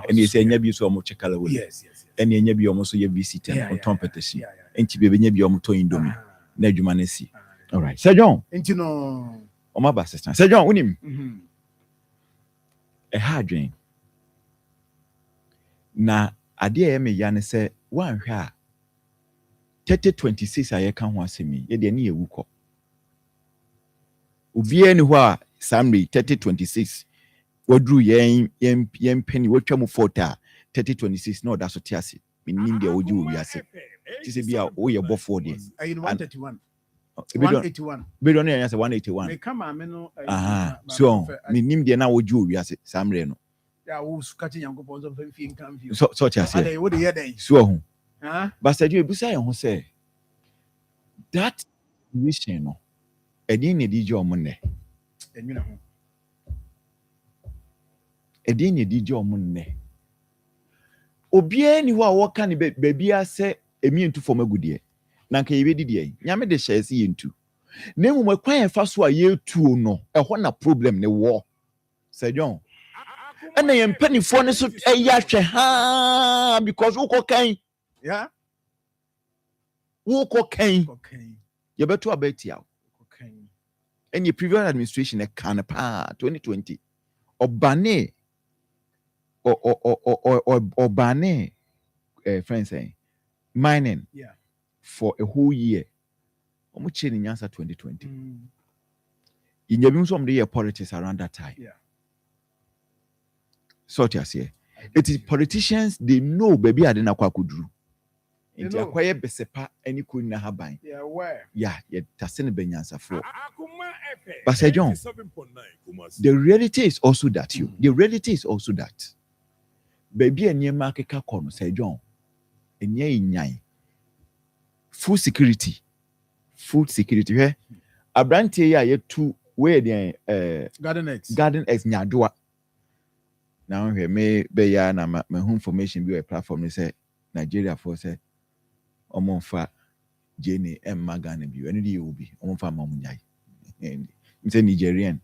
and you say yenya bi so omo chekala wole yes and yenya bi omo so ye visitor on competition enti be yenya bi omo to indomie na adwuma na si all right Sajon enti no omo ba sister Sajon unim hadwen na ade e me ya ne say wan hwe a 3026 aye ka ho asemi ye de ne ye wuko obi ani ho a Samri 3026 wadru yen penny watwa mu 40 3026 no da so tiase minim de oji wo wiase ti se bia wo ye bofo de 131 181. Be don't answer 181. Me come am no. So me nim de na woju wiase samre no. Yeah, who's catching young people of fin can view. So just say. What the hear So hu. But said you busa yan ho say that vision no. Edi ne di jo mo ne. Enwina ho. Edi ne di jo mo ne. Obie ni ho a wo ka ne baby ase emi entu fom agudie. Na nka yebe didie. Nyame de share se yentu. Na mu kwan fa so a yetu no. Ehọ na problem ne wo. Sir John. Ena ye mpanifo ne so eya hwe ha because wo kokan. Yeah. Wo kokan. Ye beto abetia. Kokan. Any previous administration e kan pa 2020. Obane or bane friends saying mining for a whole year. Omo change in answer 2020. In your some the politics around that time. Yeah. So here. It is politicians, they know baby adena kwa kudru. Inti akwaye besepa any kun na haban. Yeah, where? Yeah, tasene benyansa for. But Sir John, the reality is also that the reality is also that baby enye market kono Sir John. Enye inyai. Food security where abrantie ya yetu where the garden X nyadua. Now we may be ya na my home information be a platform they say Nigeria for say omonfa Jenny M Magana bi any day will be omonfa mamunyai. It's a Nigerian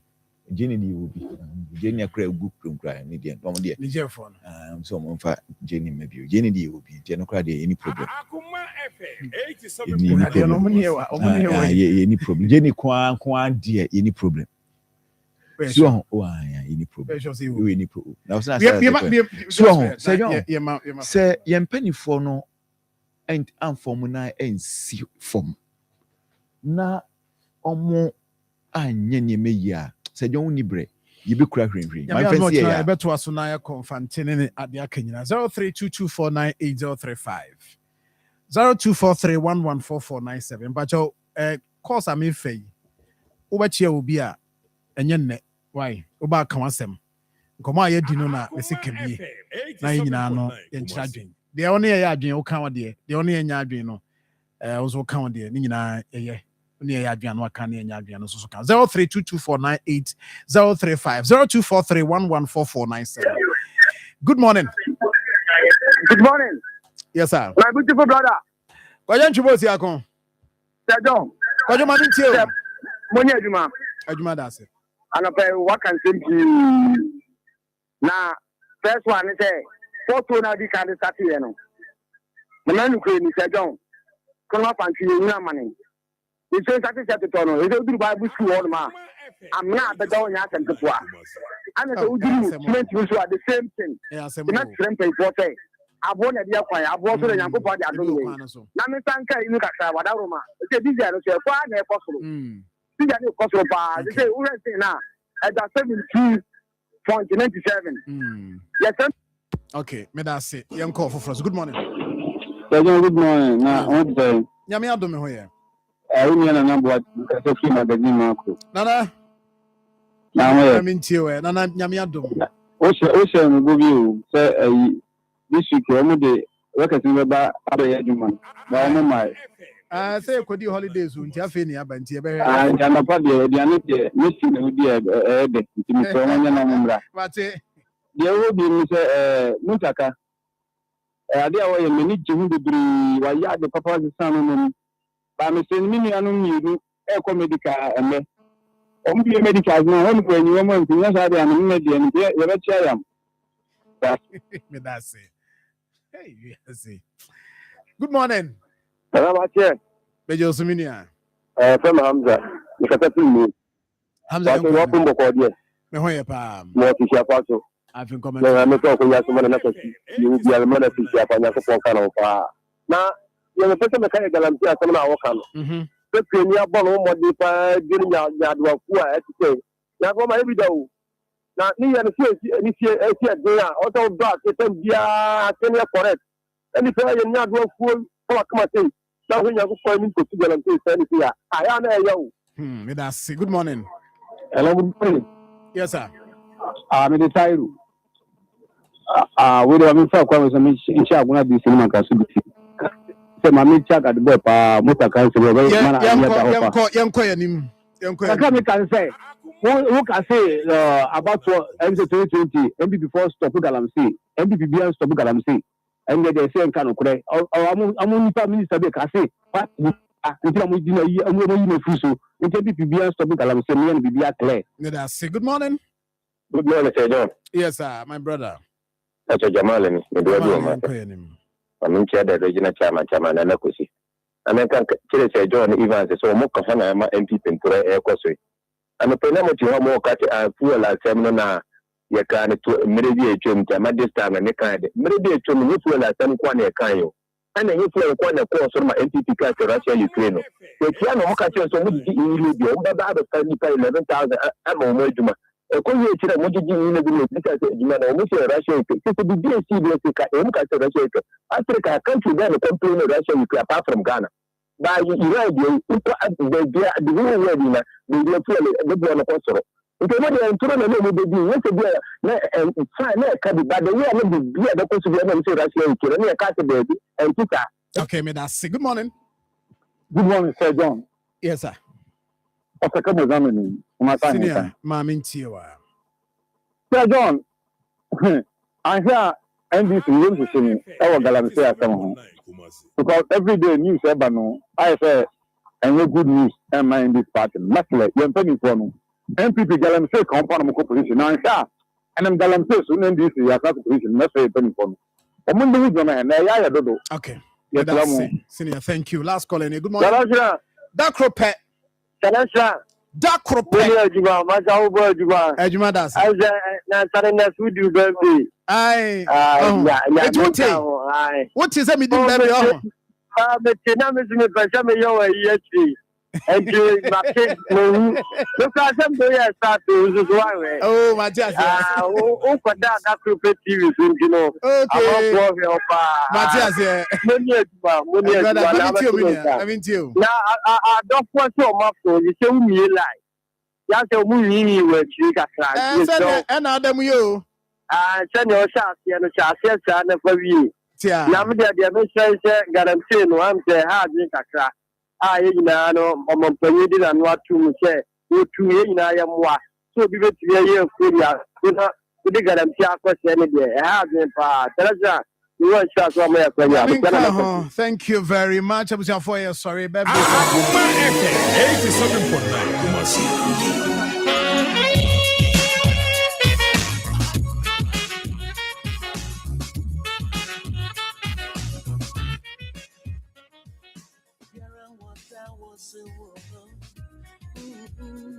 Jenny will be Jenny a cray book from cry Nidian Niger phone. So omonfa Jenny maybe Jenny will be Jenocra any problem. Any problem. Jenny Kwan dear any problem. So any problem. Any problem. Now say say penny for no and form na and see form. Na omo anye me ya. Say John ni bre. You be cry green. My friend say ya beto aso na ya confantene ade akanyina 0322498035. 0243114497. But your course am fei. Ubachie obi a enye nne why oba ka wasem. Nkomo aye di no na mesika bi. Na nyina no ye nchira adwen. De one ye adwen o kan wode. De one ye nya adwen no also kan wode ni nyina ye. One ye adwen no aka na nya adwen no so kan. 0322498035. 0243114497. Good morning. Good morning. Yes, sir. My beautiful brother. Kwajan Chubosi akon. Sir John. Kwajan mani tie. Money adwuma. Adwuma da se. Anapa what can say na first one say photo na di kan start here no. Na manu kre ni Sir John. Kono fanti ni amane. Ni say start to no. E do Bible school all ma. I'm not the down ya kan twa. And the uduru cement so at the same thing. Yeah, same. Not shrimp for say. Abo na dia kwan abo so na Yankopɔ de adom we na me sanka inu kakra wada roma say this year no so kwa na ekosoro this year no ekosoro pa they say we say na at 72.97 yes sir. Okay, me da say yan call for us. Good morning. Good morning. Na what day nyame adom me ho ye we na na boat so fi magazine mako nana na we me ntie we nana nyame adom o se me go bi o say this week we dey workers in ba abaya juma ba o mai say kodi holidays unti afi ni aba nti e be ya na pa de ne de meeting no dey de nti me so nya na mumra mate de wo bi mi say mutaka ade a wo ye mani jihu bibiri wa ya de papa san no ba me say mi ni anu mi e ko medical eme o mbi medical no on ko enyi mo nti nya sa de anu me de ni ye be chia yam me da say. Hey, yes. Good morning. Hello, Mache. Bejo Suminia. From Hamza. Nikatatu. Hamza. Kwa wapo mboko die. Me hoye pa. Mo tishia kwaso. I've been comment. Na meto ko ya sumana na kasi. Ni bia mena tishia kwa nyako kwa kana pa. Na ye pese me kai galantia sama na wokano. Se peni abolo mo di pa gini nya adwa ku a etike. Na ko ma ebida o. Na ni ya ni sie de ya o to do aketem bia akene correct. Any fair you not go full for come say Now when you go to Galamsey, I am a young. That's good morning. Hello, good morning. Yes, sir. I'm in the Tairu. We don't have some in Chaguna, this in Mancasubi. So, my meat check at the book, Mutaka, young Koyanim. I can say, who can say about MC2020, MP4 stop Galamsey, MPPB stop Galamsey, and they say, kind of correct. I'm only minister, they can say, what until I'm doing a fuso, MPPB stop Galamsey, and be clear. That's good morning. Good morning, Sir John. Yes, sir, my brother. That's a Jamal, and I'm in chair the regional chairman, and Nakusi. I mean, Sir John Evans, so more Kahana, MP Pintura Air Cosway. I'm a penalty to have more cut and fuel like Semina. You can maybe a chum, this time and a kind. Maybe a chum, you feel like some Kwane Kayo. And then you feel Kwane course on my NPP car to Russia, Ukraine. The piano Mokacho so much in Libya, but I have 11,000 ammo. A convention of Mojiji in the because Russia, the DSC, Russia, Africa, a country that a complain of Russia, apart from Ghana. By the whole wedding, the one of Kosovo. If you want to run a little bit, and fine, but the way I know the Kosovo and Russia, and Tita. Okay, that's good morning. Good morning, Sir John. Yes, sir. Senior, Mammy Tiwa. Sir John, I hear NBC news to see our Galamsey at some because every day news, I say, and no good news, and in this party. Naturally, you're paying for me. MPP Galamsey compound position. Now, and I'm Galamsey soon NBC as a position. That's why paying for me. Okay. Senior, thank you. Last call, any good morning. That cropet. That cropet. Ejuma das. Aye. What is that me doing baby? Oh, Matthias. Matthias, I mean, you. Now, I don't want to Marfo. You say me lie. That's a movie where you got and Adam, you. Send your shots and the shots and for you. Namida, the mission guarantee no I'm say hard drink a crack. I know, Mompelli and what to say. You 2 years in I am what. So be it to a year of Korea. With the guarantee of question any day. I have been part. You want shots from me. Thank you very much. I was for you. Sorry, baby. 87.9.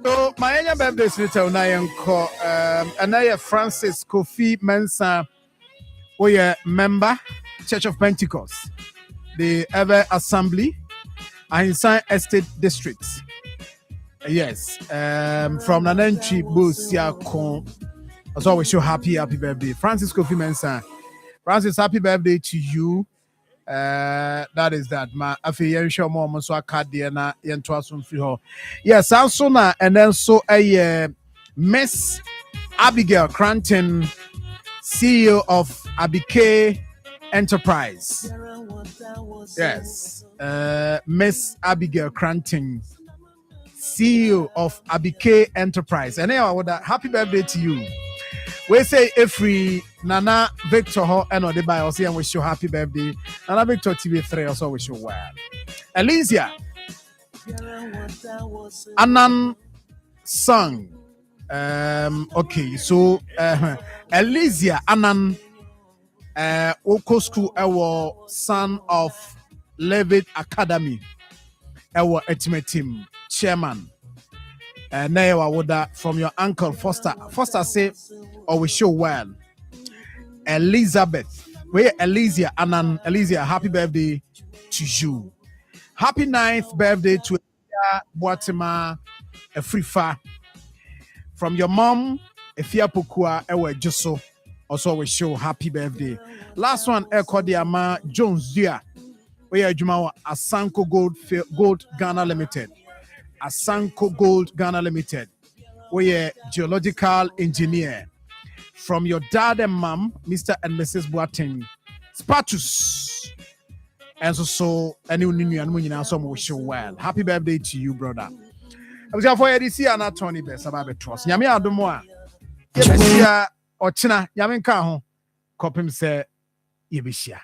So my birthday is little Nayanko, and I Francis Kofi Mensah. We are member Church of Pentecost, the Ever Assembly, Ahinsan Estate District. Yes, from Nanenchi Busiakon. As always, show happy birthday, Francis Kofi Mensah. Francis, happy birthday to you. That is that. Ma, afi yen show more so akade na yen to aso mfiri ho. Yes, also na and then so Miss Abigail Cranton, CEO of Abike Enterprise. Yes, Miss Abigail Cranton, CEO of Abike Enterprise. And anyway, happy birthday to you. We say every Nana Victor Ho and on the by us and wish you happy birthday. Nana Victor TV3 also wish you well. Elysia Anan song. Okay, so Elysia Anan Oko School our son of Levitt Academy. Our ultimate team chairman. Now would from your uncle Foster. Foster say, or we show well. Elizabeth, we Elysia Anan. Elysia, happy birthday to you. Happy 9th birthday to Boatima Efrifa. From your mom, Efia Pukua Ewe Joso. Also we show happy birthday. Last one, Ekodiama Jones Dia. We are Juma Asanko Gold Ghana Limited. Asanko Gold Ghana Limited. We are geological engineer. From your dad and mom, Mr. and Mrs. Boateng. Spatus. And so anyone and some wish you well. Happy birthday to you, brother. I was for ADC and Tony Best about the trust. Yami Adumoa. Yebisia Ochina. Yamin Kaho. Kopim say Yebisia.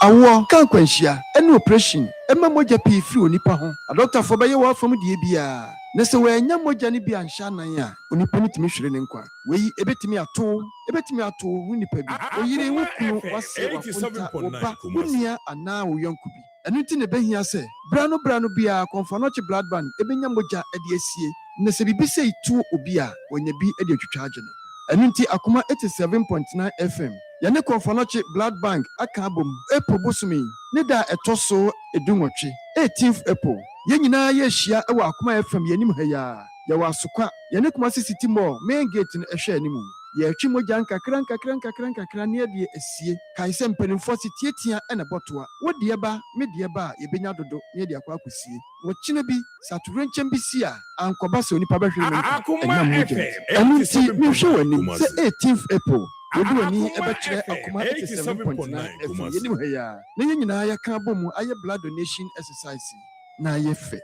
Awo kan kwanhyia ɛne operation ɛma mogya pii firi onipa ho adɔkta fo bɛyɛ wɔ afam die bia na sɛ wɔanya mogya ne bi anhya nan a onipa no tumi hwere ne nkwa weyi ebetumi ato wo nipa bi oyire wo kunu wase wafonta woba unia ana wo yɔnko bi ɛno nti ne behia sɛ bra no bia konfanoche blood bank ebenya mogya ɛde asie na sɛ bibi sɛ itu obi a wɔnya bi ɛde atwitwa agye no ɛno nti Akoma 87.9 FM yane konfanoche blood bank aka abom April bosumi ne da etoso edunwotwe 18th April yenyina ye hia ɛwɔ Akoma FM yanim ha ya yɛwɔ asokwa yane kuma city mall main gate no ɛhwɛ animu yɛtwi mogya nkakra ne de asie kan sɛ mpanimfo sitietia ɛna bɔtoa wodie ba medie ba yɛbenya dodo ne de akwa akosie wɔkyena bi saturenkyɛm bi si a ankɔba sɛ onipa bɛhwere no ɛnam mogya ɛno nti mehwɛ w'anim sɛ 18th April Odu ani ɛbɛkyerɛ Akoma 87.9 FM yenim ha ya na yɛn nyinaa yɛka abɔ mu ayɛ blood donation exercise na ayɛ fɛ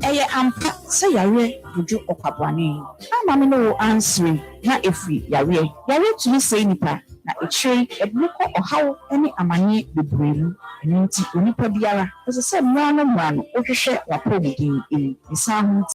ɛyɛ ampa sɛ yareɛ buju ɔkwabwane ama me no wo answere na efiri yareɛ tumi sɛ nipa na ekyire ɛbɛkɔ ɔhaw ne amanye bebree mu ɛno nti onipa biara ɛsɛ sɛ mmoa no wohwehwɛ wapɔ mu din nsa ho